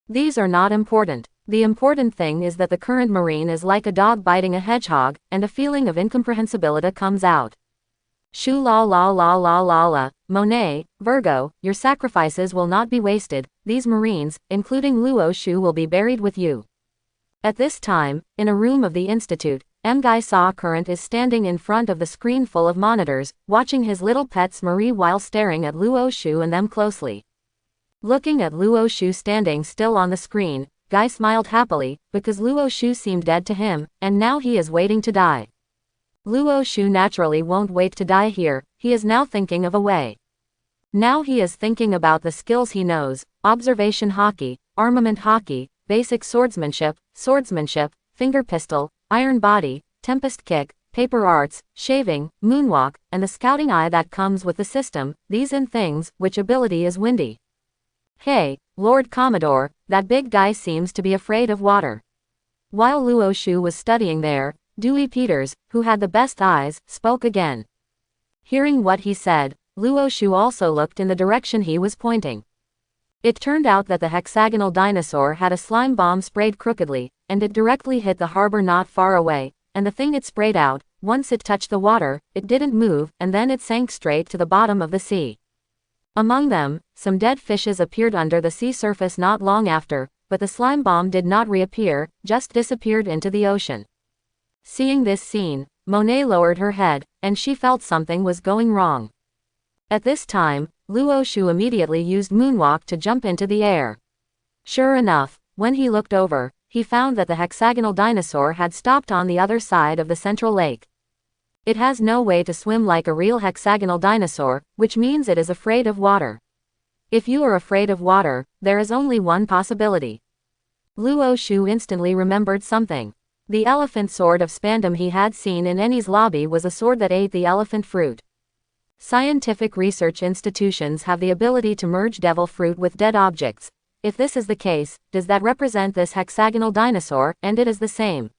These are not important. The important thing is that the current marine is like a dog biting a hedgehog, and a feeling of incomprehensibility comes out. Shu la la la la la la, Monet, Virgo, your sacrifices will not be wasted, these marines, including Luo Shu will be buried with you. At this time, in a room of the institute, Mgai Sa Current is standing in front of the screen full of monitors, watching his little pets Marie while staring at Luo Shu and them closely. Looking at Luo Shu standing still on the screen, Guy smiled happily, because Luo Shu seemed dead to him, and now he is waiting to die. Luo Shu naturally won't wait to die here, he is now thinking of a way. Now he is thinking about the skills he knows: observation hockey, armament hockey, basic swordsmanship, finger pistol, iron body, tempest kick, paper arts, shaving, moonwalk, and the scouting eye that comes with the system, these and things, which ability is windy. Hey, Lord Commodore, that big guy seems to be afraid of water. While Luo Shu was studying there, Dewey Peters, who had the best eyes, spoke again. Hearing what he said, Luo Shu also looked in the direction he was pointing. It turned out that the hexagonal dinosaur had a slime bomb sprayed crookedly, and it directly hit the harbor not far away, and the thing it sprayed out, once it touched the water, it didn't move, and then it sank straight to the bottom of the sea. Among them, some dead fishes appeared under the sea surface not long after, but the slime bomb did not reappear, just disappeared into the ocean. Seeing this scene, Monet lowered her head, and she felt something was going wrong. At this time, Luo Shu immediately used Moonwalk to jump into the air. Sure enough, when he looked over, he found that the hexagonal dinosaur had stopped on the other side of the central lake. It has no way to swim like a real hexagonal dinosaur, which means it is afraid of water. If you are afraid of water, there is only one possibility. Luo Shu instantly remembered something. The elephant sword of Spandam he had seen in Ennie's lobby was a sword that ate the elephant fruit. Scientific research institutions have the ability to merge devil fruit with dead objects. If this is the case, does that represent this hexagonal dinosaur? And it is the same.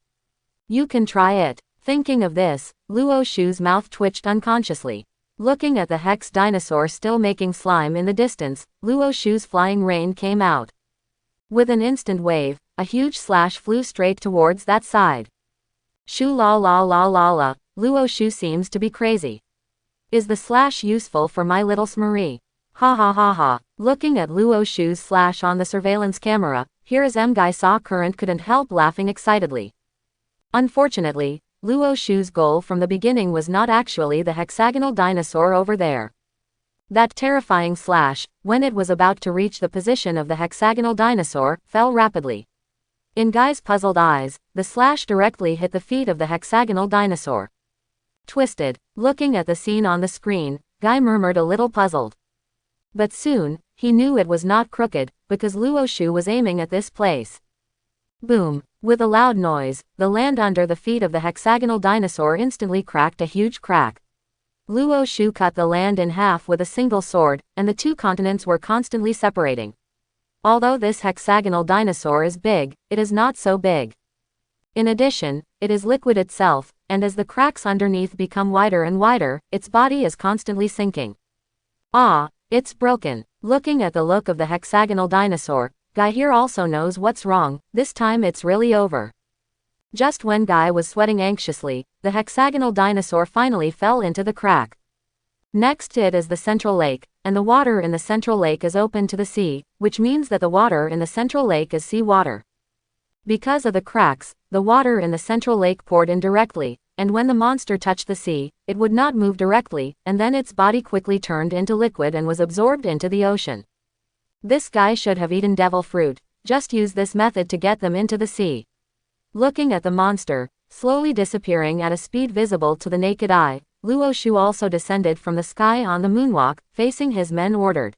You can try it. Thinking of this, Luo Shu's mouth twitched unconsciously. Looking at the hex dinosaur still making slime in the distance, Luo Shu's flying rain came out. With an instant wave, a huge slash flew straight towards that side. Shu la la la la la, Luo Shu seems to be crazy. Is the slash useful for my little Smurrie? Ha ha ha ha. Looking at Luo Shu's slash on the surveillance camera, here as Guy saw Current couldn't help laughing excitedly. Unfortunately, Luo Shu's goal from the beginning was not actually the hexagonal dinosaur over there. That terrifying slash, when it was about to reach the position of the hexagonal dinosaur, fell rapidly. In Guy's puzzled eyes, the slash directly hit the feet of the hexagonal dinosaur. Twisted. Looking at the scene on the screen, Guy murmured a little puzzled. But soon, he knew it was not crooked, because Luo Shu was aiming at this place. Boom. With a loud noise, the land under the feet of the hexagonal dinosaur instantly cracked a huge crack. Luo Shu cut the land in half with a single sword, and the two continents were constantly separating. Although this hexagonal dinosaur is big, it is not so big. In addition, it is liquid itself, and as the cracks underneath become wider and wider, its body is constantly sinking. Ah, it's broken. Looking at the look of the hexagonal dinosaur, Guy here also knows what's wrong. This time it's really over. Just when Guy was sweating anxiously, the hexagonal dinosaur finally fell into the crack. Next it is the central lake, and the water in the central lake is open to the sea, which means that the water in the central lake is sea water. Because of the cracks, the water in the central lake poured in directly, and when the monster touched the sea, it would not move directly, and then its body quickly turned into liquid and was absorbed into the ocean. This guy should have eaten devil fruit, just use this method to get them into the sea. Looking at the monster, slowly disappearing at a speed visible to the naked eye, Luo Shu also descended from the sky on the moonwalk, facing his men ordered.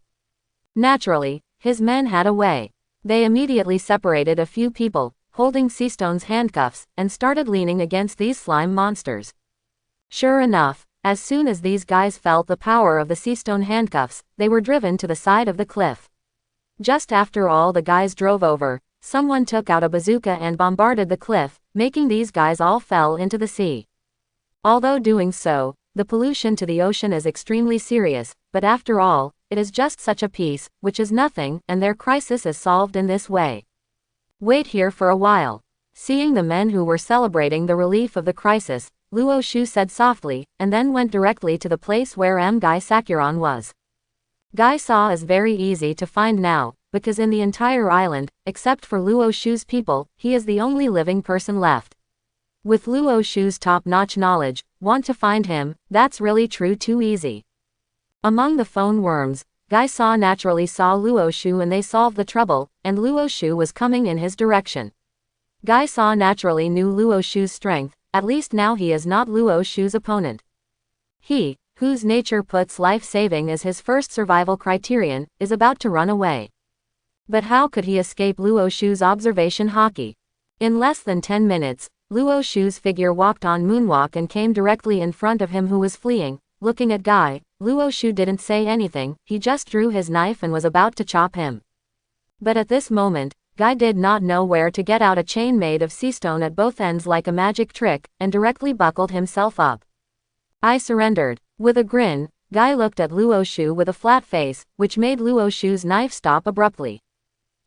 Naturally, his men had a way. They immediately separated a few people, holding Seastone's handcuffs, and started leaning against these slime monsters. Sure enough, as soon as these guys felt the power of the Seastone handcuffs, they were driven to the side of the cliff. Just after all the guys drove over, someone took out a bazooka and bombarded the cliff, making these guys all fell into the sea. Although doing so, the pollution to the ocean is extremely serious, but after all, it is just such a piece, which is nothing, and their crisis is solved in this way. Wait here for a while. Seeing the men who were celebrating the relief of the crisis, Luo Shu said softly, and then went directly to the place where Guy Sakuran was. Guy Sa is very easy to find now, because in the entire island, except for Luo Shu's people, he is the only living person left. With Luo Shu's top-notch knowledge, want to find him, that's really too easy. Among the phone worms, Guy Sa naturally saw Luo Shu and they solved the trouble, and Luo Shu was coming in his direction. Guy Sa naturally knew Luo Shu's strength, at least now he is not Luo Shu's opponent. He, whose nature puts life-saving as his first survival criterion, is about to run away. But how could he escape Luo Shu's observation hockey? In less than 10 minutes, Luo Shu's figure walked on moonwalk and came directly in front of him who was fleeing. Looking at Guy, Luo Shu didn't say anything, he just drew his knife and was about to chop him. But at this moment, Guy did not know where to get out a chain made of seastone at both ends like a magic trick, and directly buckled himself up. I surrendered. With a grin, Guy looked at Luo Shu with a flat face, which made Luo Shu's knife stop abruptly.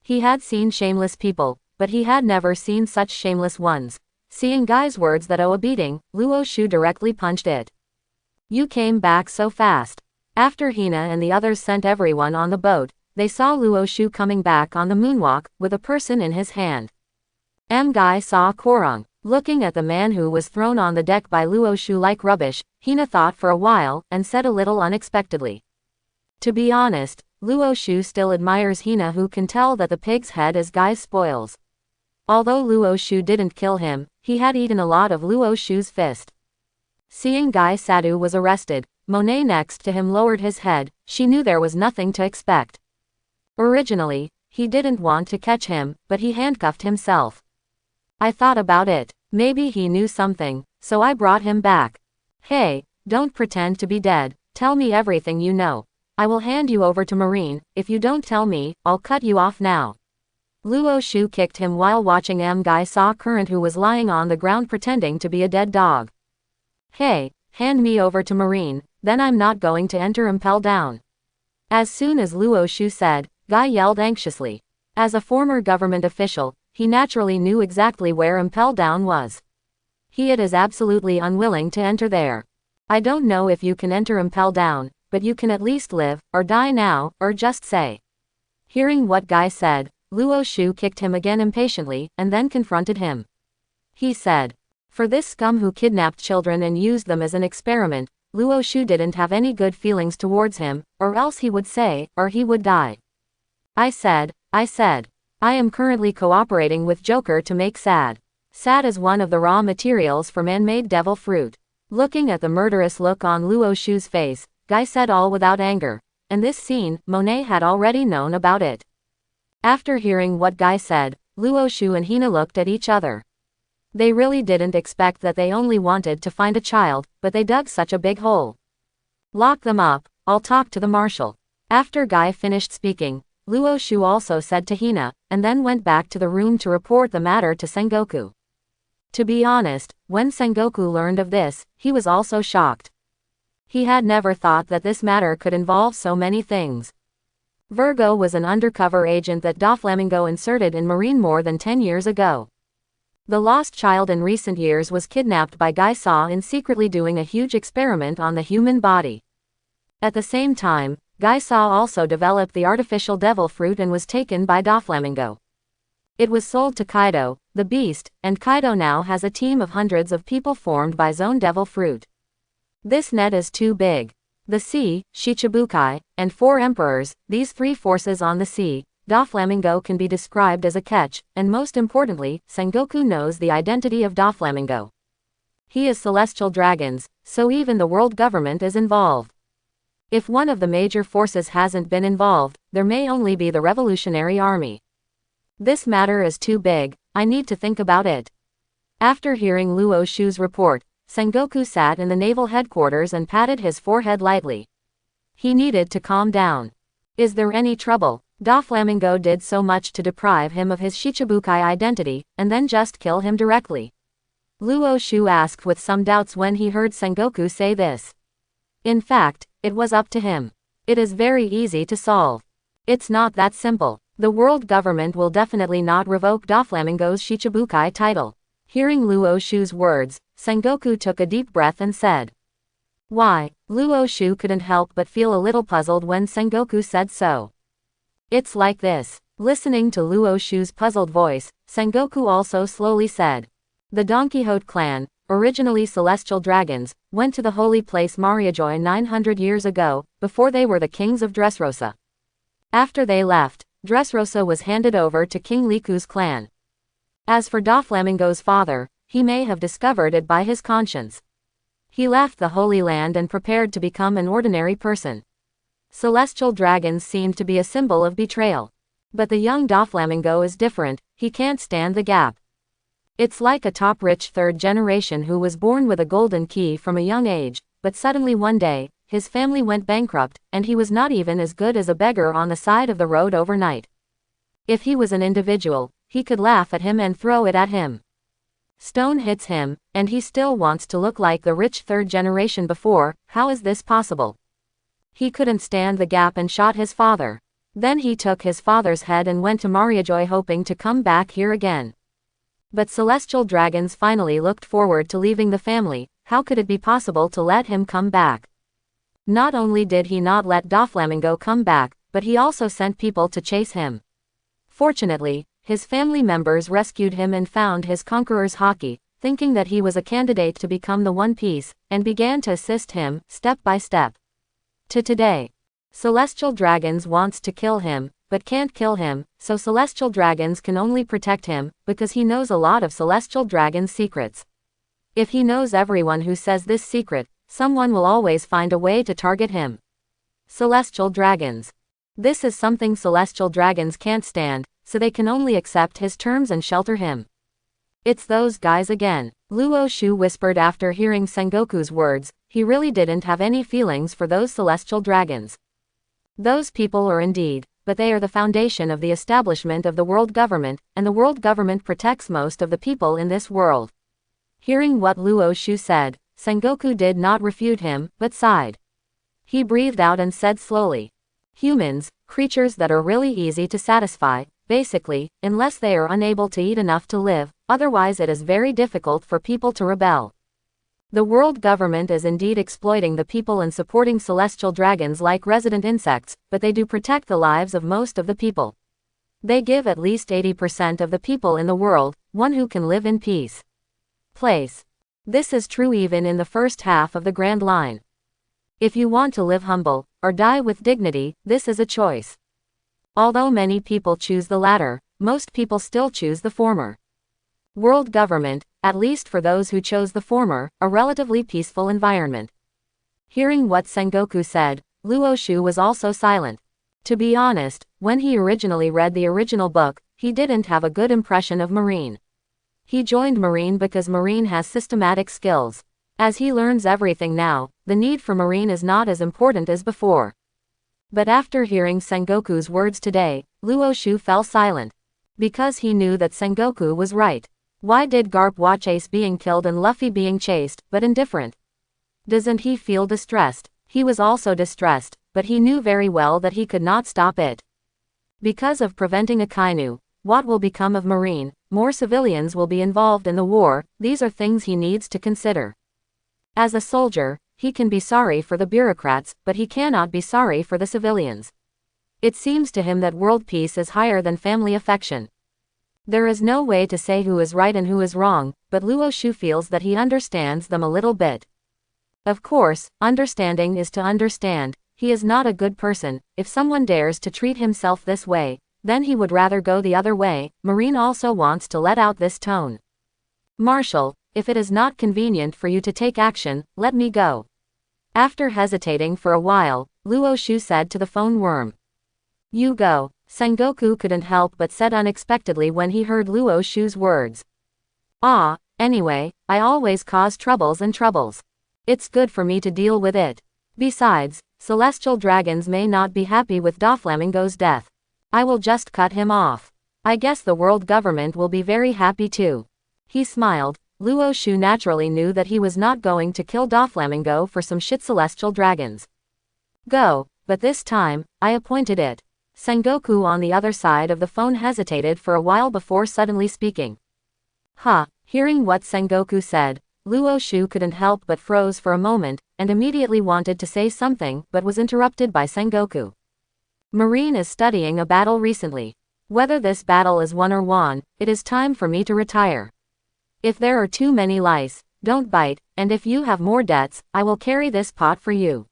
He had seen shameless people, but he had never seen such shameless ones. Seeing Guy's words that owe a beating, Luo Shu directly punched it. You came back so fast. After Hina and the others sent everyone on the boat, they saw Luo Shu coming back on the moonwalk, with a person in his hand. Guy saw Korong. Looking at the man who was thrown on the deck by Luo Shu like rubbish, Hina thought for a while, and said a little unexpectedly. To be honest, Luo Shu still admires Hina, who can tell that the pig's head is Guy's spoils. Although Luo Shu didn't kill him, he had eaten a lot of Luo Shu's fist. Seeing Guy Sadu was arrested, Monet next to him lowered his head. She knew there was nothing to expect. Originally, he didn't want to catch him, but he handcuffed himself. I thought about it. Maybe he knew something, so I brought him back. Hey, don't pretend to be dead. Tell me everything you know. I will hand you over to Marine. If you don't tell me, I'll cut you off now. Luo Shu kicked him while watching Guy saw Current, who was lying on the ground pretending to be a dead dog. Hey, hand me over to Marine, then I'm not going to enter Impel Down. As soon as Luo Shu said, Guy yelled anxiously. As a former government official, he naturally knew exactly where Impel Down was. He is absolutely unwilling to enter there. I don't know if you can enter Impel Down, but you can at least live, or die now, or just say. Hearing what Guy said, Luo Shu kicked him again impatiently, and then confronted him. He said, for this scum who kidnapped children and used them as an experiment, Luo Shu didn't have any good feelings towards him, or else he would say, or he would die. I said, I am currently cooperating with Joker to make SAD. SAD is one of the raw materials for man-made devil fruit. Looking at the murderous look on Luo Shu's face, Guy said all without anger, and this scene, Monet had already known about it. After hearing what Guy said, Luo Shu and Hina looked at each other. They really didn't expect that. They only wanted to find a child, but they dug such a big hole. Lock them up, I'll talk to the marshal. After Guy finished speaking, Luo Shu also said to Hina, and then went back to the room to report the matter to Sengoku. To be honest, when Sengoku learned of this, he was also shocked. He had never thought that this matter could involve so many things. Virgo was an undercover agent that Doflamingo inserted in Marine more than 10 years ago. The lost child in recent years was kidnapped by Guy Saw in secretly doing a huge experiment on the human body. At the same time, Guy Saw also developed the artificial devil fruit and was taken by Doflamingo. It was sold to Kaido, the beast, and Kaido now has a team of hundreds of people formed by Zone Devil Fruit. This net is too big. The sea, Shichibukai, and 4 emperors, these 3 forces on the sea, Doflamingo can be described as a catch, and most importantly, Sengoku knows the identity of Doflamingo. He is celestial dragons, so even the world government is involved. If one of the major forces hasn't been involved, there may only be the Revolutionary Army. This matter is too big, I need to think about it. After hearing Luo Shu's report, Sengoku sat in the naval headquarters and patted his forehead lightly. He needed to calm down. Is there any trouble? Doflamingo did so much to deprive him of his Shichibukai identity, and then just kill him directly. Luo Shu asked with some doubts when he heard Sengoku say this. In fact, it was up to him. It is very easy to solve. It's not that simple. The world government will definitely not revoke Doflamingo's Shichibukai title. Hearing Luo Shu's words, Sengoku took a deep breath and said. Why? Luo Shu couldn't help but feel a little puzzled when Sengoku said so. It's like this. Listening to Luo Shu's puzzled voice, Sengoku also slowly said. The Don Quixote clan, originally celestial dragons, went to the holy place Mariajoy 900 years ago, before they were the kings of Dressrosa. After they left, Dressrosa was handed over to King Liku's clan. As for Doflamingo's father, he may have discovered it by his conscience. He left the Holy Land and prepared to become an ordinary person. Celestial dragons seem to be a symbol of betrayal. But the young Doflamingo is different, he can't stand the gap. It's like a top-rich third generation who was born with a golden key from a young age, but suddenly one day, his family went bankrupt, and he was not even as good as a beggar on the side of the road overnight. If he was an individual, he could laugh at him and throw it at him. Stone hits him, and he still wants to look like the rich third generation before. How is this possible? He couldn't stand the gap and shot his father. Then he took his father's head and went to Mariajoy hoping to come back here again. But celestial dragons finally looked forward to leaving the family. How could it be possible to let him come back? Not only did he not let Doflamingo come back, but he also sent people to chase him. Fortunately, his family members rescued him and found his conqueror's Haki, thinking that he was a candidate to become the One Piece, and began to assist him, step by step. To today. Celestial dragons wants to kill him, but can't kill him, so celestial dragons can only protect him, because he knows a lot of celestial dragons' secrets. If he knows everyone who says this secret, someone will always find a way to target him. Celestial dragons. This is something celestial dragons can't stand, so they can only accept his terms and shelter him. It's those guys again, Luo Shu whispered after hearing Sengoku's words. He really didn't have any feelings for those celestial dragons. Those people are indeed, but they are the foundation of the establishment of the world government, and the world government protects most of the people in this world. Hearing what Luo Shu said, Sengoku did not refute him, but sighed. He breathed out and said slowly, humans, creatures that are really easy to satisfy, basically, unless they are unable to eat enough to live, otherwise it is very difficult for people to rebel. The world government is indeed exploiting the people and supporting celestial dragons like resident insects, but they do protect the lives of most of the people. They give at least 80% of the people in the world, one who can live in peace. Place. This is true even in the first half of the Grand Line. If you want to live humble, or die with dignity, this is a choice. Although many people choose the latter, most people still choose the former. World government, at least for those who chose the former, a relatively peaceful environment. Hearing what Sengoku said, Luo Shu was also silent. To be honest, when he originally read the original book, he didn't have a good impression of Marine. He joined Marine because Marine has systematic skills. As he learns everything now, the need for Marine is not as important as before. But after hearing Sengoku's words today, Luo Shu fell silent. Because he knew that Sengoku was right. Why did Garp watch Ace being killed and Luffy being chased, but indifferent? Doesn't he feel distressed? He was also distressed, but he knew very well that he could not stop it. Because of preventing Akainu, what will become of Marine? More civilians will be involved in the war. These are things he needs to consider. As a soldier, he can be sorry for the bureaucrats, but he cannot be sorry for the civilians. It seems to him that world peace is higher than family affection. There is no way to say who is right and who is wrong, but Luo Shu feels that he understands them a little bit. Of course, understanding is to understand. He is not a good person. If someone dares to treat himself this way, then he would rather go the other way. Marine also wants to let out this tone. Marshal, if it is not convenient for you to take action, let me go. After hesitating for a while, Luo Shu said to the phone worm. You go. Sengoku couldn't help but said unexpectedly when he heard Luo Shu's words. Anyway, I always cause troubles and troubles. It's good for me to deal with it. Besides, celestial dragons may not be happy with Doflamingo's death. I will just cut him off. I guess the world government will be very happy too. He smiled. Luo Shu naturally knew that he was not going to kill Doflamingo for some shit celestial dragons. Go, but this time, I appointed it. Sengoku on the other side of the phone hesitated for a while before suddenly speaking. Hearing what Sengoku said, Luo Shu couldn't help but froze for a moment, and immediately wanted to say something but was interrupted by Sengoku. Marine is studying a battle recently. Whether this battle is won or won, it is time for me to retire. If there are too many lice, don't bite, and if you have more debts, I will carry this pot for you.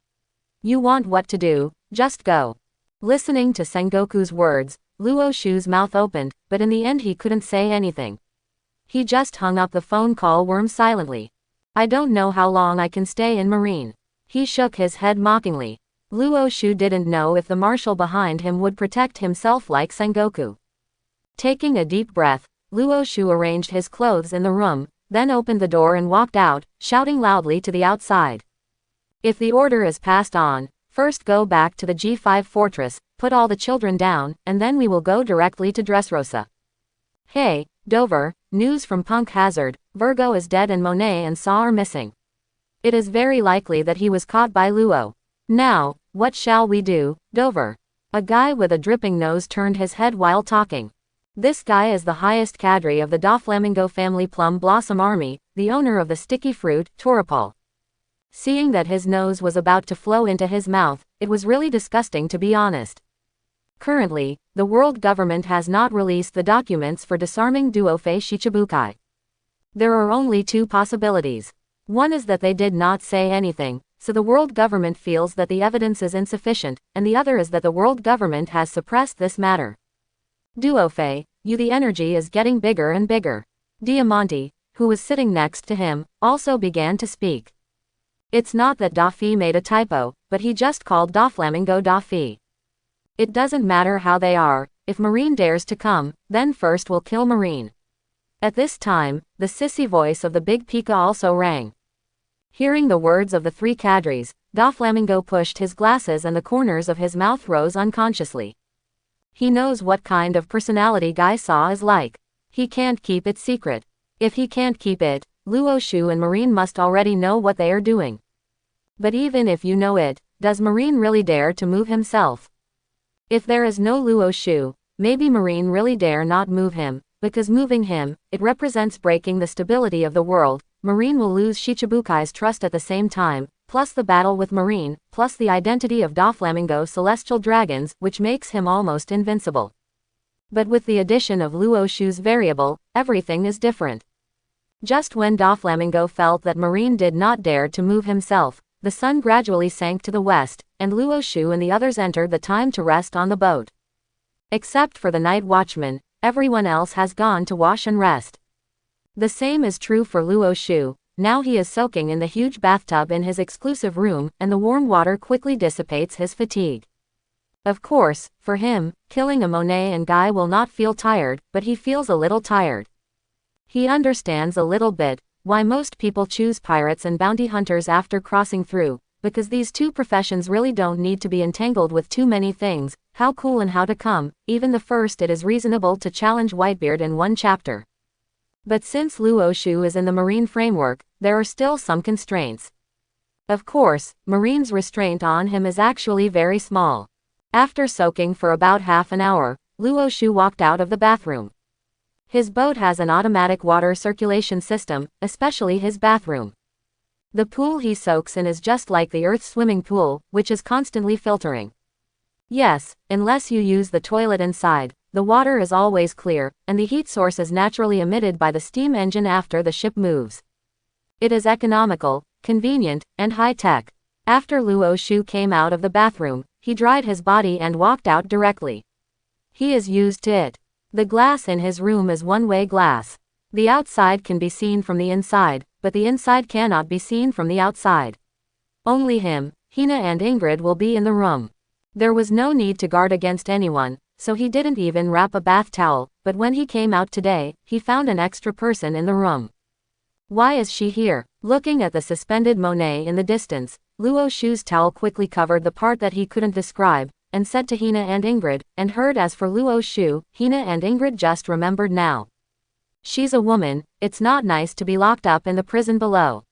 You want what to do, just go. Listening to Sengoku's words, Luo Shu's mouth opened, but in the end he couldn't say anything. He just hung up the phone call worm silently. I don't know how long I can stay in Marine. He shook his head mockingly. Luo Shu didn't know if the marshal behind him would protect himself like Sengoku. Taking a deep breath, Luo Shu arranged his clothes in the room, then opened the door and walked out, shouting loudly to the outside. If the order is passed on, first go back to the G5 fortress, put all the children down, and then we will go directly to Dressrosa. Hey, Dover, news from Punk Hazard, Virgo is dead and Monet and Saw are missing. It is very likely that he was caught by Luo. Now, what shall we do, Dover? A guy with a dripping nose turned his head while talking. This guy is the highest cadre of the Doflamingo family Plum Blossom Army, the owner of the sticky fruit, Torapol. Seeing that his nose was about to flow into his mouth, it was really disgusting to be honest. Currently, the world government has not released the documents for disarming Duofei Shichibukai. There are only two possibilities. One is that they did not say anything, so the world government feels that the evidence is insufficient, and the other is that the world government has suppressed this matter. Duofei, the energy is getting bigger and bigger. Diamante, who was sitting next to him, also began to speak. It's not that Dafi made a typo, but he just called Doflamingo Dafi. It doesn't matter how they are, if Marine dares to come, then first we'll kill Marine. At this time, the sissy voice of the big Pika also rang. Hearing the words of the three cadres, Doflamingo pushed his glasses and the corners of his mouth rose unconsciously. He knows what kind of personality Guy Saw is like. He can't keep it secret. If he can't keep it, Luo Shu and Marine must already know what they are doing. But even if you know it, does Marine really dare to move himself? If there is no Luo Shu, maybe Marine really dare not move him, because moving him, it represents breaking the stability of the world. Marine will lose Shichibukai's trust at the same time, plus the battle with Marine, plus the identity of Doflamingo celestial dragons, which makes him almost invincible. But with the addition of Luo Shu's variable, everything is different. Just when Doflamingo felt that Marine did not dare to move himself, the sun gradually sank to the west, and Luo Shu and the others entered the time to rest on the boat. Except for the night watchman, everyone else has gone to wash and rest. The same is true for Luo Shu. Now he is soaking in the huge bathtub in his exclusive room, and the warm water quickly dissipates his fatigue. Of course, for him, killing a Monet and Guy will not feel tired, but he feels a little tired. He understands a little bit why most people choose pirates and bounty hunters after crossing through, because these two professions really don't need to be entangled with too many things, how cool and how to come, even the first it is reasonable to challenge Whitebeard in one chapter. But since Luo Shu is in the Marine framework, there are still some constraints. Of course, Marine's restraint on him is actually very small. After soaking for about half an hour, Luo Shu walked out of the bathroom. His boat has an automatic water circulation system, especially his bathroom. The pool he soaks in is just like the Earth's swimming pool, which is constantly filtering. Yes, unless you use the toilet inside, the water is always clear, and the heat source is naturally emitted by the steam engine after the ship moves. It is economical, convenient, and high-tech. After Luo Shu came out of the bathroom, he dried his body and walked out directly. He is used to it. The glass in his room is one-way glass. The outside can be seen from the inside, but the inside cannot be seen from the outside. Only him, Hina and Ingrid will be in the room. There was no need to guard against anyone, so he didn't even wrap a bath towel, but when he came out today, he found an extra person in the room. Why is she here? Looking at the suspended Monet in the distance, Luo Shu's towel quickly covered the part that he couldn't describe, and said to Hina and Ingrid, and heard as for Luo Shu, Hina and Ingrid just remembered now. She's a woman, it's not nice to be locked up in the prison below.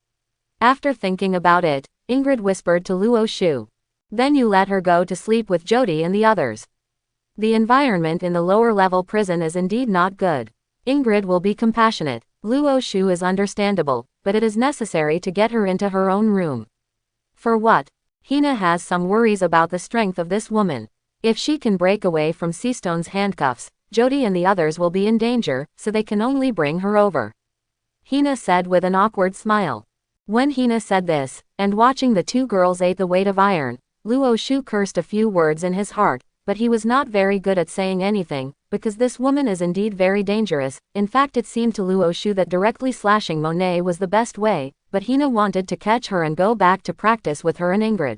After thinking about it, Ingrid whispered to Luo Shu. Then you let her go to sleep with Jody and the others. The environment in the lower-level prison is indeed not good. Ingrid will be compassionate. Luo Shu is understandable, but it is necessary to get her into her own room. For what? Hina has some worries about the strength of this woman. If she can break away from Seastone's handcuffs, Jody and the others will be in danger, so they can only bring her over. Hina said with an awkward smile. When Hina said this, and watching the two girls ate the weight of iron, Luo Shu cursed a few words in his heart, but he was not very good at saying anything, because this woman is indeed very dangerous. In fact, it seemed to Luo Shu that directly slashing Monet was the best way, but Hina wanted to catch her and go back to practice with her and Ingrid.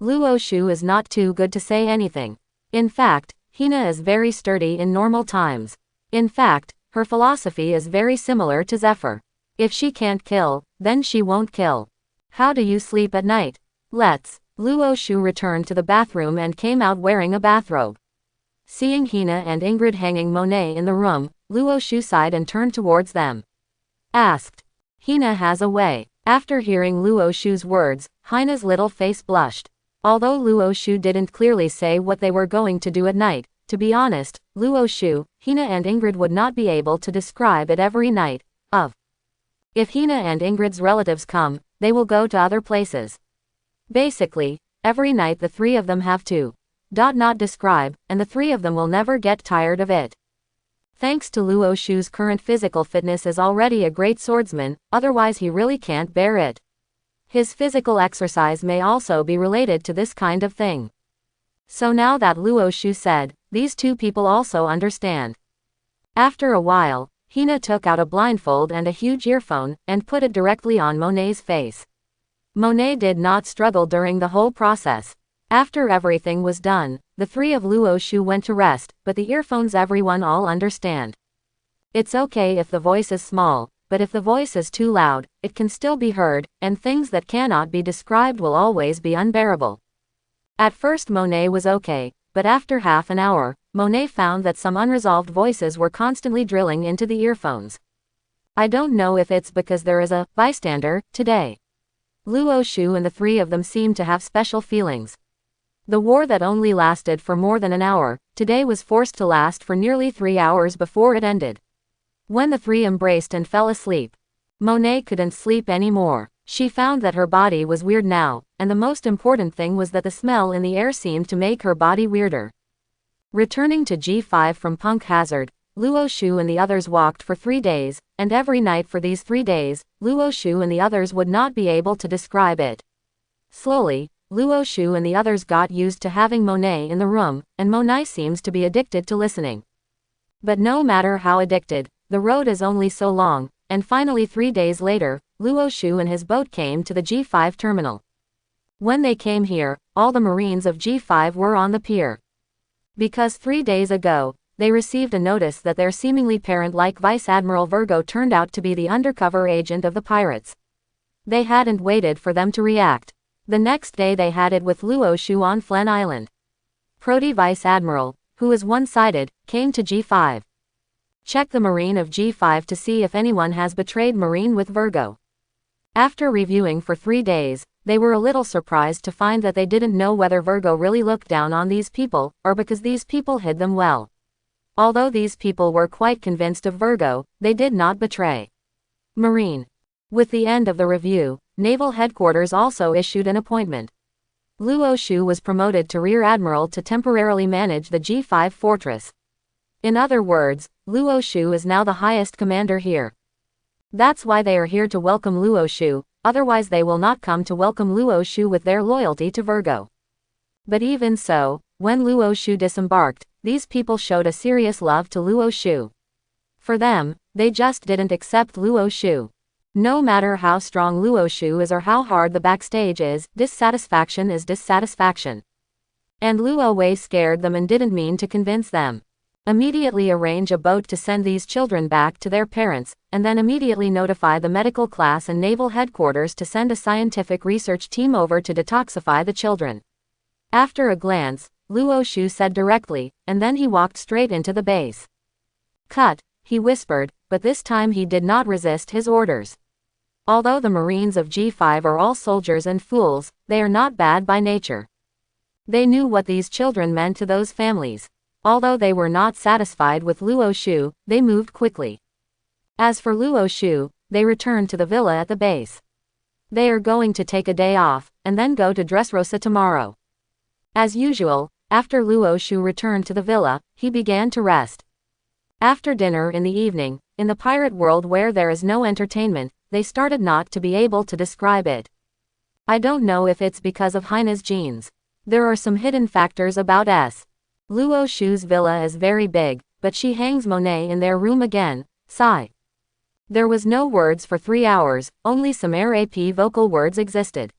Luo Shu is not too good to say anything. In fact, Hina is very sturdy in normal times. In fact, her philosophy is very similar to Zephyr. If she can't kill, then she won't kill. How do you sleep at night? Let's. Luo Shu returned to the bathroom and came out wearing a bathrobe. Seeing Hina and Ingrid hanging Monet in the room, Luo Shu sighed and turned towards them. Asked. Hina has a way. After hearing Luo Shu's words, Hina's little face blushed. Although Luo Shu didn't clearly say what they were going to do at night, to be honest, Luo Shu, Hina and Ingrid would not be able to describe it every night. If Hina and Ingrid's relatives come, they will go to other places. Basically, every night the three of them have to not describe, and the three of them will never get tired of it. Thanks to Luo Shu's current physical fitness is already a great swordsman, otherwise he really can't bear it. His physical exercise may also be related to this kind of thing. So now that Luo Shu said, these two people also understand. After a while, Hina took out a blindfold and a huge earphone, and put it directly on Monet's face. Monet did not struggle during the whole process. After everything was done, the three of Luo Shu went to rest, but the earphones everyone all understand. It's okay if the voice is small, but if the voice is too loud, it can still be heard, and things that cannot be described will always be unbearable. At first Monet was okay, but after half an hour, Monet found that some unresolved voices were constantly drilling into the earphones. I don't know if it's because there is a bystander today. Luo Shu and the three of them seemed to have special feelings. The war that only lasted for more than an hour, today was forced to last for nearly 3 hours before it ended. When the three embraced and fell asleep, Monet couldn't sleep anymore. She found that her body was weird now, and the most important thing was that the smell in the air seemed to make her body weirder. Returning to G5 from Punk Hazard, Luo Shu and the others walked for 3 days, and every night for these 3 days, Luo Shu and the others would not be able to describe it. Slowly, Luo Shu and the others got used to having Monet in the room, and Monet seems to be addicted to listening. But no matter how addicted, the road is only so long, and finally 3 days later, Luo Shu and his boat came to the G5 terminal. When they came here, all the Marines of G5 were on the pier. Because 3 days ago, they received a notice that their seemingly parent-like Vice Admiral Virgo turned out to be the undercover agent of the pirates. They hadn't waited for them to react. The next day they had it with Luo Shu on Flen Island. Prodi Vice Admiral, who is one-sided, came to G5. Check the Marine of G5 to see if anyone has betrayed Marine with Virgo. After reviewing for 3 days, they were a little surprised to find that they didn't know whether Virgo really looked down on these people, or because these people hid them well. Although these people were quite convinced of Virgo, they did not betray Marine. With the end of the review, Naval Headquarters also issued an appointment. Luo Shu was promoted to Rear Admiral to temporarily manage the G5 fortress. In other words, Luo Shu is now the highest commander here. That's why they are here to welcome Luo Shu, otherwise they will not come to welcome Luo Shu with their loyalty to Virgo. But even so, when Luo Shu disembarked, these people showed a serious love to Luo Shu. For them, they just didn't accept Luo Shu. No matter how strong Luo Shu is or how hard the backstage is, dissatisfaction is dissatisfaction. And Luo Wei scared them and didn't mean to convince them. Immediately arrange a boat to send these children back to their parents, and then immediately notify the medical class and naval headquarters to send a scientific research team over to detoxify the children. After a glance, Luo Shu said directly, and then he walked straight into the base. Cut, he whispered, but this time he did not resist his orders. Although the Marines of G5 are all soldiers and fools, they are not bad by nature. They knew what these children meant to those families. Although they were not satisfied with Luo Shu, they moved quickly. As for Luo Shu, they returned to the villa at the base. They are going to take a day off, and then go to Dressrosa tomorrow. As usual, after Luo Shu returned to the villa, he began to rest. After dinner in the evening, in the pirate world where there is no entertainment, they started not to be able to describe it. I don't know if it's because of Hina's genes. There are some hidden factors about S. Luo Shu's villa is very big, but she hangs Monet in their room again. Sigh. There was no words for 3 hours, only some RAP vocal words existed.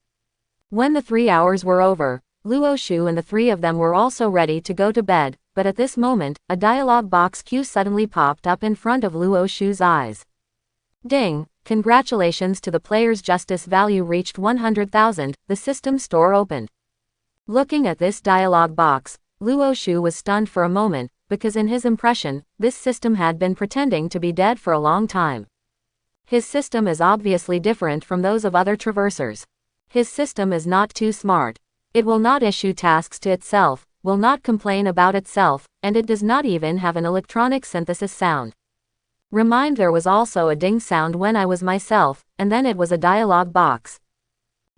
When the 3 hours were over, Luo Shu and the three of them were also ready to go to bed, but at this moment, a dialogue box queue suddenly popped up in front of Luo Shu's eyes. Ding! Congratulations to the player's justice value reached 100,000, the system store opened. Looking at this dialogue box, Luo Shu was stunned for a moment, because in his impression, this system had been pretending to be dead for a long time. His system is obviously different from those of other traversers. His system is not too smart. It will not issue tasks to itself, will not complain about itself, and it does not even have an electronic synthesis sound. Remind there was also a ding sound when I was myself, and then it was a dialogue box.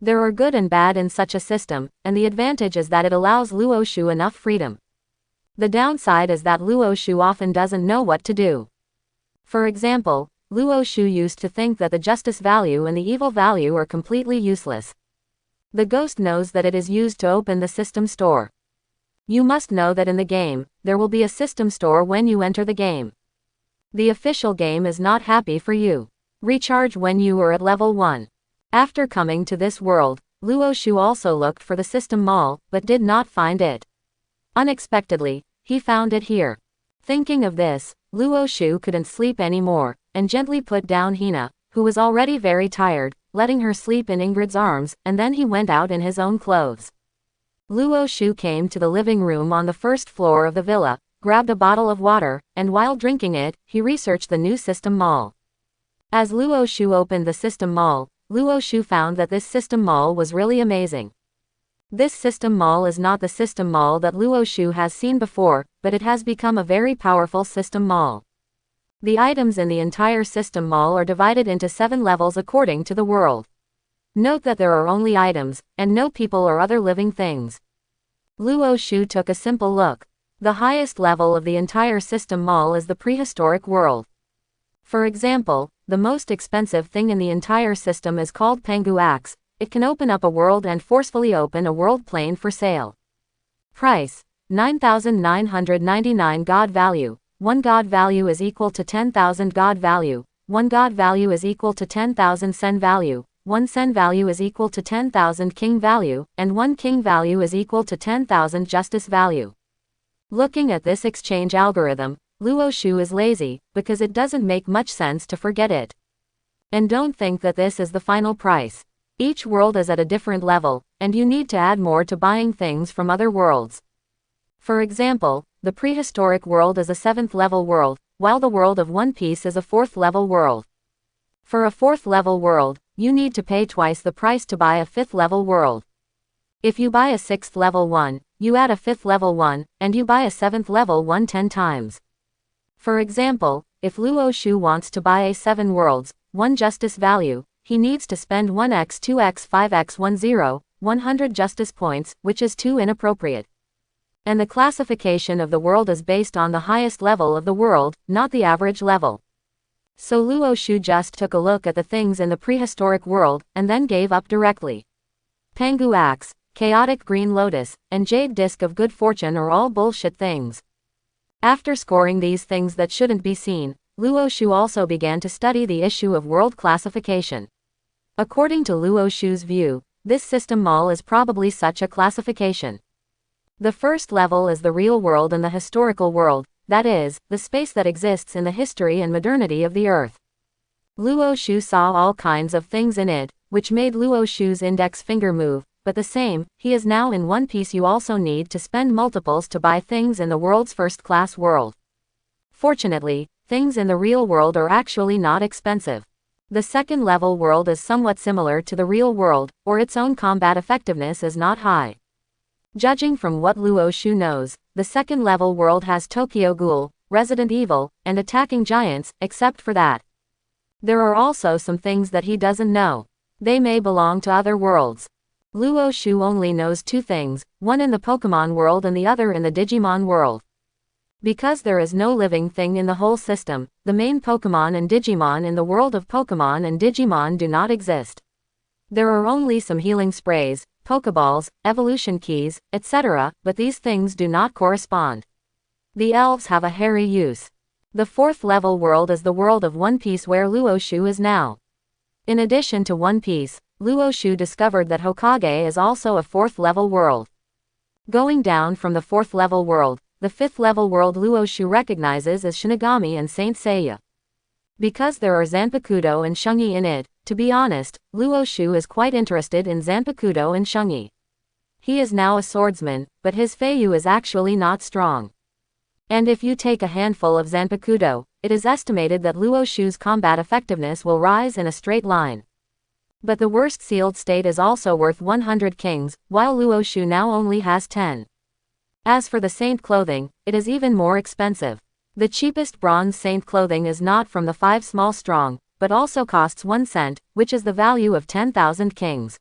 There are good and bad in such a system, and the advantage is that it allows Luo Shu enough freedom. The downside is that Luo Shu often doesn't know what to do. For example, Luo Shu used to think that the justice value and the evil value are completely useless. The ghost knows that it is used to open the system store. You must know that in the game, there will be a system store when you enter the game. The official game is not happy for you. Recharge when you are at level 1. After coming to this world, Luo Shu also looked for the system mall, but did not find it. Unexpectedly, he found it here. Thinking of this, Luo Shu couldn't sleep anymore, and gently put down Hina, who was already very tired, letting her sleep in Ingrid's arms, and then he went out in his own clothes. Luo Shu came to the living room on the first floor of the villa, grabbed a bottle of water, and while drinking it, he researched the new system mall. As Luo Shu opened the system mall, Luo Shu found that this system mall was really amazing. This system mall is not the system mall that Luo Shu has seen before, but it has become a very powerful system mall. The items in the entire system mall are divided into 7 levels according to the world. Note that there are only items, and no people or other living things. Luo Shu took a simple look. The highest level of the entire system mall is the prehistoric world. For example, the most expensive thing in the entire system is called Pengu Axe. It can open up a world and forcefully open a world plane for sale. Price: 9,999 God value. 1 God value is equal to 10,000 God value. 1 God value is equal to 10,000 Sen value. 1 Sen value is equal to 10,000 King value, and 1 King value is equal to 10,000 Justice value. Looking at this exchange algorithm, Luo Shu is lazy, because it doesn't make much sense to forget it. And don't think that this is the final price. Each world is at a different level, and you need to add more to buying things from other worlds. For example, the prehistoric world is a 7th level world, while the world of One Piece is a 4th level world. For a 4th level world, you need to pay twice the price to buy a 5th level world. If you buy a 6th level one, you add a 5th level one, and you buy a 7th level one 10 times. For example, if Luo Shu wants to buy a 7 worlds, 1 justice value, he needs to spend 1x 2x 5x 10, 100 justice points, which is too inappropriate. And the classification of the world is based on the highest level of the world, not the average level. So Luo Shu just took a look at the things in the prehistoric world, and then gave up directly. Pengu Axe, Chaotic Green Lotus, and Jade Disc of Good Fortune are all bullshit things. After scoring these things that shouldn't be seen, Luo Shu also began to study the issue of world classification. According to Luo Shu's view, this system mall is probably such a classification. The first level is the real world and the historical world, that is, the space that exists in the history and modernity of the earth. Luo Shu saw all kinds of things in it, which made Luo Shu's index finger move, but the same, he is now in One Piece. You also need to spend multiples to buy things in the world's first-class world. Fortunately, things in the real world are actually not expensive. The second level world is somewhat similar to the real world, or its own combat effectiveness is not high. Judging from what Luo Shu knows, the second level world has Tokyo Ghoul, Resident Evil, and attacking giants. Except for that, there are also some things that he doesn't know. They may belong to other worlds. Luo Shu only knows 2 things, one in the Pokemon world and the other in the Digimon world. Because there is no living thing in the whole system, the main Pokemon and Digimon in the world of Pokemon and Digimon do not exist. There are only some healing sprays, Pokeballs, evolution keys, etc., but these things do not correspond. The elves have a hairy use. The 4th level world is the world of One Piece where Luo Shu is now. In addition to One Piece, Luo Shu discovered that Hokage is also a 4th level world. Going down from the 4th level world, the 5th level world Luo Shu recognizes as Shinigami and Saint Seiya. Because there are Zanpakuto and Shungi in it, to be honest, Luo Shu is quite interested in Zanpakuto and Shungi. He is now a swordsman, but his Feiyu is actually not strong. And if you take a handful of Zanpakuto, it is estimated that Luo Shu's combat effectiveness will rise in a straight line. But the worst sealed state is also worth 100 kings, while Luo Shu now only has 10. As for the saint clothing, it is even more expensive. The cheapest bronze saint clothing is not from the 5 small strong, but also costs 1 cent, which is the value of 10,000 kings.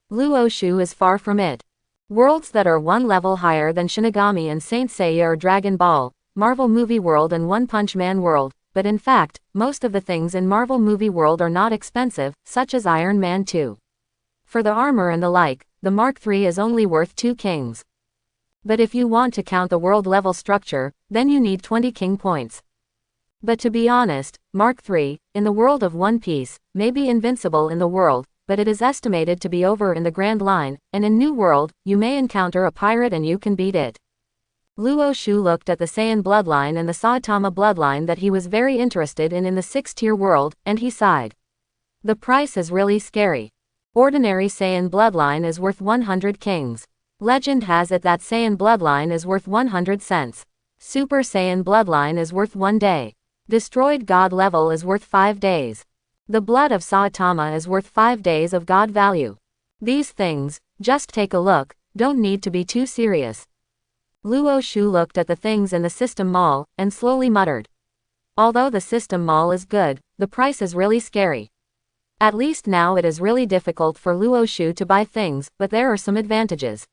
Luo Shu is far from it. Worlds that are one level higher than Shinigami and Saint Seiya are Dragon Ball, Marvel Movie World and One Punch Man World, but in fact, most of the things in Marvel Movie World are not expensive, such as Iron Man 2. For the armor and the like, the Mark III is only worth 2 kings. But if you want to count the world level structure, then you need 20 king points. But to be honest, Mark III, in the world of One Piece, may be invincible in the world, but it is estimated to be over in the Grand Line, and in New World, you may encounter a pirate and you can beat it. Luo Shu looked at the Saiyan bloodline and the Saitama bloodline that he was very interested in the 6th-tier world, and he sighed. The price is really scary. Ordinary Saiyan bloodline is worth 100 kings. Legend has it that Saiyan bloodline is worth 100 cents. Super Saiyan bloodline is worth 1 day. Destroyed God level is worth 5 days. The blood of Saitama is worth 5 days of God value. These things, just take a look, don't need to be too serious. Luo Shu looked at the things in the system mall, and slowly muttered. Although the system mall is good, the price is really scary. At least now it is really difficult for Luo Shu to buy things, but there are some advantages.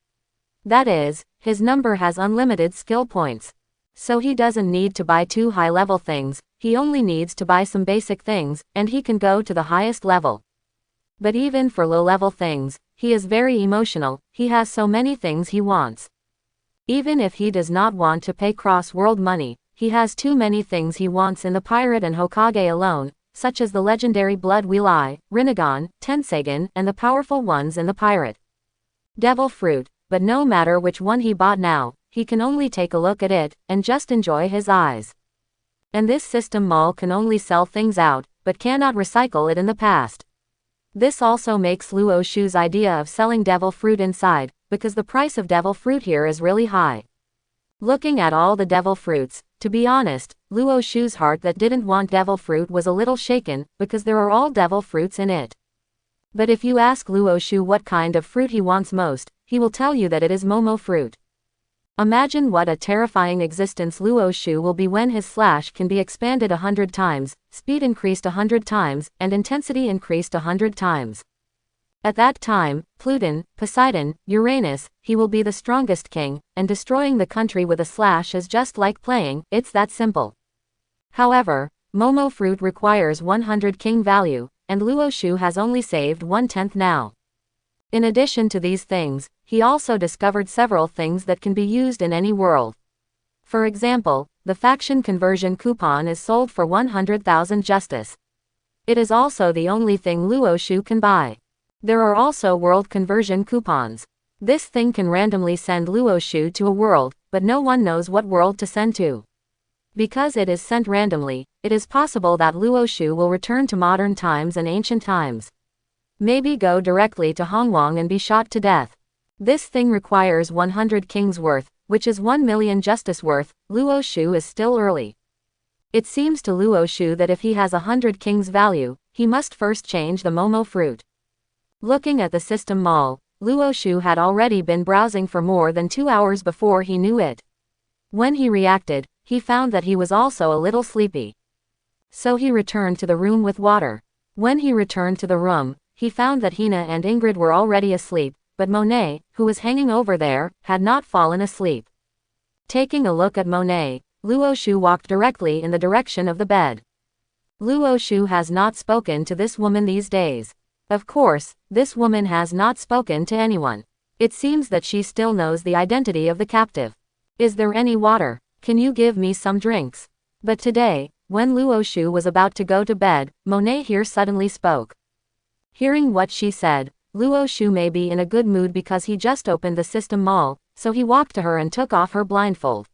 That is, his number has unlimited skill points. So he doesn't need to buy 2 high-level things, he only needs to buy some basic things, and he can go to the highest level. But even for low-level things, he is very emotional, he has so many things he wants. Even if he does not want to pay cross-world money, he has too many things he wants in the Pirate and Hokage alone, such as the legendary Blood Wheel Eye, Rinnegan, Tensegan, and the powerful ones in the Pirate. Devil Fruit. But no matter which one he bought now, he can only take a look at it, and just enjoy his eyes. And this system mall can only sell things out, but cannot recycle it in the past. This also makes Luo Shu's idea of selling devil fruit inside, because the price of devil fruit here is really high. Looking at all the devil fruits, to be honest, Luo Shu's heart that didn't want devil fruit was a little shaken, because there are all devil fruits in it. But if you ask Luo Shu what kind of fruit he wants most, he will tell you that it is Momo fruit. Imagine what a terrifying existence Luo Shu will be when his slash can be expanded 100 times, speed increased 100 times, and intensity increased 100 times. At that time, Pluton, Poseidon, Uranus, he will be the strongest king, and destroying the country with a slash is just like playing, it's that simple. However, Momo fruit requires 100 king value, and Luo Shu has only saved 1/10 now. In addition to these things, he also discovered several things that can be used in any world. For example, the faction conversion coupon is sold for 100,000 justice. It is also the only thing Luo Shu can buy. There are also world conversion coupons. This thing can randomly send Luo Shu to a world, but no one knows what world to send to. Because it is sent randomly, it is possible that Luo Shu will return to modern times and ancient times. Maybe go directly to Hongwang and be shot to death. This thing requires 100 kings worth, which is 1 million justice worth. Luo Shu is still early. It seems to Luo Shu that if he has 100 kings value, he must first change the Momo fruit. Looking at the system mall, Luo Shu had already been browsing for more than 2 hours before he knew it. When he reacted, he found that he was also a little sleepy. So he returned to the room with water. When he returned to the room, he found that Hina and Ingrid were already asleep, but Monet, who was hanging over there, had not fallen asleep. Taking a look at Monet, Luo Shu walked directly in the direction of the bed. Luo Shu has not spoken to this woman these days. Of course, this woman has not spoken to anyone. It seems that she still knows the identity of the captive. Is there any water? Can you give me some drinks? But today, when Luo Shu was about to go to bed, Monet here suddenly spoke. Hearing what she said, Luo Shu may be in a good mood because he just opened the system mall, so he walked to her and took off her blindfold.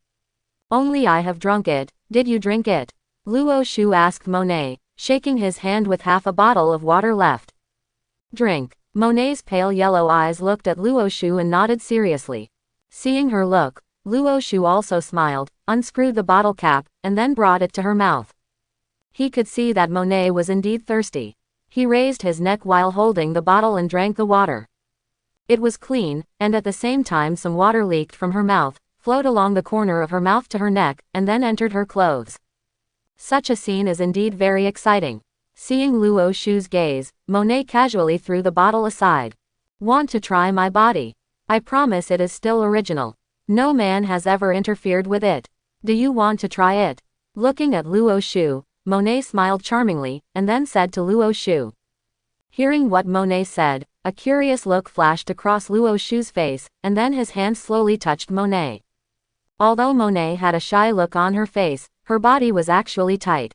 Only I have drunk it, did you drink it? Luo Shu asked Monet, shaking his hand with half a bottle of water left. Drink. Monet's pale yellow eyes looked at Luo Shu and nodded seriously. Seeing her look, Luo Shu also smiled, unscrewed the bottle cap, and then brought it to her mouth. He could see that Monet was indeed thirsty. He raised his neck while holding the bottle and drank the water. It was clean, and at the same time some water leaked from her mouth, flowed along the corner of her mouth to her neck, and then entered her clothes. Such a scene is indeed very exciting. Seeing Luo Shu's gaze, Monet casually threw the bottle aside. Want to try my body? I promise it is still original. No man has ever interfered with it. Do you want to try it? Looking at Luo Shu, Monet smiled charmingly, and then said to Luo Shu. Hearing what Monet said, a curious look flashed across Luo Shu's face, and then his hand slowly touched Monet. Although Monet had a shy look on her face, her body was actually tight.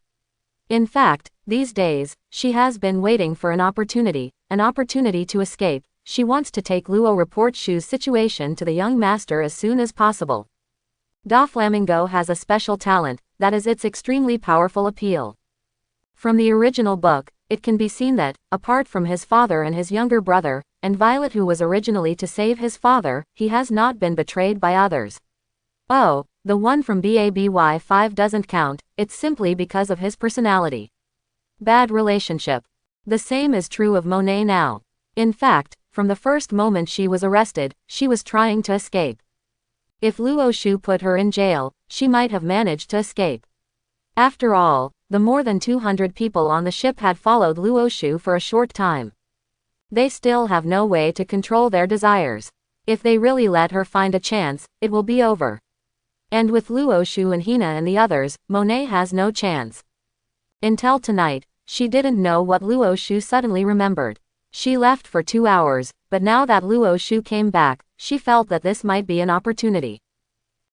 In fact, these days, she has been waiting for an opportunity to escape. She wants to take Luo report Shu's situation to the young master as soon as possible. Doflamingo has a special talent, that is its extremely powerful appeal. From the original book, it can be seen that, apart from his father and his younger brother, and Violet who was originally to save his father, he has not been betrayed by others. Oh, the one from BABY 5 doesn't count, it's simply because of his personality. Bad relationship. The same is true of Monet now. In fact, from the first moment she was arrested, she was trying to escape. If Luo Shu put her in jail, she might have managed to escape. After all, the more than 200 people on the ship had followed Luo Shu for a short time. They still have no way to control their desires. If they really let her find a chance, it will be over. And with Luo Shu and Hina and the others, Monet has no chance. Until tonight, she didn't know what Luo Shu suddenly remembered. She left for 2 hours, but now that Luo Shu came back, she felt that this might be an opportunity.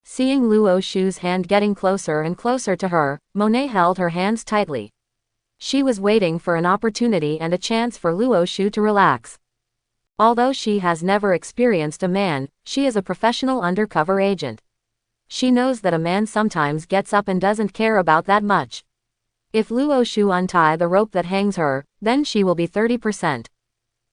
Seeing Luo Shu's hand getting closer and closer to her, Monet held her hands tightly. She was waiting for an opportunity and a chance for Luo Shu to relax. Although she has never experienced a man, she is a professional undercover agent. She knows that a man sometimes gets up and doesn't care about that much. If Luo Shu untie the rope that hangs her, then she will be 30%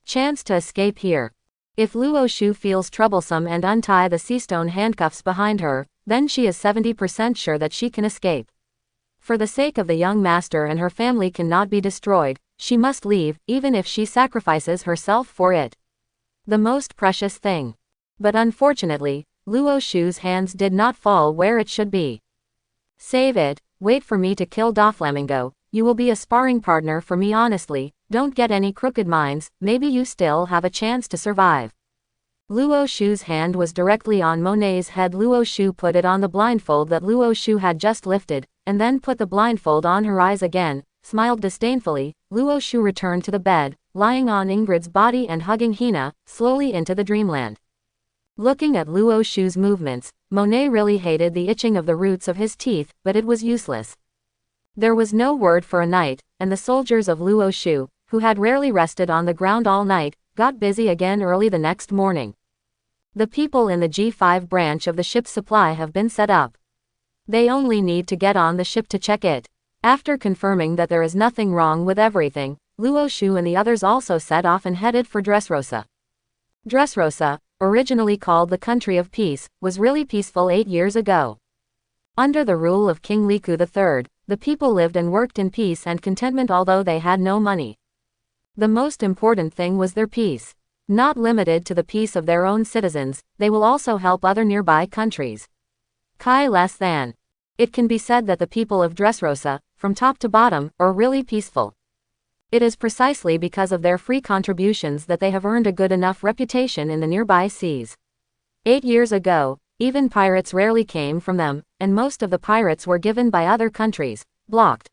chance to escape here. If Luo Shu feels troublesome and untie the seastone handcuffs behind her, then she is 70% sure that she can escape. For the sake of the young master and her family cannot be destroyed, she must leave, even if she sacrifices herself for it. The most precious thing. But unfortunately, Luo Shu's hands did not fall where it should be. Save it, wait for me to kill Doflamingo, you will be a sparring partner for me honestly, don't get any crooked minds, maybe you still have a chance to survive. Luo Shu's hand was directly on Monet's head. Luo Shu put it on the blindfold that Luo Shu had just lifted, and then put the blindfold on her eyes again, smiled disdainfully. Luo Shu returned to the bed, lying on Ingrid's body and hugging Hina, slowly into the dreamland. Looking at Luo Shu's movements, Monet really hated the itching of the roots of his teeth, but it was useless. There was no word for a night, and the soldiers of Luo Shu, who had rarely rested on the ground all night, got busy again early the next morning. The people in the G5 branch of the ship's supply have been set up. They only need to get on the ship to check it. After confirming that there is nothing wrong with everything, Luo Shu and the others also set off and headed for Dressrosa. Dressrosa, originally called the Country of Peace, was really peaceful 8 years ago. Under the rule of King Liku III, the people lived and worked in peace and contentment although they had no money. The most important thing was their peace. Not limited to the peace of their own citizens, they will also help other nearby countries. Less than. It can be said that the people of Dressrosa, from top to bottom, are really peaceful. It is precisely because of their free contributions that they have earned a good enough reputation in the nearby seas. 8 years ago, even pirates rarely came from them, and most of the pirates were given by other countries, blocked.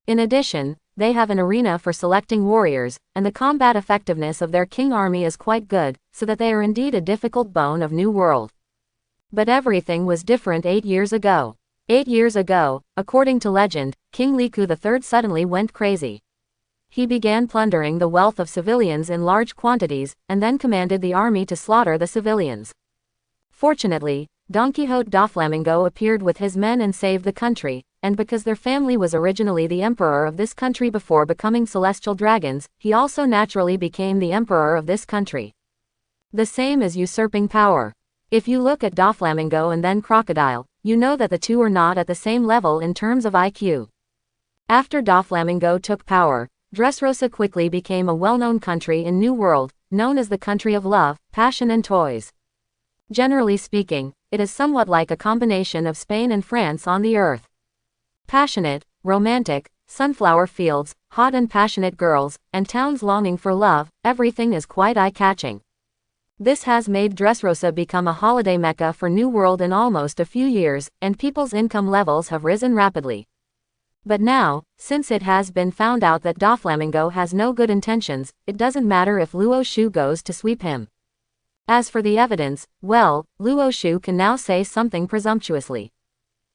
In addition, they have an arena for selecting warriors, and the combat effectiveness of their king army is quite good, so that they are indeed a difficult bone of New World. But everything was different 8 years ago. 8 years ago, according to legend, King Liku III suddenly went crazy. He began plundering the wealth of civilians in large quantities, and then commanded the army to slaughter the civilians. Fortunately, Don Quixote Doflamingo appeared with his men and saved the country, and because their family was originally the emperor of this country before becoming celestial dragons, he also naturally became the emperor of this country. The same as usurping power. If you look at Doflamingo and then Crocodile, you know that the two are not at the same level in terms of IQ. After Doflamingo took power, Dressrosa quickly became a well-known country in New World, known as the country of love, passion and toys. Generally speaking, it is somewhat like a combination of Spain and France on the earth. Passionate, romantic, sunflower fields, hot and passionate girls, and towns longing for love, everything is quite eye-catching. This has made Dressrosa become a holiday mecca for New World in almost a few years, and people's income levels have risen rapidly. But now, since it has been found out that Doflamingo has no good intentions, it doesn't matter if Luo Shu goes to sweep him. As for the evidence, well, Luo Shu can now say something presumptuously.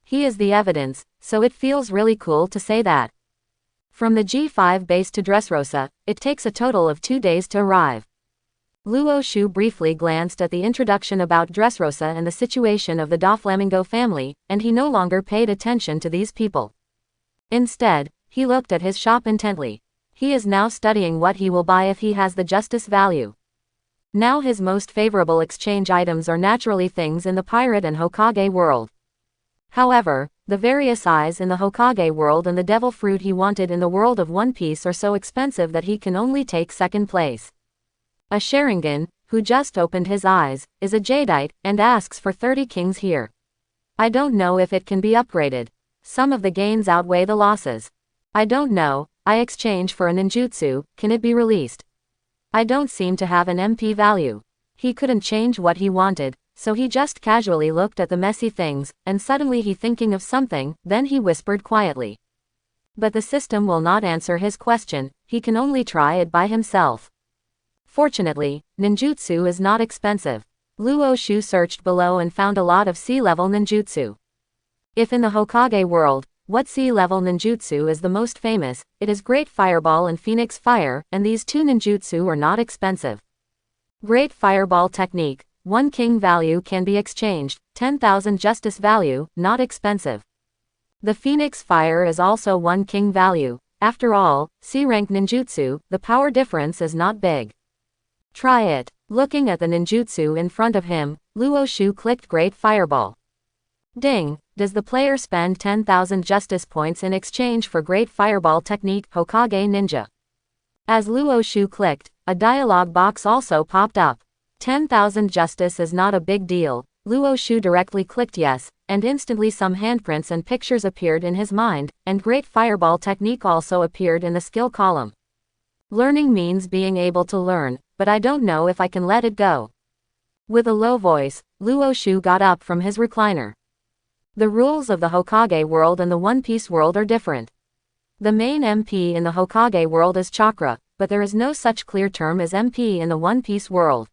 He is the evidence, so it feels really cool to say that. From the G5 base to Dressrosa, it takes a total of 2 days to arrive. Luo Shu briefly glanced at the introduction about Dressrosa and the situation of the Doflamingo family, and he no longer paid attention to these people. Instead, he looked at his shop intently. He is now studying what he will buy if he has the justice value. Now his most favorable exchange items are naturally things in the pirate and Hokage world. However, the various eyes in the Hokage world and the devil fruit he wanted in the world of One Piece are so expensive that he can only take second place. A Sharingan, who just opened his eyes, is a jadeite, and asks for 30 kings here. I don't know if it can be upgraded. Some of the gains outweigh the losses. I don't know, I exchange for a ninjutsu, can it be released? I don't seem to have an MP value. He couldn't change what he wanted, so he just casually looked at the messy things, and suddenly he thinking of something, then he whispered quietly. But the system will not answer his question, he can only try it by himself. Fortunately, ninjutsu is not expensive. Luo Shu searched below and found a lot of sea-level ninjutsu. If in the Hokage world, what sea-level ninjutsu is the most famous, it is Great Fireball and Phoenix Fire, and these two ninjutsu are not expensive. Great Fireball technique, 1 king value can be exchanged, 10,000 justice value, not expensive. The Phoenix Fire is also 1 king value. After all, C-rank ninjutsu, the power difference is not big. Try it. Looking at the ninjutsu in front of him, Luo Shu clicked Great Fireball. Ding! Does the player spend 10,000 justice points in exchange for Great Fireball technique, Hokage Ninja? As Luo Shu clicked, a dialog box also popped up. 10,000 justice is not a big deal. Luo Shu directly clicked yes, and instantly some handprints and pictures appeared in his mind, and Great Fireball technique also appeared in the skill column. Learning means being able to learn, but I don't know if I can let it go. With a low voice, Luo Shu got up from his recliner. The rules of the Hokage world and the One Piece world are different. The main MP in the Hokage world is chakra, but there is no such clear term as MP in the One Piece world.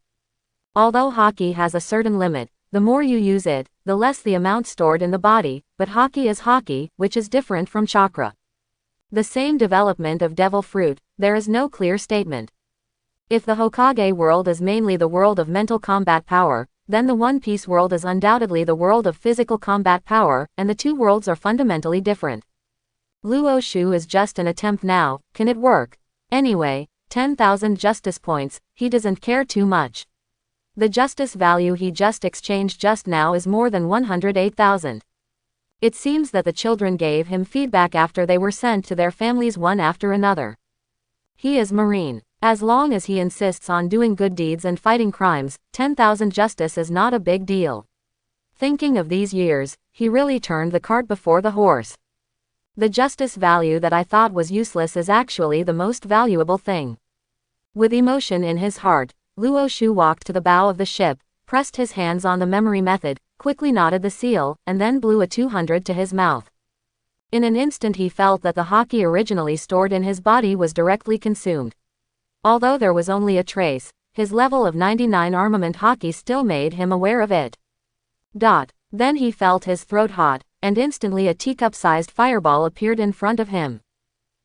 Although Haki has a certain limit, the more you use it, the less the amount stored in the body, but Haki is Haki, which is different from chakra. The same development of devil fruit, there is no clear statement. If the Hokage world is mainly the world of mental combat power, then the One Piece world is undoubtedly the world of physical combat power, and the two worlds are fundamentally different. Luo Shu is just an attempt now, can it work? Anyway, 10,000 justice points, he doesn't care too much. The justice value he just exchanged just now is more than 108,000. It seems that the children gave him feedback after they were sent to their families one after another. He is Marine. As long as he insists on doing good deeds and fighting crimes, 10,000 justice is not a big deal. Thinking of these years, he really turned the cart before the horse. The justice value that I thought was useless is actually the most valuable thing. With emotion in his heart, Luo Shu walked to the bow of the ship, pressed his hands on the memory method, quickly knotted the seal, and then blew a 200 to his mouth. In an instant he felt that the haki originally stored in his body was directly consumed. Although there was only a trace, his level of 99 armament haki still made him aware of it. Then he felt his throat hot, and instantly a teacup-sized fireball appeared in front of him.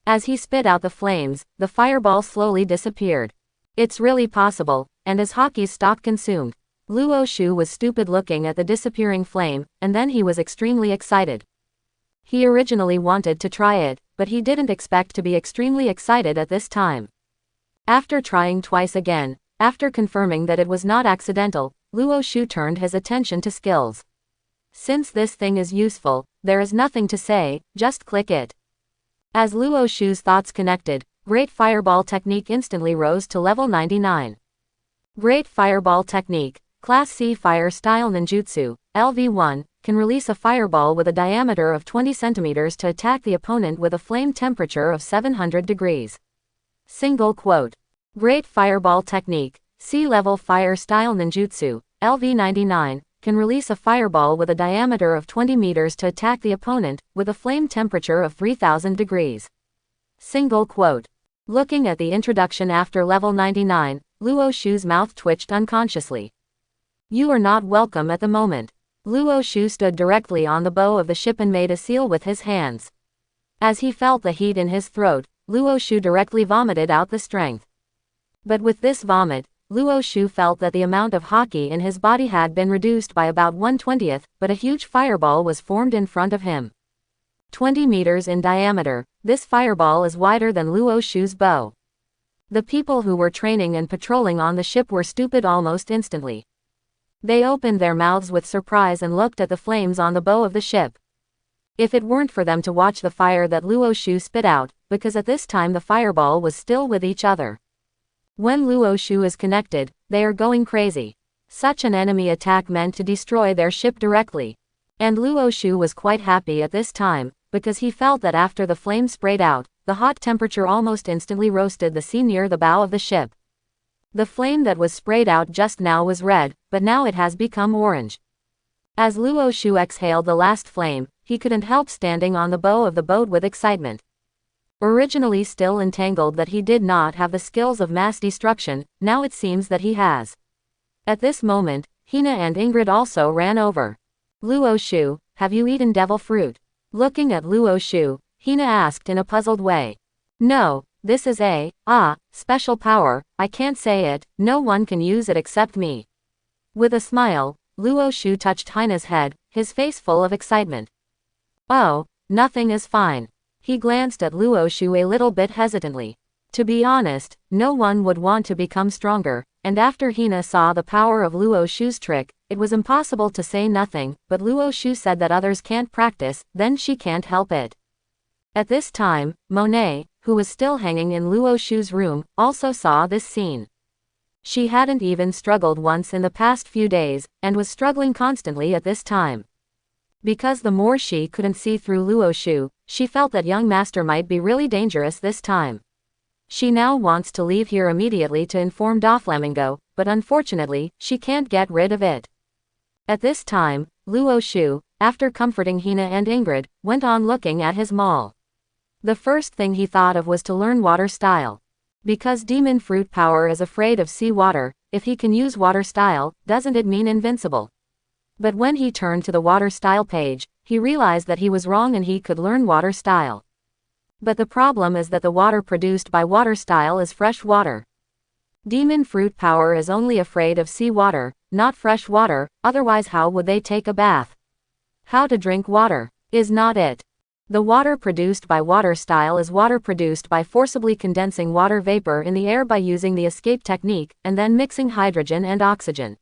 As he spit out the flames, the fireball slowly disappeared. It's really possible, and as haki stopped consumed, Luo Shu was stupid looking at the disappearing flame, and then he was extremely excited. He originally wanted to try it, but he didn't expect to be extremely excited at this time. After trying twice again, after confirming that it was not accidental, Luo Shu turned his attention to skills. Since this thing is useful, there is nothing to say, just click it. As Luo Shu's thoughts connected, Great Fireball Technique instantly rose to level 99. Great Fireball Technique, Class C Fire Style Ninjutsu, LV1, can release a fireball with a diameter of 20 centimeters to attack the opponent with a flame temperature of 700 degrees. Single quote. Great Fireball Technique, C-Level Fire Style Ninjutsu, LV99, can release a fireball with a diameter of 20 meters to attack the opponent, with a flame temperature of 3000 degrees. Single quote. Looking at the introduction after level 99, Luo Shu's mouth twitched unconsciously. You are not welcome at the moment. Luo Shu stood directly on the bow of the ship and made a seal with his hands. As he felt the heat in his throat, Luo Shu directly vomited out the strength. But with this vomit, Luo Shu felt that the amount of haki in his body had been reduced by about 1/20th, but a huge fireball was formed in front of him. 20 meters in diameter, this fireball is wider than Luo Shu's bow. The people who were training and patrolling on the ship were stupid almost instantly. They opened their mouths with surprise and looked at the flames on the bow of the ship. If it weren't for them to watch the fire that Luo Shu spit out, because at this time the fireball was still with each other. When Luo Shu is connected, they are going crazy. Such an enemy attack meant to destroy their ship directly. And Luo Shu was quite happy at this time, because he felt that after the flame sprayed out, the hot temperature almost instantly roasted the sea near the bow of the ship. The flame that was sprayed out just now was red, but now it has become orange. As Luo Shu exhaled the last flame, he couldn't help standing on the bow of the boat with excitement. Originally still entangled that he did not have the skills of mass destruction, now it seems that he has. At this moment, Hina and Ingrid also ran over. Luo Shu, have you eaten devil fruit? Looking at Luo Shu, Hina asked in a puzzled way. No, this is a, special power, I can't say it, no one can use it except me. With a smile, Luo Shu touched Hina's head, his face full of excitement. Oh, nothing is fine. He glanced at Luo Shu a little bit hesitantly. To be honest, no one would want to become stronger, and after Hina saw the power of Luo Shu's trick, it was impossible to say nothing, but Luo Shu said that others can't practice, then she can't help it. At this time, Monet, who was still hanging in Luo Shu's room, also saw this scene. She hadn't even struggled once in the past few days, and was struggling constantly at this time. Because the more she couldn't see through Luo Shu, she felt that young master might be really dangerous this time. She now wants to leave here immediately to inform Doflamingo, but unfortunately, she can't get rid of it. At this time, Luo Shu, after comforting Hina and Ingrid, went on looking at his maul. The first thing he thought of was to learn water style. Because demon fruit power is afraid of sea water, if he can use water style, doesn't it mean invincible? But when he turned to the water style page, he realized that he was wrong and he could learn water style. But the problem is that the water produced by water style is fresh water. Demon fruit power is only afraid of sea water, not fresh water, otherwise how would they take a bath? How to drink water is not it. The water produced by water style is water produced by forcibly condensing water vapor in the air by using the escape technique, and then mixing hydrogen and oxygen.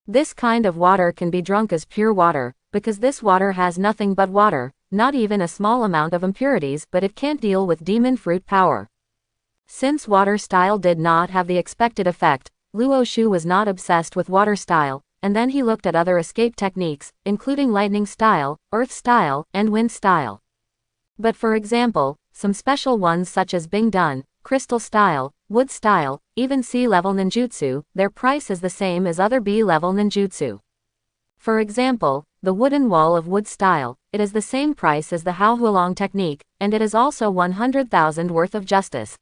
This kind of water can be drunk as pure water, because this water has nothing but water, not even a small amount of impurities, but it can't deal with demon fruit power. Since water style did not have the expected effect, Luo Shu was not obsessed with water style, and then he looked at other escape techniques, including lightning style, earth style, and wind style. But for example, some special ones such as Bing Dun, crystal style, wood style, even C-level ninjutsu, their price is the same as other B-level ninjutsu. For example, the wooden wall of wood style, it is the same price as the Hao Hulong technique, and it is also 100,000 worth of justice.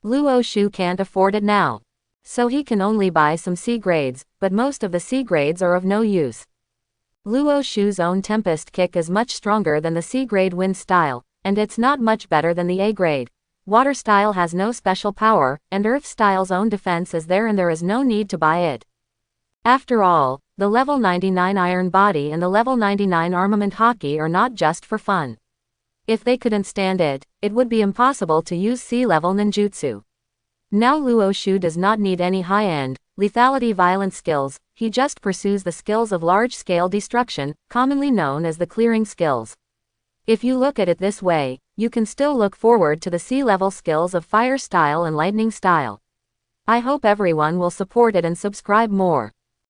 Luo Shu can't afford it now. So he can only buy some C grades, but most of the C grades are of no use. Luo Shu's own Tempest kick is much stronger than the C grade wind style, and it's not much better than the A grade. Water style has no special power, and earth style's own defense is there and there is no need to buy it. After all, the level 99 iron body and the level 99 armament haki are not just for fun. If they couldn't stand it, it would be impossible to use C-level ninjutsu. Now Luo Shu does not need any high-end, lethality violent skills, he just pursues the skills of large-scale destruction, commonly known as the clearing skills. If you look at it this way, you can still look forward to the sea-level skills of fire style and lightning style. I hope everyone will support it and subscribe more.